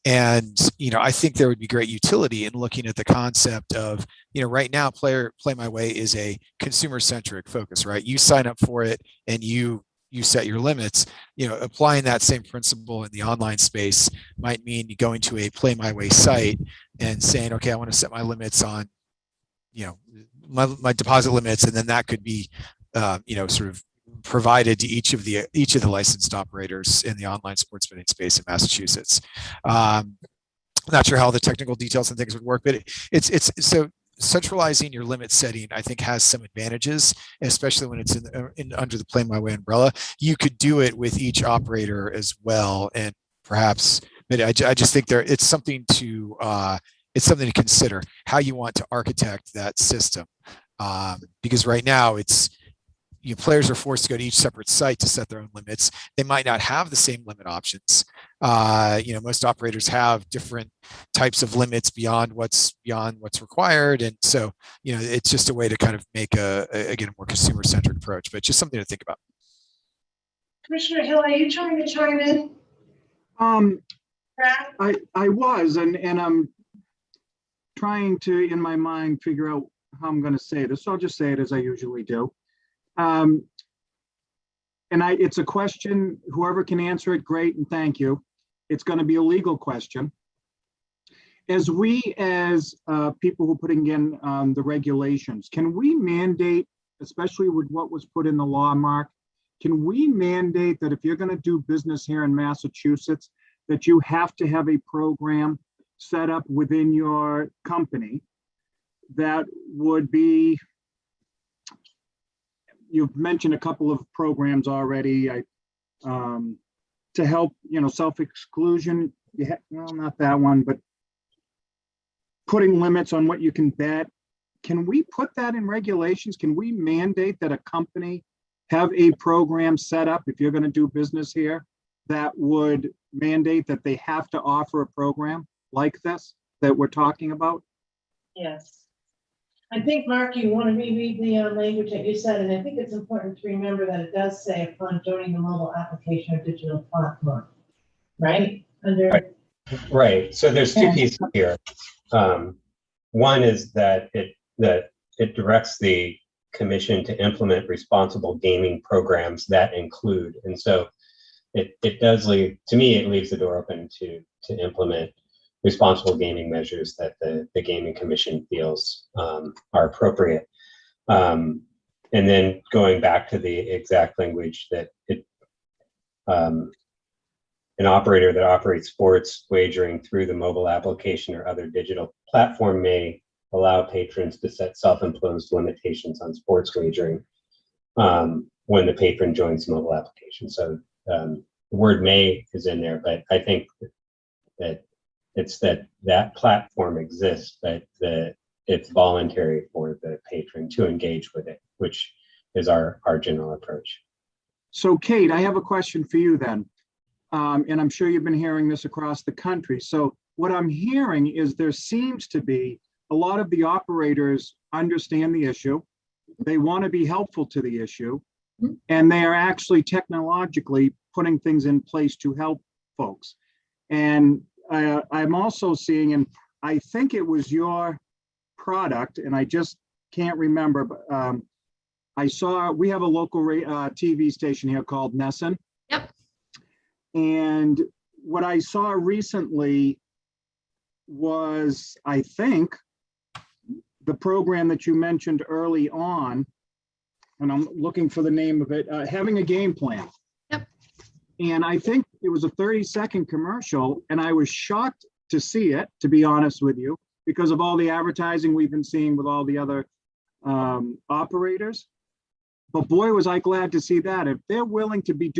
And, I think there would be great utility in looking at the concept of, right now Play My Way is a consumer centric focus, right? You sign up for it and you set your limits. Applying that same principle in the online space might mean going to a Play My Way site and saying, okay, I want to set my limits on, my deposit limits. And then that could be, sort of provided to each of the licensed operators in the online sports betting space in Massachusetts. Not sure how the technical details and things would work, but it's so centralizing your limit setting, I think, has some advantages, especially when it's under the Play My Way umbrella. You could do it with each operator as well, and perhaps, but I just think it's something to consider how you want to architect that system, because right now players are forced to go to each separate site to set their own limits. They might not have the same limit options. Most operators have different types of limits beyond what's required. And so, it's just a way to kind of make a more consumer-centric approach, but just something to think about. Commissioner Hill, are you trying to chime in? I was, and I'm trying to, in my mind, figure out how I'm going to say this. So I'll just say it as I usually do. It's a question, whoever can answer it, great, and thank you. It's going to be a legal question. As people who are putting in the regulations, can we mandate, especially with what was put in the law, Mark, can we mandate that if you're going to do business here in Massachusetts, that you have to have a program set up within your company that would be, you've mentioned a couple of programs already, to help, self-exclusion. Well, not that one, but putting limits on what you can bet. Can we put that in regulations? Can we mandate that a company have a program set up, if you're going to do business here, that would mandate that they have to offer a program like this that we're talking about? Yes. I think, Mark, you want to reread the language that you said, and I think it's important to remember that it does say upon joining the mobile application or digital platform, right? Right. So there's two pieces here. One is that it directs the commission to implement responsible gaming programs that include, and so it does leave, to me, it leaves the door open to implement responsible gaming measures that the Gaming Commission feels are appropriate. And then going back to the exact language that an operator that operates sports wagering through the mobile application or other digital platform may allow patrons to set self-imposed limitations on sports wagering when the patron joins the mobile application. So the word may is in there, but I think that it's that platform exists, but the it's voluntary for the patron to engage with it, which is our general approach. So Kate, I have a question for you then. And I'm sure you've been hearing this across the country. So what I'm hearing is there seems to be a lot of the operators understand the issue. They want to be helpful to the issue, and they are actually technologically putting things in place to help folks. And I'm also seeing, and I think it was your product, and I just can't remember, but I saw, we have a local TV station here called Nesson. Yep. And what I saw recently was, I think, the program that you mentioned early on, and I'm looking for the name of it, having a game plan. Yep. And I think it was a 30-second commercial, and I was shocked to see it, to be honest with you, because of all the advertising we've been seeing with all the other operators. But boy, was I glad to see that. If they're willing to be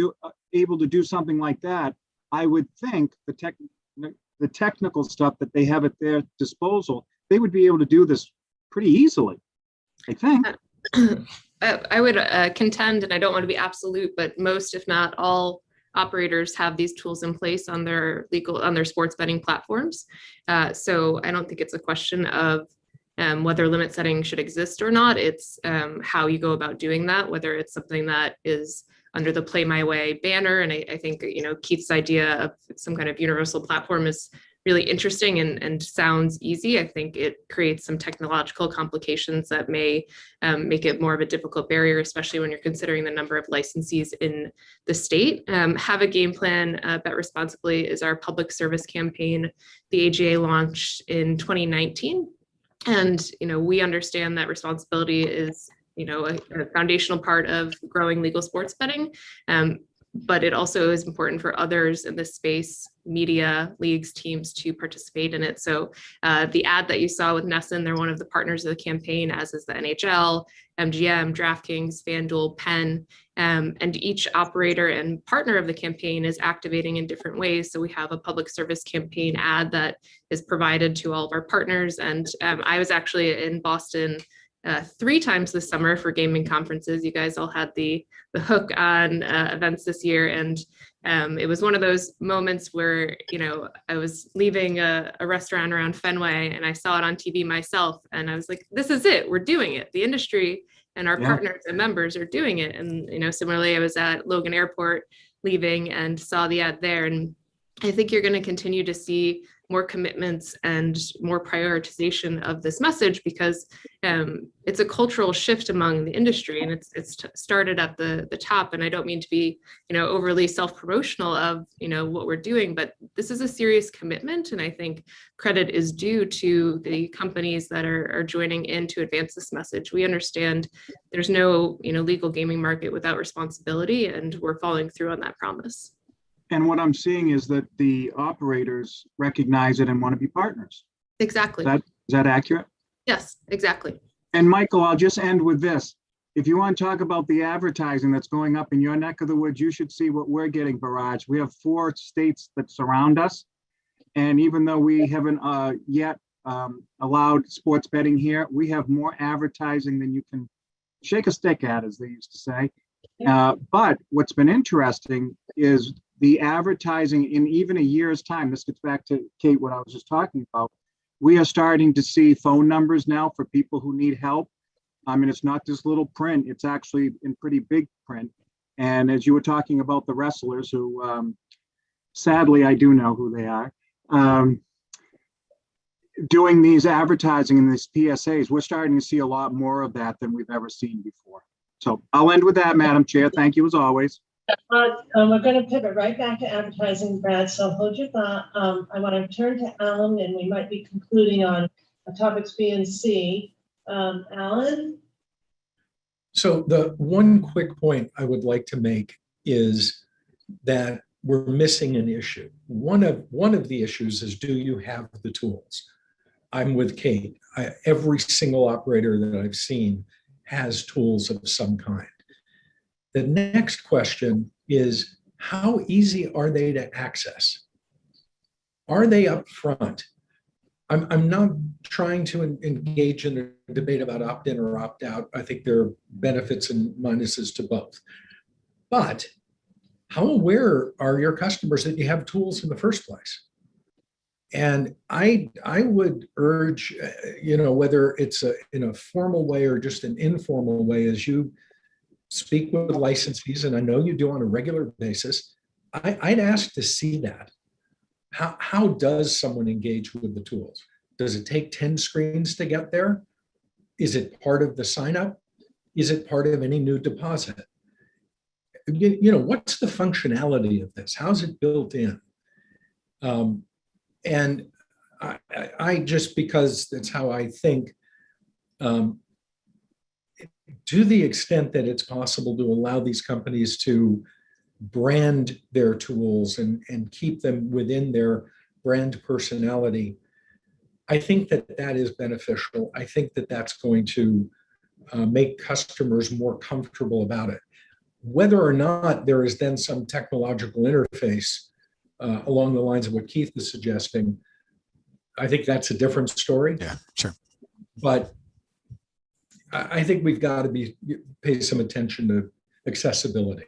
able to do something like that, I would think the technical stuff that they have at their disposal, they would be able to do this pretty easily, I think. I would contend, and I don't want to be absolute, but most, if not all, operators have these tools in place on their sports betting platforms. So I don't think it's a question of whether limit setting should exist or not. It's how you go about doing that, whether it's something that is under the Play My Way banner. And I think, Keith's idea of some kind of universal platform is really interesting and sounds easy. I think it creates some technological complications that may make it more of a difficult barrier, especially when you're considering the number of licensees in the state. Have a Game Plan, Bet Responsibly is our public service campaign. The AGA launched in 2019. And, we understand that responsibility is, a foundational part of growing legal sports betting. But it also is important for others in this space, media, leagues, teams to participate in it. So the ad that you saw with Nesson, they're one of the partners of the campaign, as is the NHL, MGM, DraftKings, FanDuel, Penn, and each operator and partner of the campaign is activating in different ways. So we have a public service campaign ad that is provided to all of our partners. And I was actually in Boston 3 times this summer for gaming conferences. You guys all had the hook on events this year. And it was one of those moments where, I was leaving a restaurant around Fenway and I saw it on TV myself. And I was like, this is it. We're doing it. The industry and our partners and members are doing it. And, similarly, I was at Logan Airport leaving and saw the ad there. And I think you're going to continue to see more commitments and more prioritization of this message because it's a cultural shift among the industry, and it's started at the top. And I don't mean to be, overly self-promotional of, what we're doing, but this is a serious commitment. And I think credit is due to the companies that are joining in to advance this message. We understand there's no, legal gaming market without responsibility, and we're following through on that promise. And what I'm seeing is that the operators recognize it and want to be partners. Exactly. Is that accurate? Yes, exactly. And Michael, I'll just end with this. If you want to talk about the advertising that's going up in your neck of the woods, you should see what we're getting barraged. We have 4 states that surround us. And even though we haven't yet allowed sports betting here, we have more advertising than you can shake a stick at, as they used to say. But what's been interesting is the advertising in even a year's time. This gets back to Kate, what I was just talking about. We are starting to see phone numbers now for people who need help. I mean, it's not this little print, it's actually in pretty big print. And as you were talking about the wrestlers who, sadly, I do know who they are, doing these advertising and these PSAs, we're starting to see a lot more of that than we've ever seen before. So I'll end with that, Madam Chair. Thank you as always. We're going to pivot right back to advertising, Brad, so hold your thought. I want to turn to Alan, and we might be concluding on topics B and C. Alan? So the one quick point I would like to make is that we're missing an issue. One of the issues is, do you have the tools? I'm with Kate. Every single operator that I've seen has tools of some kind. The next question is, how easy are they to access? Are they up front? I'm not trying to engage in a debate about opt-in or opt-out. I think there are benefits and minuses to both. But how aware are your customers that you have tools in the first place? And I would urge, whether it's in a formal way or just an informal way, as you speak with licensees, and I know you do on a regular basis, I'd ask to see that. How does someone engage with the tools? Does it take 10 screens to get there? Is it part of the sign up? Is it part of any new deposit? What's the functionality of this? How's it built in? And I just, because that's how I think, to the extent that it's possible to allow these companies to brand their tools and keep them within their brand personality, I think that is beneficial. I think that that's going to make customers more comfortable about it. Whether or not there is then some technological interface along the lines of what Keith is suggesting, I think that's a different story. Yeah, sure. But I think we've got to pay some attention to accessibility.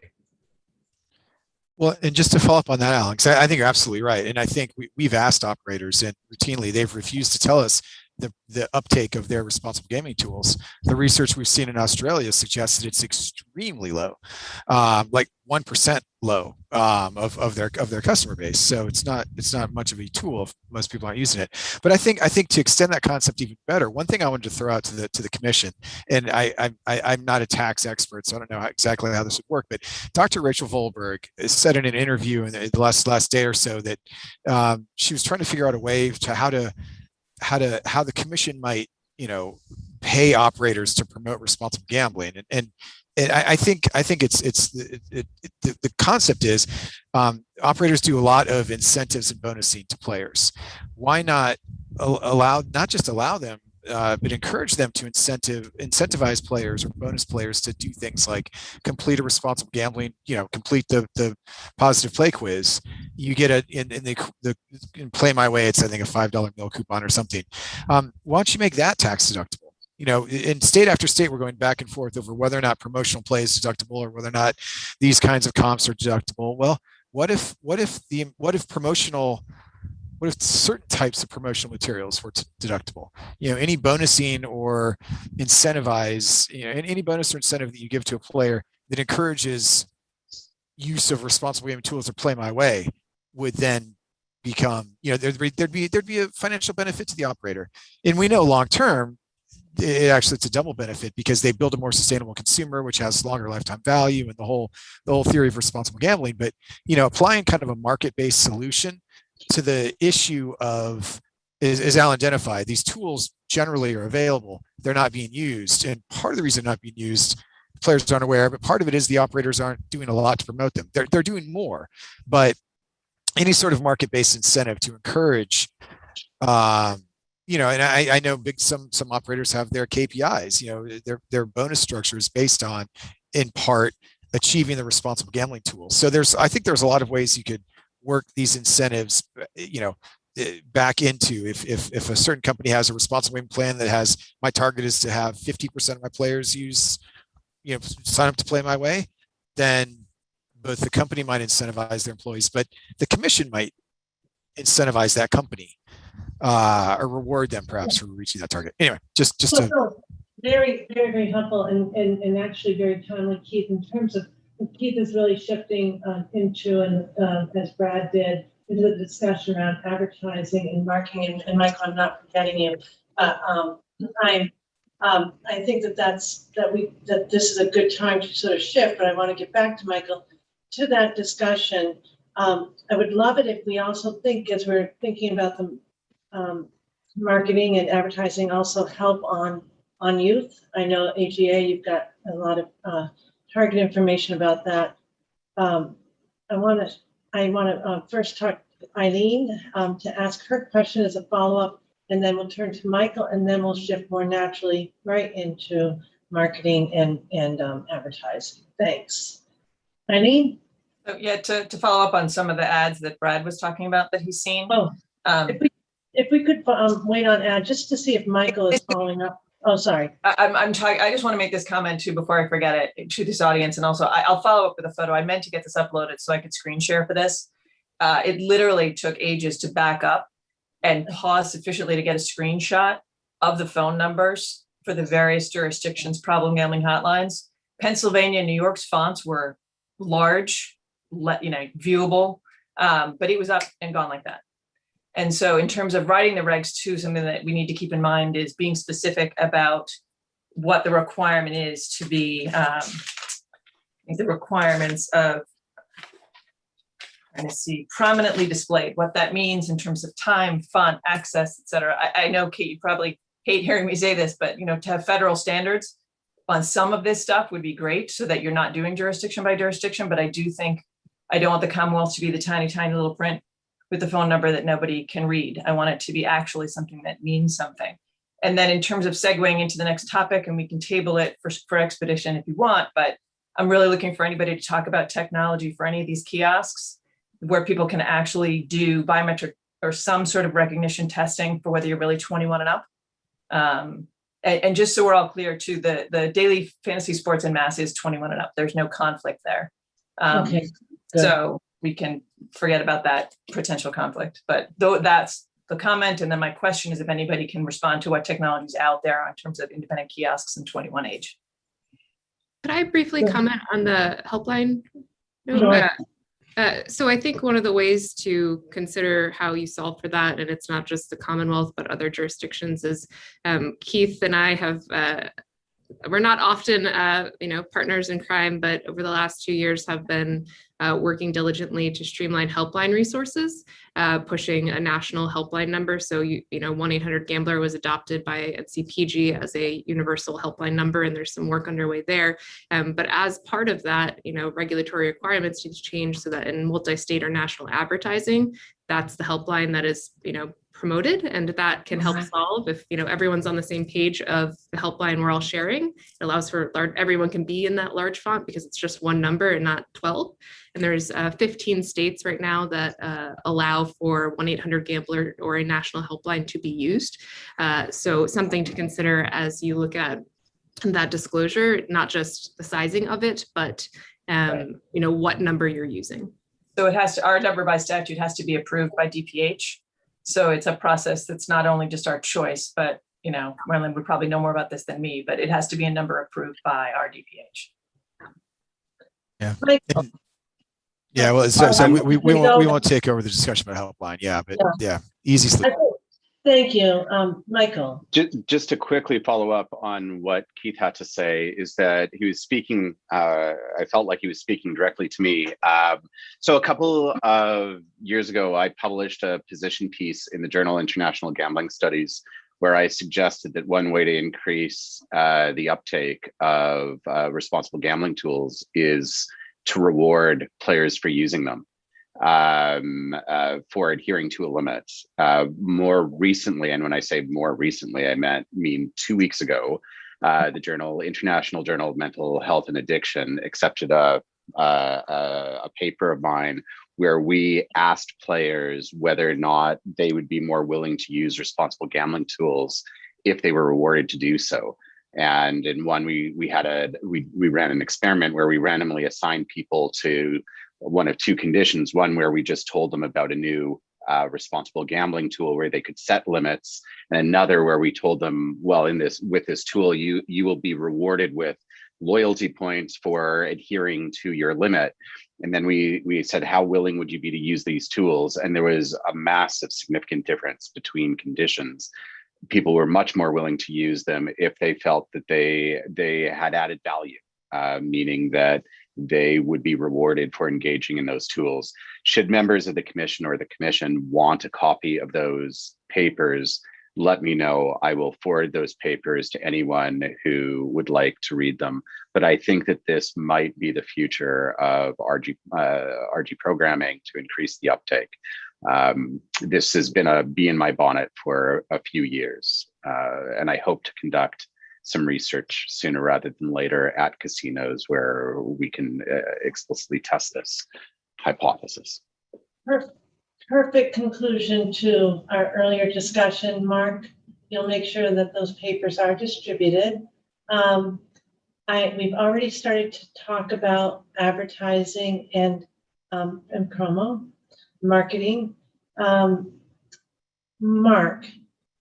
Well, and just to follow up on that, Alex, I think you're absolutely right. And I think we've asked operators, and routinely they've refused to tell us the uptake of their responsible gaming tools. The research we've seen in Australia suggests that it's extremely low, like 1% low of their customer base. So it's not much of a tool if most people aren't using it. But I think to extend that concept even better, one thing I wanted to throw out to the commission, and I'm not a tax expert, so I don't know exactly how this would work, but Dr. Rachel Volberg said in an interview in the last day or so that she was trying to figure out a way to how the commission might, pay operators to promote responsible gambling. And I think the concept is operators do a lot of incentives and bonusing to players. Why not not just allow them, but encourage them to incentivize players or bonus players to do things like complete a responsible gambling, complete the positive play quiz. You get in Play My Way, it's I think a $5 meal coupon or something. Why don't you make that tax deductible? In state after state, we're going back and forth over whether or not promotional play is deductible or whether or not these kinds of comps are deductible. Well, what if certain types of promotional materials were deductible? Any bonusing or incentivize, any bonus or incentive that you give to a player that encourages use of responsible gaming tools or Play My Way would then become, there'd be a financial benefit to the operator. And we know long term, it's a double benefit because they build a more sustainable consumer, which has longer lifetime value, and the whole theory of responsible gambling. But applying kind of a market-based solution to the issue of, as Alan identified, these tools generally are available, they're not being used, and part of the reason they're not being used, players aren't aware, but part of it is the operators aren't doing a lot to promote them. They're doing more, but any sort of market-based incentive to encourage. And I know some operators have their KPIs. Their bonus structure is based on, in part, achieving the responsible gambling tools. So I think there's a lot of ways you could work these incentives, back into if a certain company has a responsible gaming plan that has, my target is to have 50% of my players sign up to Play My Way, then both the company might incentivize their employees, but the commission might incentivize that company. Or reward them perhaps for reaching that target. Anyway, just very, very, very helpful and actually very timely, Keith, in terms of Keith is really shifting into, and as Brad did, into the discussion around advertising and marketing. And Michael, I'm not forgetting you. I think that this is a good time to sort of shift, but I want to get back to Michael to that discussion. I would love it if we also think, as we're thinking about the marketing and advertising, also help on youth. I know AGA, you've got a lot of target information about that. I want to first talk to Eileen to ask her question as a follow-up, and then we'll turn to Michael, and then we'll shift more naturally right into marketing and advertising. Thanks. Eileen? So yeah, to follow up on some of the ads that Brad was talking about that he's seen. if we could wait on Ad, just to see if Michael is following up. Oh, sorry. I'm trying, I just want to make this comment too before I forget it to this audience. And also I'll follow up with a photo. I meant to get this uploaded so I could screen share for this. It literally took ages to back up and pause sufficiently to get a screenshot of the phone numbers for the various jurisdictions, problem gambling hotlines. Pennsylvania and New York's fonts were large, viewable, but it was up and gone like that. And so in terms of writing the regs too, something that we need to keep in mind is being specific about what the requirement is to be, the requirements of, trying to see, prominently displayed, what that means in terms of time, font, access, et cetera. I know, Kate, you probably hate hearing me say this, but to have federal standards on some of this stuff would be great so that you're not doing jurisdiction by jurisdiction. But I do think, I don't want the Commonwealth to be the tiny, tiny little print with the phone number that nobody can read. I want it to be actually something that means something. And then in terms of segueing into the next topic, and we can table it for expedition if you want, but I'm really looking for anybody to talk about technology for any of these kiosks where people can actually do biometric or some sort of recognition testing for whether you're really 21 and up. And just so we're all clear too, the daily fantasy sports in mass is 21 and up. There's no conflict there. Okay. Good. So we can forget about that potential conflict, but though that's the comment. And then my question is if anybody can respond to what technology is out there in terms of independent kiosks and 21 age. Could I briefly comment on the helpline? No, Sure. So I think one of the ways to consider how you solve for that, and it's not just the Commonwealth, but other jurisdictions, is Keith and I have, we're not often, partners in crime, but over the last 2 years have been working diligently to streamline helpline resources, pushing a national helpline number. So, 1-800-GAMBLER was adopted by NCPG as a universal helpline number, and there's some work underway there. But as part of that, regulatory requirements need to change so that in multi-state or national advertising, that's the helpline that is, promoted, and that can help solve if everyone's on the same page of the helpline we're all sharing. It allows for everyone can be in that large font because it's just one number and not 12. And there's 15 states right now that allow for 1-800-GAMBLER or a national helpline to be used. So something to consider as you look at that disclosure, not just the sizing of it, but what number you're using. So it has to, our number by statute has to be approved by DPH. So it's a process that's not only just our choice, but, Marilyn would probably know more about this than me, but it has to be a number approved by our DPH. Yeah. Michael. Yeah, well, so we won't take over the discussion about helpline. Yeah, but yeah, easy slip. Thank you, Michael. Just to quickly follow up on what Keith had to say is that he was speaking, I felt like he was speaking directly to me. So a couple of years ago, I published a position piece in the journal International Gambling Studies, where I suggested that one way to increase the uptake of responsible gambling tools is to reward players for using them. For adhering to a limit. More recently, and when I say more recently, I mean 2 weeks ago, the International Journal of Mental Health and Addiction accepted a paper of mine where we asked players whether or not they would be more willing to use responsible gambling tools if they were rewarded to do so. And in one, we ran an experiment where we randomly assigned people to one of two conditions, one where we just told them about a new responsible gambling tool where they could set limits, and another where we told them, well, with this tool, you will be rewarded with loyalty points for adhering to your limit. And then we said, how willing would you be to use these tools? And there was a massive significant difference between conditions. People were much more willing to use them if they felt that they had added value, meaning that they would be rewarded for engaging in those tools. Should members of the commission or the commission want a copy of those papers, let me know. I will forward those papers to anyone who would like to read them. But I think that this might be the future of RG programming to increase the uptake. This has been a bee in my bonnet for a few years, and I hope to conduct some research sooner rather than later at casinos where we can explicitly test this hypothesis. Perfect. perfect conclusion to our earlier discussion. Mark, you'll make sure that those papers are distributed. We've already started to talk about advertising and promo, marketing. Mark,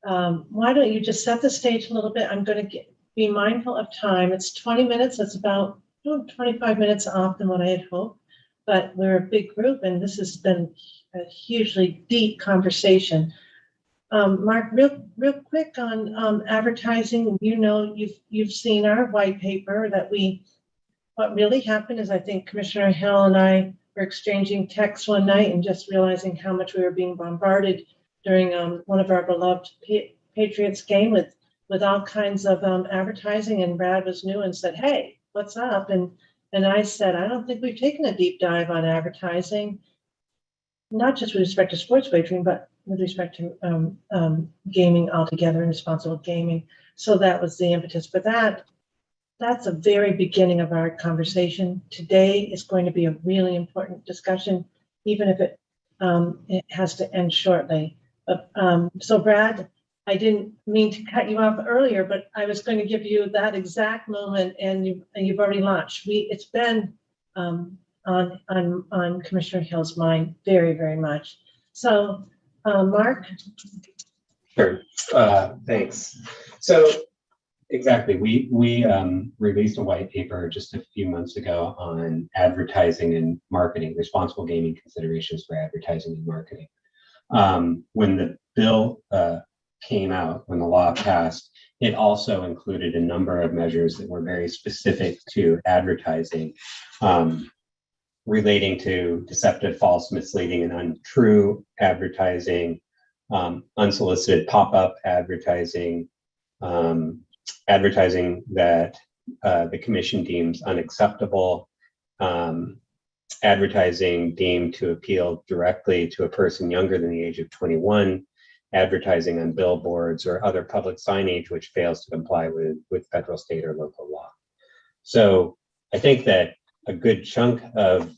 why don't you just set the stage a little bit? I'm going to be mindful of time. It's 20 minutes. That's about 25 minutes off than what I had hoped, but we're a big group and this has been a hugely deep conversation. Mark, real quick on advertising. You know, you've seen our white paper that what really happened is I think Commissioner Hill and I were exchanging texts one night and just realizing how much we were being bombarded during one of our beloved Patriots game with all kinds of advertising, and Brad was new and said, "Hey, what's up?" And I said, "I don't think we've taken a deep dive on advertising, not just with respect to sports wagering, but with respect to gaming altogether and responsible gaming." So that was the impetus for that. That's a very beginning of our conversation. Today is going to be a really important discussion, even if it has to end shortly. But, so Brad, I didn't mean to cut you off earlier, but I was going to give you that exact moment, and you've already launched. It's been on Commissioner Hill's mind very, very much. So, Mark. Sure. Thanks. So exactly, we released a white paper just a few months ago on advertising and marketing, responsible gaming considerations for advertising and marketing. When the bill came out, when the law passed, it also included a number of measures that were very specific to advertising, relating to deceptive, false, misleading, and untrue advertising, unsolicited pop-up advertising, advertising that the commission deems unacceptable, advertising deemed to appeal directly to a person younger than the age of 21, advertising on billboards or other public signage which fails to comply with federal, state, or local law. So I think that a good chunk of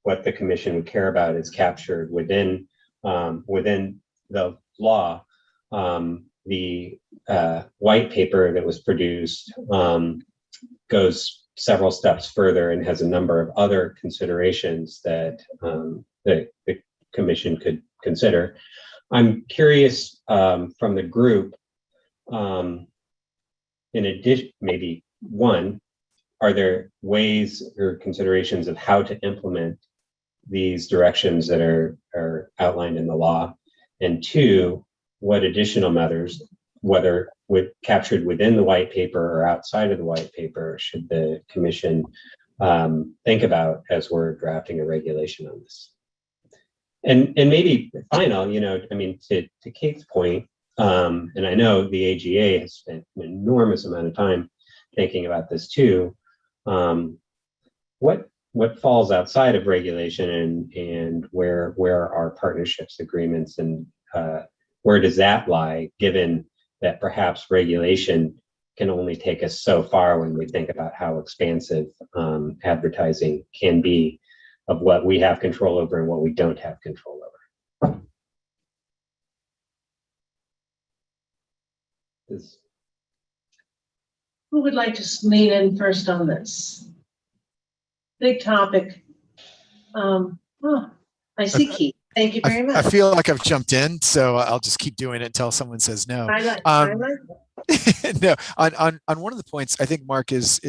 what the commission would care about is captured within the law. The white paper that was produced goes several steps further and has a number of other considerations that the commission could consider. I'm curious from the group, in addition, maybe one, are there ways or considerations of how to implement these directions that are outlined in the law? And two, what additional measures, whether captured within the white paper or outside of the white paper, should the commission think about as we're drafting a regulation on this? And maybe final, I mean, to Kate's point, and I know the AGA has spent an enormous amount of time thinking about this too. What falls outside of regulation, and where are partnerships, agreements, and where does that lie, given that perhaps regulation can only take us so far when we think about how expansive advertising can be of what we have control over and what we don't have control over. Who would like to lean in first on this? Big topic. I see Keith. Thank you very much. I feel like I've jumped in, so I'll just keep doing it until someone says no. I like it. No, on one of the points, I think Mark is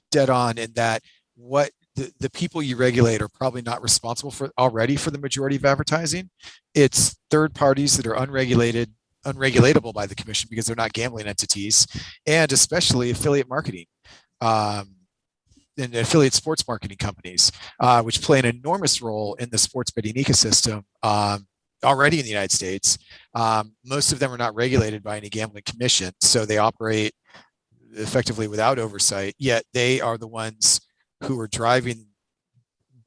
dead on in that what the people you regulate are probably not responsible for the majority of advertising. It's third parties that are unregulatable by the commission because they're not gambling entities, and especially affiliate marketing. And affiliate sports marketing companies, which play an enormous role in the sports betting ecosystem already in the United States. Most of them are not regulated by any gambling commission, so they operate effectively without oversight, yet they are the ones who are driving,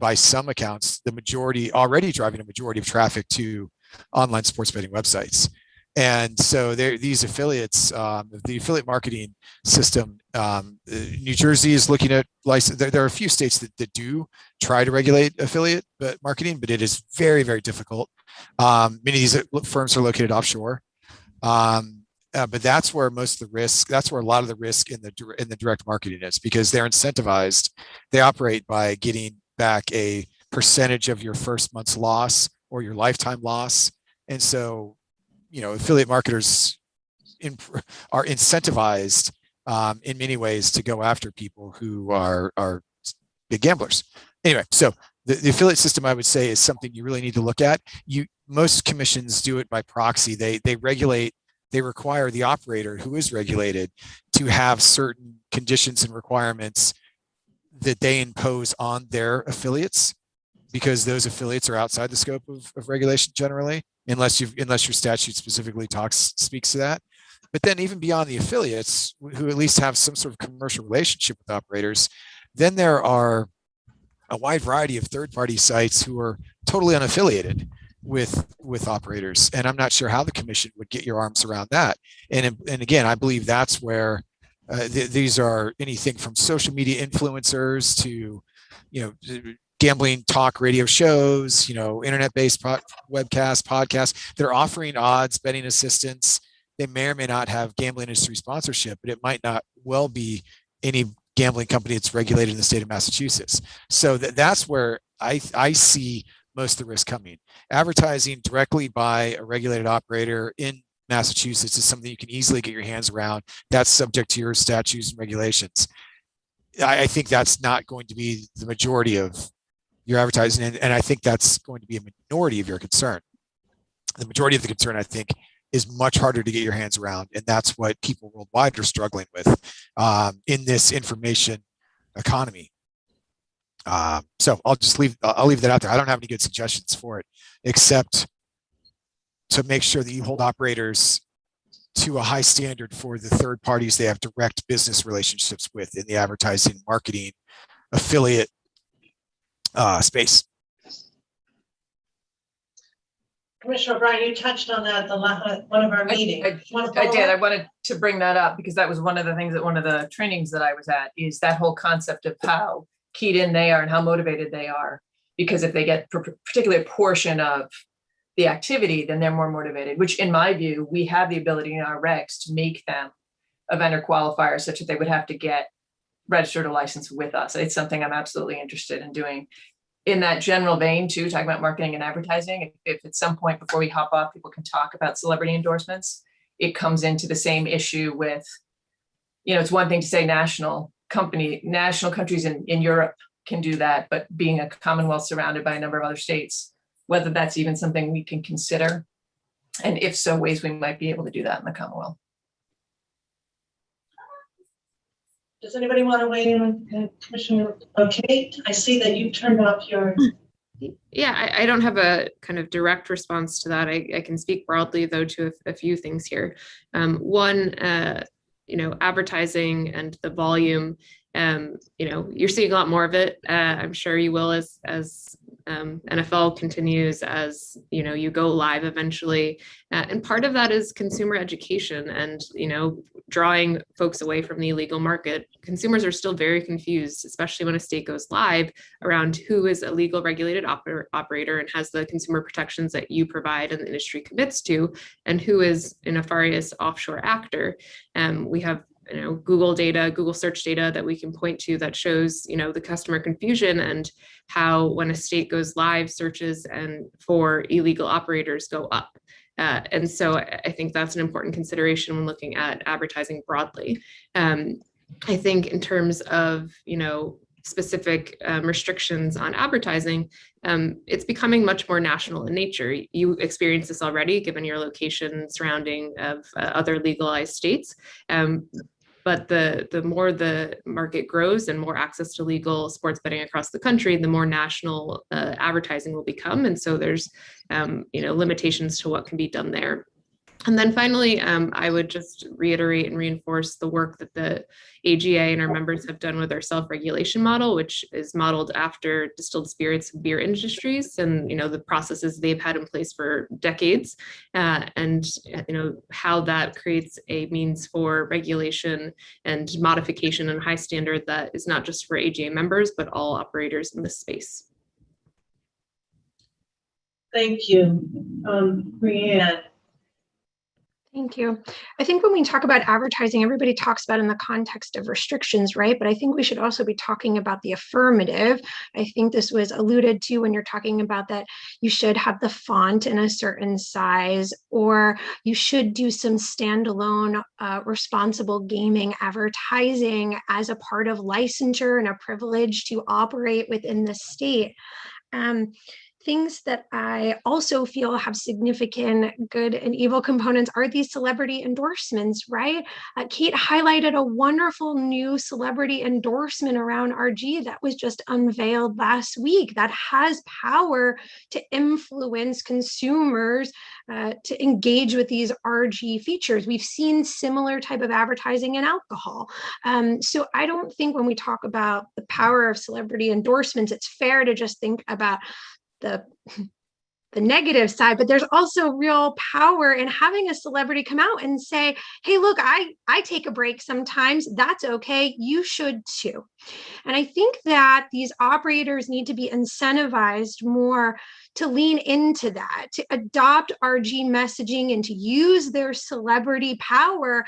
by some accounts, already driving a majority of traffic to online sports betting websites. And so these affiliates, the affiliate marketing system, New Jersey is looking at license. There are a few states that do try to regulate affiliate marketing, but it is very, very difficult. Many of these firms are located offshore. But that's where most of the risk, that's where a lot of the risk in the direct marketing is, because they're incentivized. They operate by getting back a percentage of your first month's loss or your lifetime loss. And so, affiliate marketers are incentivized in many ways to go after people who are big gamblers. Anyway, so the affiliate system, I would say, is something you really need to look at. Most commissions do it by proxy. They require the operator who is regulated to have certain conditions and requirements that they impose on their affiliates, because those affiliates are outside the scope of regulation generally, unless your statute specifically speaks to that. But then even beyond the affiliates, who at least have some sort of commercial relationship with operators, then there are a wide variety of third-party sites who are totally unaffiliated with operators. And I'm not sure how the commission would get your arms around that. And again, I believe that's where these are anything from social media influencers to, gambling talk radio shows, internet-based webcasts, podcasts. They're offering odds, betting assistance. They may or may not have gambling industry sponsorship, but it might not well be any gambling company that's regulated in the state of Massachusetts. So that's where I see most of the risk coming. Advertising directly by a regulated operator in Massachusetts is something you can easily get your hands around. That's subject to your statutes and regulations. I think that's not going to be the majority of your advertising, and I think that's going to be a minority of your concern. The majority of the concern, I think, is much harder to get your hands around, and that's what people worldwide are struggling with in this information economy. So I'll leave that out there. I don't have any good suggestions for it, except to make sure that you hold operators to a high standard for the third parties they have direct business relationships with in the advertising, marketing, affiliate space. Commissioner O'Brien, you touched on that at one of our meetings. I did. I wanted to bring that up because that was one of the things that one of the trainings that I was at is that whole concept of how keyed in they are and how motivated they are. Because if they get particularly a portion of the activity, then they're more motivated, which in my view, we have the ability in our regs to make them a vendor qualifier such that they would have to get registered or licensed with us. It's something I'm absolutely interested in doing. In that general vein too, talking about marketing and advertising, if at some point before we hop off, people can talk about celebrity endorsements, it comes into the same issue with, it's one thing to say national countries in Europe can do that, but being a Commonwealth surrounded by a number of other states, whether that's even something we can consider, and if so, ways we might be able to do that in the Commonwealth. Does anybody want to weigh in on Commissioner Kate? I see that you turned off your. Yeah, I don't have a kind of direct response to that. I can speak broadly though to a few things here. One, advertising and the volume. You're seeing a lot more of it. I'm sure you will as NFL continues, as you go live eventually, and part of that is consumer education and drawing folks away from the illegal market. Consumers are still very confused, especially when a state goes live, around who is a legal regulated operator and has the consumer protections that you provide and the industry commits to, and who is a nefarious offshore actor. We have Google data, Google search data that we can point to that shows, the customer confusion and how when a state goes live, searches and for illegal operators go up. And so I think that's an important consideration when looking at advertising broadly. I think in terms of, specific restrictions on advertising, it's becoming much more national in nature. You experience this already, given your location surrounding of other legalized states. But the more the market grows and more access to legal sports betting across the country, the more national advertising will become. And so there's, limitations to what can be done there. And then finally, I would just reiterate and reinforce the work that the AGA and our members have done with our self-regulation model, which is modeled after distilled spirits and beer industries, and the processes they've had in place for decades, and how that creates a means for regulation and modification and high standard that is not just for AGA members, but all operators in this space. Thank you. Brianne. Thank you. I think when we talk about advertising, everybody talks about in the context of restrictions, right? But I think we should also be talking about the affirmative. I think this was alluded to when you're talking about that you should have the font in a certain size, or you should do some standalone responsible gaming advertising as a part of licensure and a privilege to operate within the state. Things that I also feel have significant good and evil components are these celebrity endorsements, right? Kate highlighted a wonderful new celebrity endorsement around RG that was just unveiled last week that has power to influence consumers to engage with these RG features. We've seen similar type of advertising in alcohol. So I don't think when we talk about the power of celebrity endorsements, it's fair to just think about the negative side, but there's also real power in having a celebrity come out and say, hey, look, I take a break sometimes. That's okay. You should too. And I think that these operators need to be incentivized more to lean into that, to adopt RG messaging and to use their celebrity power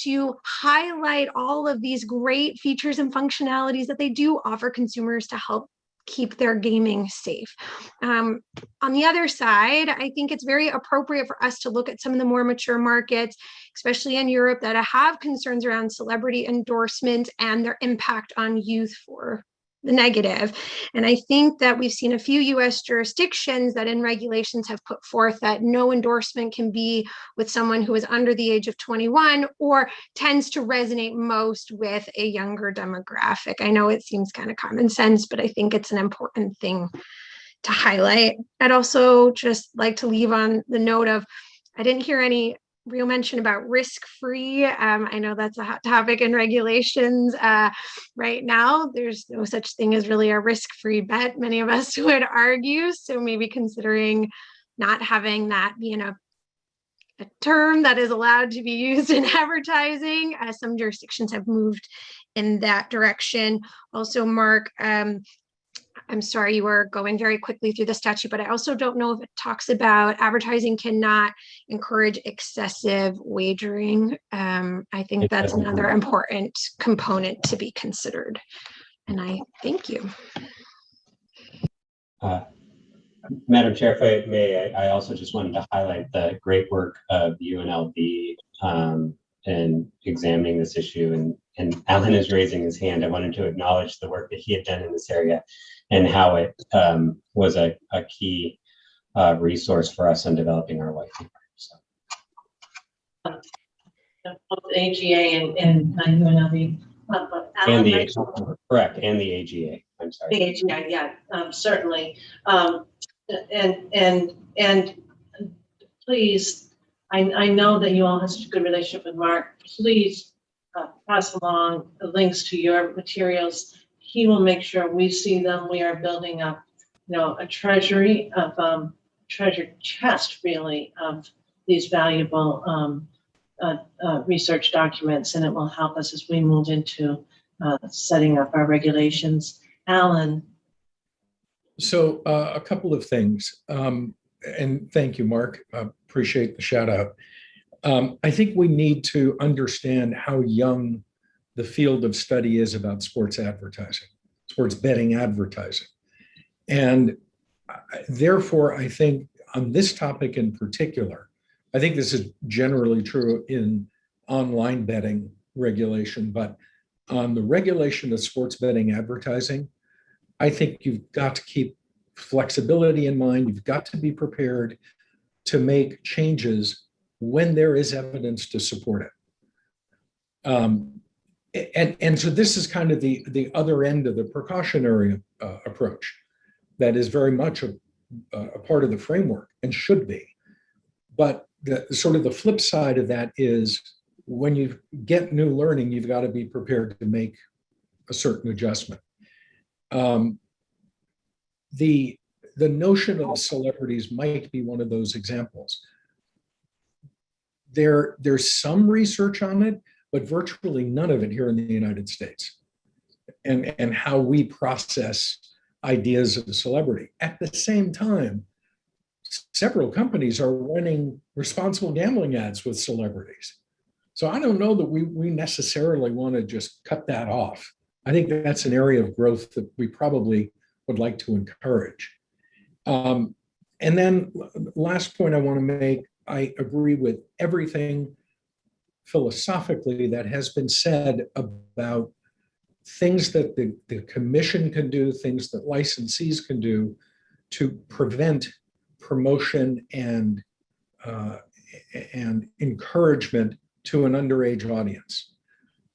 to highlight all of these great features and functionalities that they do offer consumers to help keep their gaming safe. On the other side, I think it's very appropriate for us to look at some of the more mature markets, especially in Europe, that have concerns around celebrity endorsement and their impact on youth for the negative. And I think that we've seen a few US jurisdictions that in regulations have put forth that no endorsement can be with someone who is under the age of 21 or tends to resonate most with a younger demographic. I know it seems kind of common sense, but I think it's an important thing to highlight. I'd also just like to leave on the note of, I didn't hear any real mention about risk-free. I know that's a hot topic in regulations right now. There's no such thing as really a risk-free bet, many of us would argue. So maybe considering not having that being a term that is allowed to be used in advertising. Some jurisdictions have moved in that direction. Also, Mark, I'm sorry, you were going very quickly through the statute, but I also don't know if it talks about advertising cannot encourage excessive wagering. I think that's another important component to be considered. And I thank you. Madam Chair, if I may, I also just wanted to highlight the great work of UNLV in examining this issue. And Alan is raising his hand. I wanted to acknowledge the work that he had done in this area and how it was a key resource for us in developing our white paper. So. Both AGA and UNLV. And the correct, and the AGA. I'm sorry. The AGA, yeah, certainly. And please, I know that you all have such a good relationship with Mark. Please pass along the links to your materials. He will make sure we see them. We are building up, a treasury of treasure chest, really, of these valuable research documents, and it will help us as we move into setting up our regulations. Alan. So a couple of things, and thank you, Mark. Appreciate the shout out. I think we need to understand how young the field of study is about sports advertising, sports betting advertising. And therefore, I think on this topic in particular, I think this is generally true in online betting regulation, but on the regulation of sports betting advertising, I think you've got to keep flexibility in mind. You've got to be prepared to make changes when there is evidence to support it. And so this is kind of the other end of the precautionary approach that is very much a part of the framework and should be. But the sort of the flip side of that is when you get new learning, you've got to be prepared to make a certain adjustment. The notion of celebrities might be one of those examples. There's some research on it, but virtually none of it here in the United States, and how we process ideas of a celebrity. At the same time, several companies are running responsible gambling ads with celebrities. So I don't know that we necessarily want to just cut that off. I think that's an area of growth that we probably would like to encourage. And then last point I want to make, I agree with everything philosophically that has been said about things that the commission can do, things that licensees can do to prevent promotion and encouragement to an underage audience.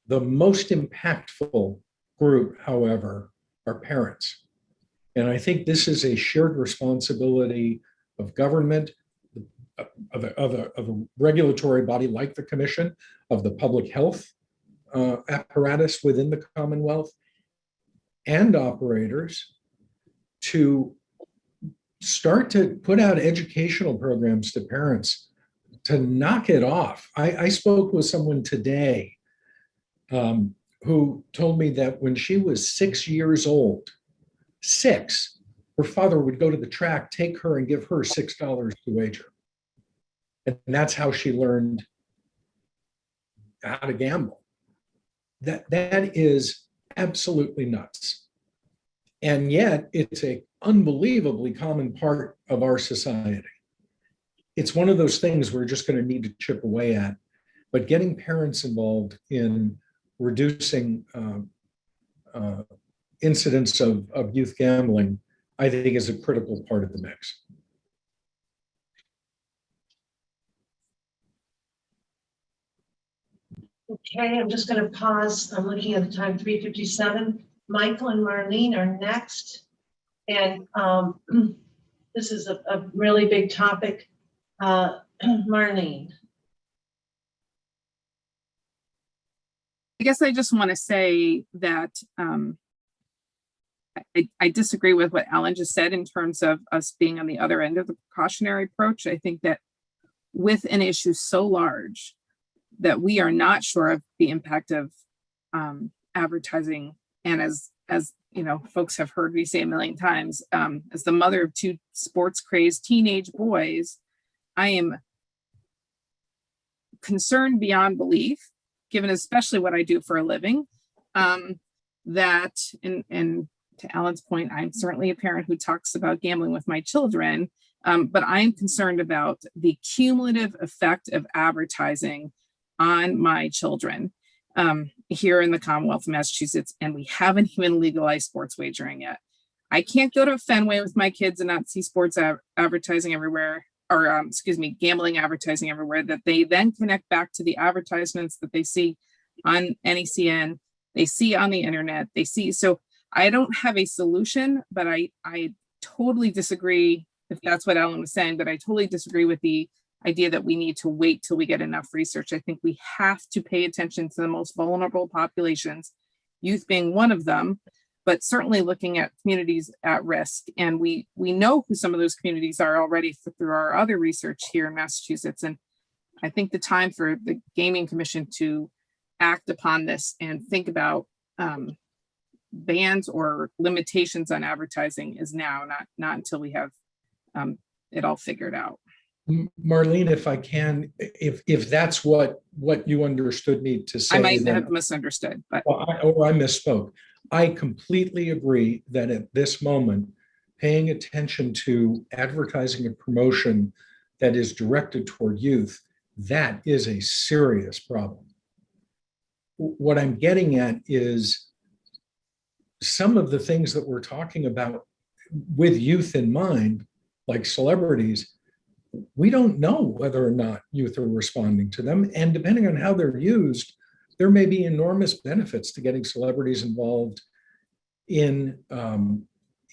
The most impactful group, however, are parents. And I think this is a shared responsibility of government, of a regulatory body like the Commission, of the public health apparatus within the Commonwealth, and operators to start to put out educational programs to parents to knock it off. I spoke with someone today who told me that when she was 6 years old, her father would go to the track, take her and give her $6 to wager. And that's how she learned how to gamble. That is absolutely nuts. And yet it's an unbelievably common part of our society. It's one of those things we're just going to need to chip away at, but getting parents involved in reducing incidents of youth gambling, I think, is a critical part of the mix. Okay, I'm just going to pause. I'm looking at the time, 3:57. Michael and Marlene are next. And this is a really big topic. Marlene. I guess I just want to say that I disagree with what Alan just said in terms of us being on the other end of the precautionary approach. I think that with an issue so large that we are not sure of the impact of advertising, and as you know, folks have heard me say a million times, as the mother of two sports crazed teenage boys, I am concerned beyond belief, given especially what I do for a living, that, and to Alan's point, I'm certainly a parent who talks about gambling with my children, but I'm concerned about the cumulative effect of advertising on my children here in the Commonwealth of Massachusetts, and we haven't even legalized sports wagering yet. I can't go to Fenway with my kids and not see sports advertising everywhere, or gambling advertising everywhere, that they then connect back to the advertisements that they see on NECN, they see on the internet, they see. So I don't have a solution, but I totally disagree, if that's what Alan was saying, but I totally disagree with the idea that we need to wait till we get enough research. I think we have to pay attention to the most vulnerable populations, youth being one of them, but certainly looking at communities at risk. And we know who some of those communities are already through our other research here in Massachusetts. And I think the time for the Gaming Commission to act upon this and think about bans or limitations on advertising is now, not until we have it all figured out. Marlene, if I can, if that's what you understood me to say, I might have misunderstood, but or I misspoke. I completely agree that at this moment, paying attention to advertising and promotion that is directed toward youth, that is a serious problem. What I'm getting at is some of the things that we're talking about with youth in mind, like celebrities, we don't know whether or not youth are responding to them. And depending on how they're used, there may be enormous benefits to getting celebrities involved in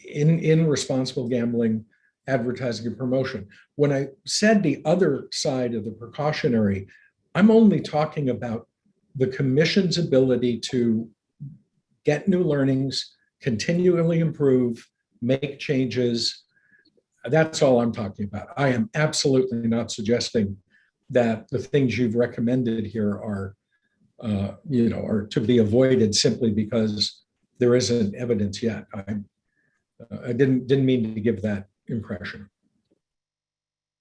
responsible gambling advertising and promotion. When I said the other side of the precautionary, I'm only talking about the commission's ability to get new learnings, continually improve, make changes. That's all I'm talking about. I am absolutely not suggesting that the things you've recommended here are, are to be avoided simply because there isn't evidence yet. I didn't mean to give that impression.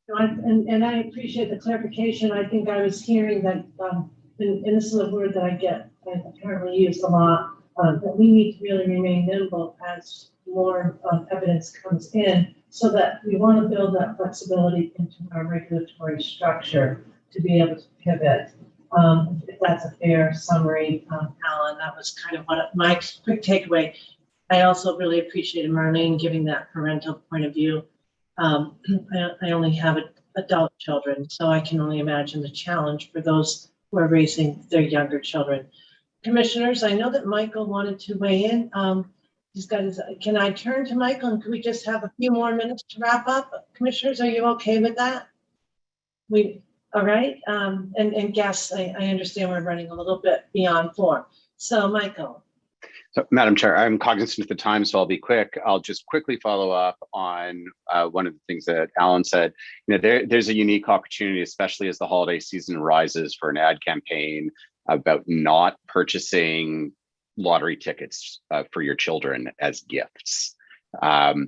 And I appreciate the clarification. I think I was hearing that, and this is a word that I apparently use a lot, that we need to really remain nimble as more evidence comes in, so that we want to build that flexibility into our regulatory structure to be able to pivot. If that's a fair summary, Alan, that was kind of what my quick takeaway. I also really appreciated Marlene giving that parental point of view. I only have adult children, so I can only imagine the challenge for those who are raising their younger children. Commissioners, I know that Michael wanted to weigh in. He's got his, can I turn to Michael and could we just have a few more minutes to wrap up? Commissioners, are you okay with that? All right, and guests, I understand we're running a little bit beyond 4. So Michael. So, Madam Chair, I'm cognizant of the time, so I'll be quick. I'll just quickly follow up on one of the things that Alan said. There's a unique opportunity, especially as the holiday season rises, for an ad campaign about not purchasing lottery tickets for your children as gifts. I'll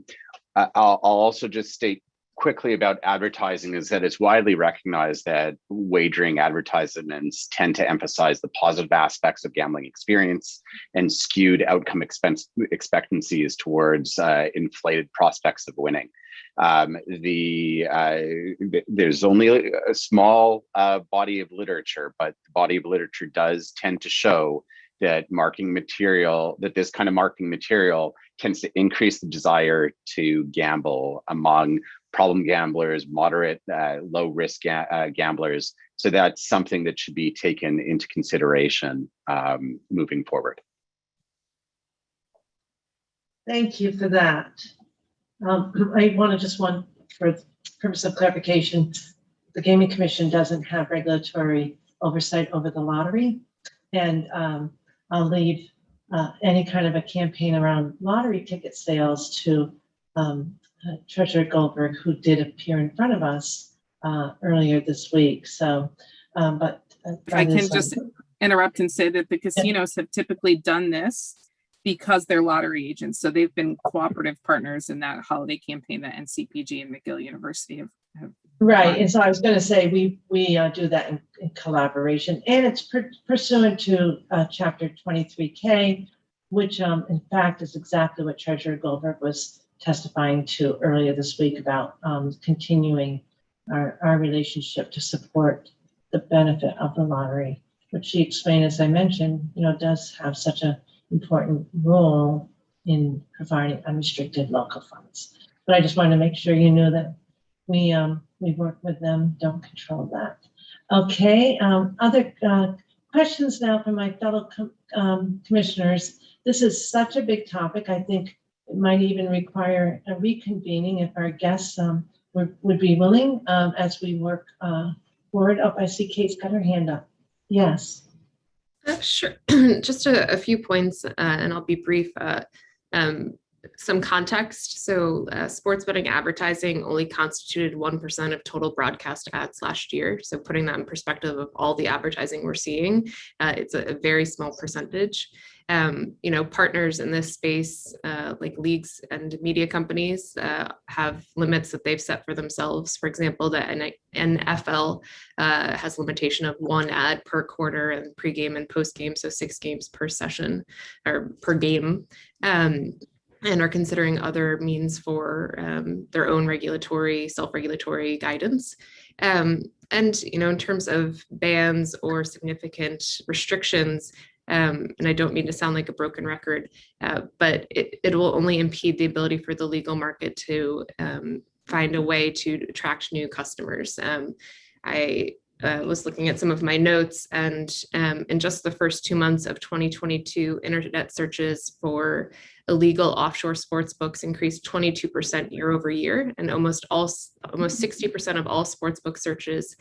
also just state quickly about advertising is that it's widely recognized that wagering advertisements tend to emphasize the positive aspects of gambling experience and skewed outcome expectancies towards inflated prospects of winning. There's only a small body of literature, but the body of literature does tend to show that this kind of marketing material tends to increase the desire to gamble among problem gamblers, moderate, low risk gamblers. So that's something that should be taken into consideration moving forward. Thank you for that. I want to just for the purpose of clarification, the Gaming Commission doesn't have regulatory oversight over the lottery. And I'll leave any kind of a campaign around lottery ticket sales to Treasurer Goldberg, who did appear in front of us earlier this week. So, but if I can just interrupt and say that the casinos have typically done this because they're lottery agents. So they've been cooperative partners in that holiday campaign that NCPG and McGill University have right. And so I was going to say we do that in collaboration, and it's pursuant to Chapter 23K, which in fact is exactly what Treasurer Goldberg was testifying to earlier this week about continuing our relationship to support the benefit of the lottery, which she explained, as I mentioned, does have such an important role in providing unrestricted local funds. But I just wanted to make sure you knew that we work with them, don't control that. Okay, other questions now from my fellow commissioners. This is such a big topic. I think it might even require a reconvening if our guests would be willing as we work forward. Oh, I see Kate's got her hand up. Yes. Sure. Just a few points, and I'll be brief. Some context. So sports betting advertising only constituted 1% of total broadcast ads last year. So putting that in perspective of all the advertising we're seeing, it's a very small percentage. Partners in this space, like leagues and media companies, have limits that they've set for themselves. For example, the NFL has limitation of 1 ad per quarter and pregame and postgame, so 6 games per session or per game. And are considering other means for their own self-regulatory guidance. And, in terms of bans or significant restrictions, and I don't mean to sound like a broken record, but it will only impede the ability for the legal market to find a way to attract new customers. was looking at some of my notes, and in just the first 2 months of 2022, internet searches for illegal offshore sports books increased 22% year over year, and almost 60% of all sports book searches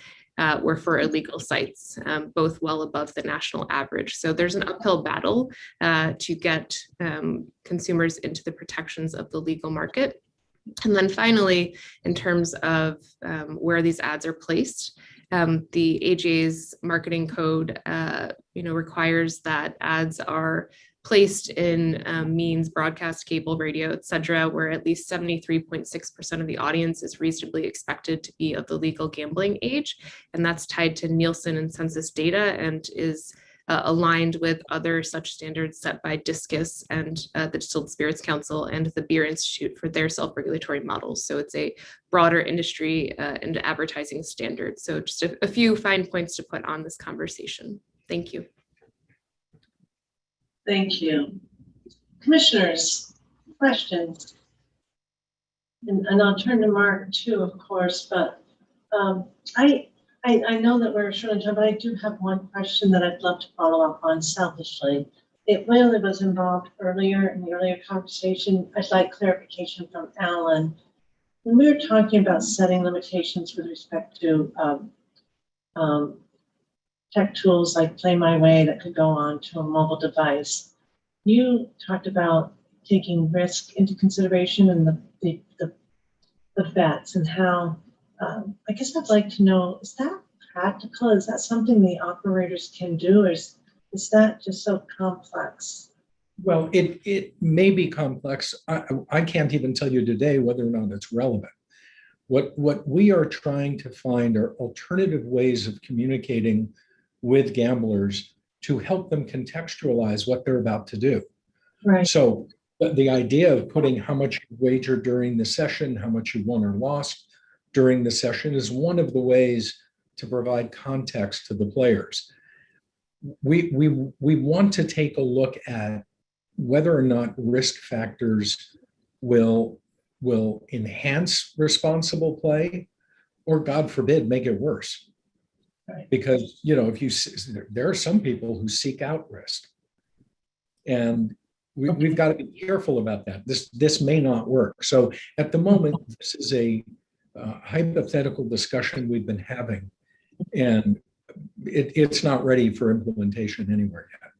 were for illegal sites, both well above the national average. So there's an uphill battle to get consumers into the protections of the legal market. And then finally, in terms of where these ads are placed, the AGA's marketing code, requires that ads are placed in means, broadcast, cable, radio, et cetera, where at least 73.6% of the audience is reasonably expected to be of the legal gambling age. And that's tied to Nielsen and census data and is aligned with other such standards set by Discus and the Distilled Spirits Council and the Beer Institute for their self-regulatory models. So it's a broader industry and advertising standard. So just a few fine points to put on this conversation. Thank you. Thank you. Commissioners, questions? And I'll turn to Mark too, of course, but I know that we're short on time, but I do have one question that I'd love to follow up on selfishly. It really was involved earlier in the earlier conversation. I'd like clarification from Alan. When we were talking about setting limitations with respect to tech tools like Play My Way that could go on to a mobile device, you talked about taking risk into consideration and the bets and how, I guess I'd like to know, is that practical? Is that something the operators can do, or is that just so complex? Well, it may be complex. I can't even tell you today whether or not it's relevant. What we are trying to find are alternative ways of communicating with gamblers to help them contextualize what they're about to do. Right. So the idea of putting how much you wager during the session, how much you won or lost during the session is one of the ways to provide context to the players. We want to take a look at whether or not risk factors will enhance responsible play, or God forbid, make it worse. Right. Because there are some people who seek out risk, and we've got to be careful about that. This may not work. So at the moment, this is a hypothetical discussion we've been having, and it's not ready for implementation anywhere yet.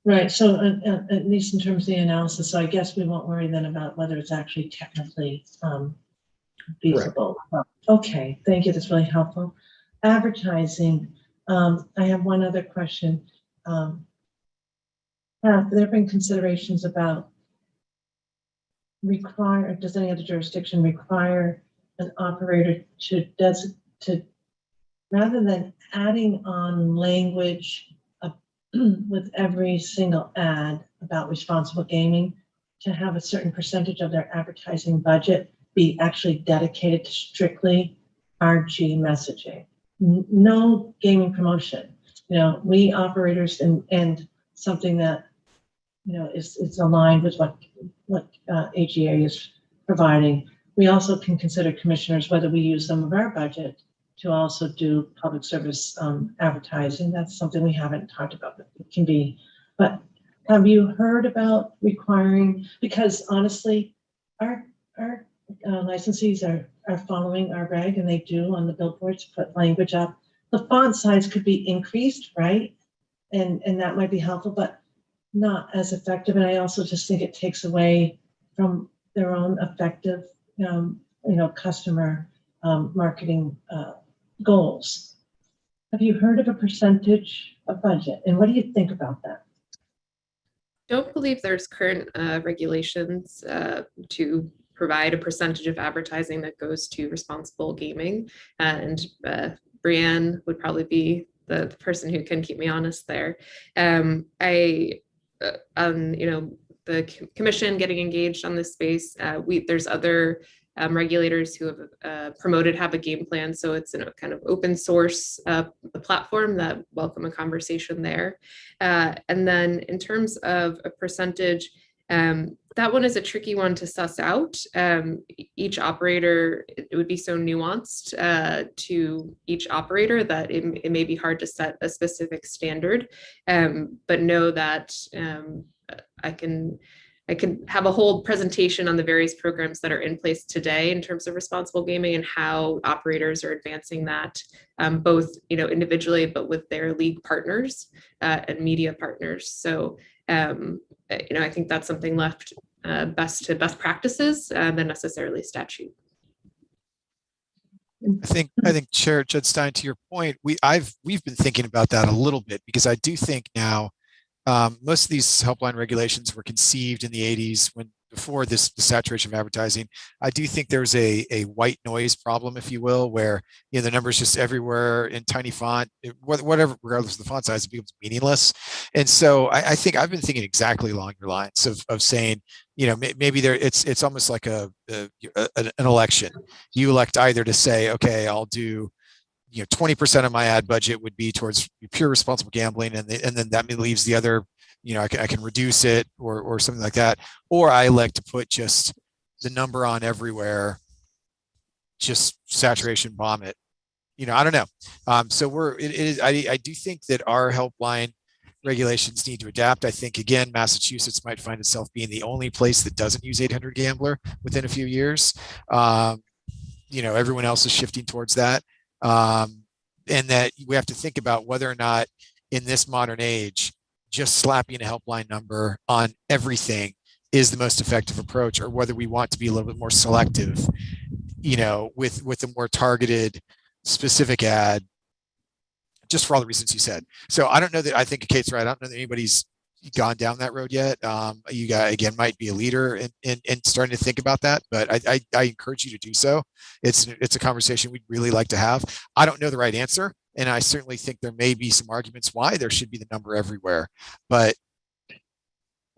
Right. So at least in terms of the analysis, so I guess we won't worry then about whether it's actually technically feasible. Correct. Okay. Thank you. That's really helpful. Advertising. I have one other question. Have there been considerations about does any other jurisdiction require an operator to rather than adding on language with every single ad about responsible gaming, to have a certain percentage of their advertising budget be actually dedicated to strictly RG messaging? No gaming promotion. We operators and something that is aligned with what AGA is providing. We also can consider, commissioners, whether we use some of our budget to also do public service advertising. That's something we haven't talked about, but it can be. But have you heard about requiring, because honestly, our licensees are following our reg, and they do on the billboards put language up. The font size could be increased, right? And that might be helpful, but not as effective. And I also just think it takes away from their own effective, customer marketing goals. Have you heard of a percentage of budget, and what do you think about that? Don't believe there's current regulations to provide a percentage of advertising that goes to responsible gaming, and Brianne would probably be the person who can keep me honest there. The commission getting engaged on this space, there's other regulators who have promoted Have a Game Plan, so it's a kind of open source platform that welcome a conversation there. And then in terms of a percentage, that one is a tricky one to suss out. Each operator, it would be so nuanced to each operator that it may be hard to set a specific standard. But know that I can have a whole presentation on the various programs that are in place today in terms of responsible gaming and how operators are advancing that, both individually, but with their league partners and media partners. So I think that's something left best to best practices than necessarily statute. I think Chair Judstein, to your point, we've been thinking about that a little bit, because I do think now most of these helpline regulations were conceived in the 80s before the saturation of advertising. I do think there's a white noise problem, if you will, where the numbers just everywhere in tiny font, whatever, regardless of the font size, it becomes meaningless. And so I think I've been thinking exactly along your lines of saying, maybe it's almost like an election. You elect either to say, okay, I'll do 20% of my ad budget would be towards pure responsible gambling, and then that leaves the other, I can reduce it or something like that. Or I like to put just the number on everywhere, just saturation bomb it. I don't know. So I do think that our helpline regulations need to adapt. I think, again, Massachusetts might find itself being the only place that doesn't use 800 Gambler within a few years. Everyone else is shifting towards that. And that we have to think about whether or not in this modern age, just slapping a helpline number on everything is the most effective approach, or whether we want to be a little bit more selective, with a more targeted, specific ad, just for all the reasons you said. So I don't know that, I think Kate's right. I don't know that anybody's gone down that road yet. You guys, again, might be a leader in starting to think about that, but I encourage you to do so. It's a conversation we'd really like to have. I don't know the right answer, and I certainly think there may be some arguments why there should be the number everywhere, but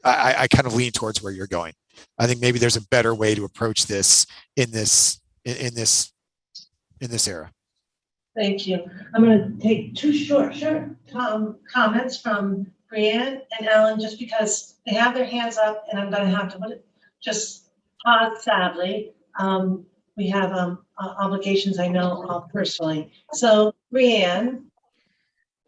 I kind of lean towards where you're going. I think maybe there's a better way to approach this in this era. Thank you. I'm going to take two short comments from Brianne and Ellen, just because they have their hands up, and I'm going to have to just pause, sadly. We have obligations, I know, personally. So, Brianne.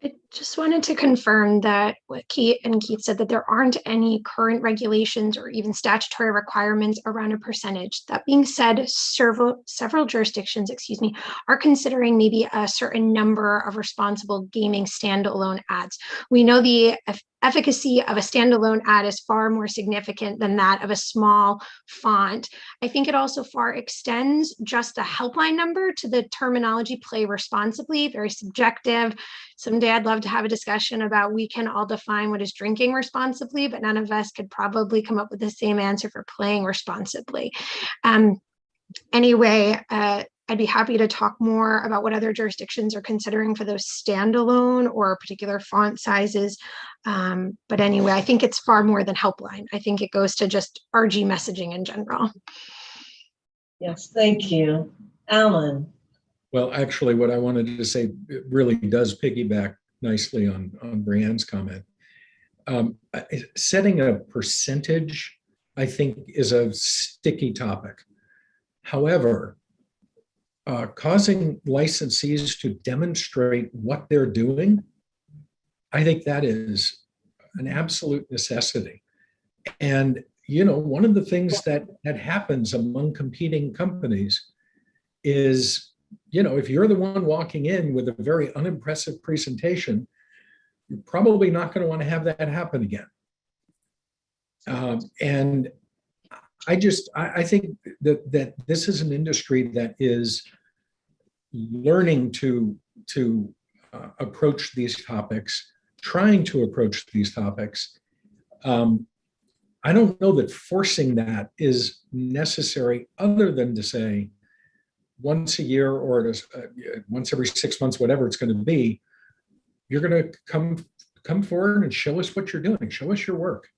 I just wanted to confirm that what Keith said, that there aren't any current regulations or even statutory requirements around a percentage. That being said, several jurisdictions, are considering maybe a certain number of responsible gaming standalone ads. We know the efficacy of a standalone ad is far more significant than that of a small font. I think it also far extends just the helpline number to the terminology play responsibly, very subjective. Someday I'd love to have a discussion about, we can all define what is drinking responsibly, but none of us could probably come up with the same answer for playing responsibly. Anyway, I'd be happy to talk more about what other jurisdictions are considering for those standalone or particular font sizes. But anyway, I think it's far more than helpline. I think it goes to just RG messaging in general. Yes, thank you. Alan. Well, actually, what I wanted to say really does piggyback nicely on Brianne's comment. Setting a percentage, I think, is a sticky topic. However, causing licensees to demonstrate what they're doing, I think that is an absolute necessity. And, one of the things that happens among competing companies is, if you're the one walking in with a very unimpressive presentation, you're probably not going to want to have that happen again. And I think that this is an industry that is learning to approach these topics, trying to approach these topics. I don't know that forcing that is necessary, other than to say once a year or once every 6 months, whatever it's going to be, you're going to come forward and show us what you're doing, show us your work.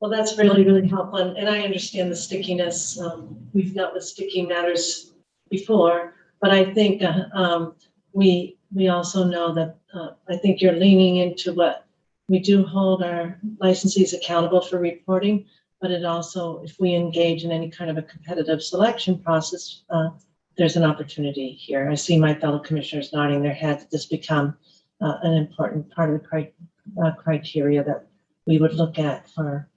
Well, that's really, really helpful. And I understand the stickiness. We've dealt with sticky matters before, but I think we also know that I think you're leaning into what We do hold our licensees accountable for reporting, but it also, if we engage in any kind of a competitive selection process, there's an opportunity here. I see my fellow commissioners nodding their heads. This become an important part of the criteria that we would look at for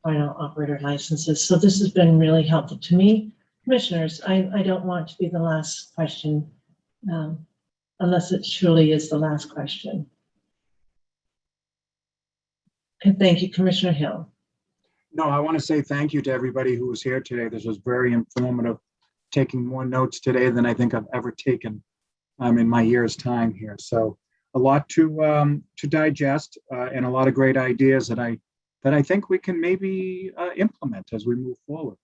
final operator licenses. So this has been really helpful to me. Commissioners, I don't want to be the last question unless it truly is the last question. And thank you, Commissioner Hill. No, I want to say thank you to everybody who was here today. This was very informative, taking more notes today than I think I've ever taken in my year's time here. So a lot to digest and a lot of great ideas that I think we can maybe implement as we move forward.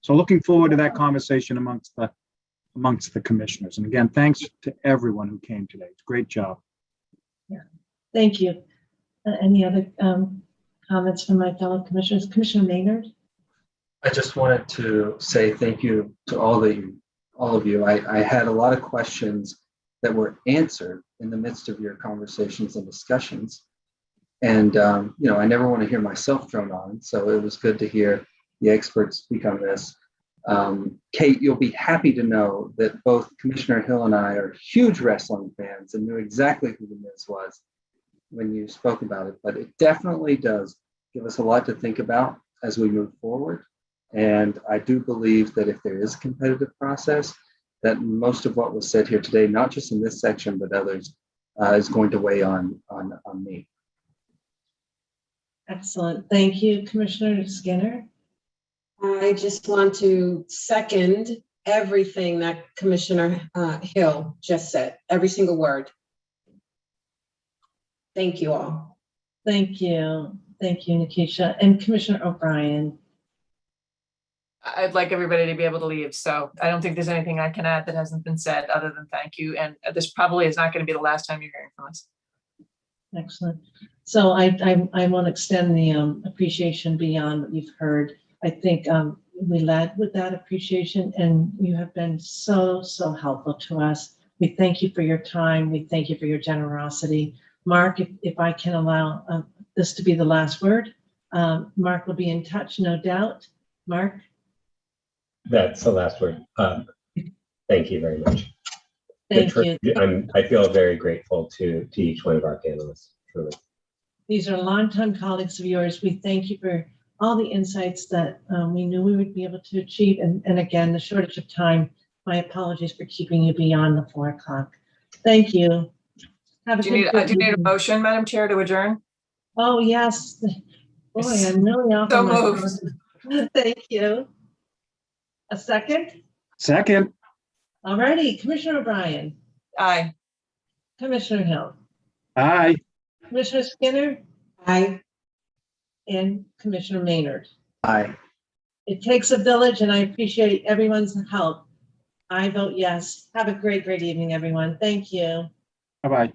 So looking forward to that conversation amongst the commissioners. And again, thanks to everyone who came today. Great job. Yeah, thank you. Any other comments from my fellow commissioners? Commissioner Maynard? I just wanted to say thank you to all of you. I had a lot of questions that were answered in the midst of your conversations and discussions. And, I never want to hear myself drone on. So it was good to hear the experts speak on this. Kate, you'll be happy to know that both Commissioner Hill and I are huge wrestling fans and knew exactly who the Miz was when you spoke about it. But it definitely does give us a lot to think about as we move forward. And I do believe that if there is a competitive process, that most of what was said here today, not just in this section, but others, is going to weigh on me. Excellent. Thank you, Commissioner Skinner. I just want to second everything that Commissioner Hill just said, every single word. Thank you all. Thank you. Thank you, Nikisha. And Commissioner O'Brien. I'd like everybody to be able to leave. So I don't think there's anything I can add that hasn't been said other than thank you. And this probably is not going to be the last time you're hearing from us. Excellent. So I want to extend the appreciation beyond what you've heard. I think we led with that appreciation, and you have been so helpful to us. We thank you for your time. We thank you for your generosity. Mark, if I can allow this to be the last word, Mark will be in touch, no doubt. Mark? That's the last word. Thank you very much. Thank you. I feel very grateful to each one of our panelists, truly. These are longtime colleagues of yours. We thank you for all the insights that we knew we would be able to achieve. And again, the shortage of time, my apologies for keeping you beyond the 4 o'clock. Thank you. Have a Do you need a motion, Madam Chair, to adjourn? Oh, yes. Boy, I'm really off. So on my moved. phone. Thank you. A second? Second. All righty. Commissioner O'Brien. Aye. Commissioner Hill. Aye. Commissioner Skinner. Aye. And Commissioner Maynard. Aye. It takes a village, and I appreciate everyone's help. I vote yes. Have a great evening, everyone. Thank you. Bye-bye.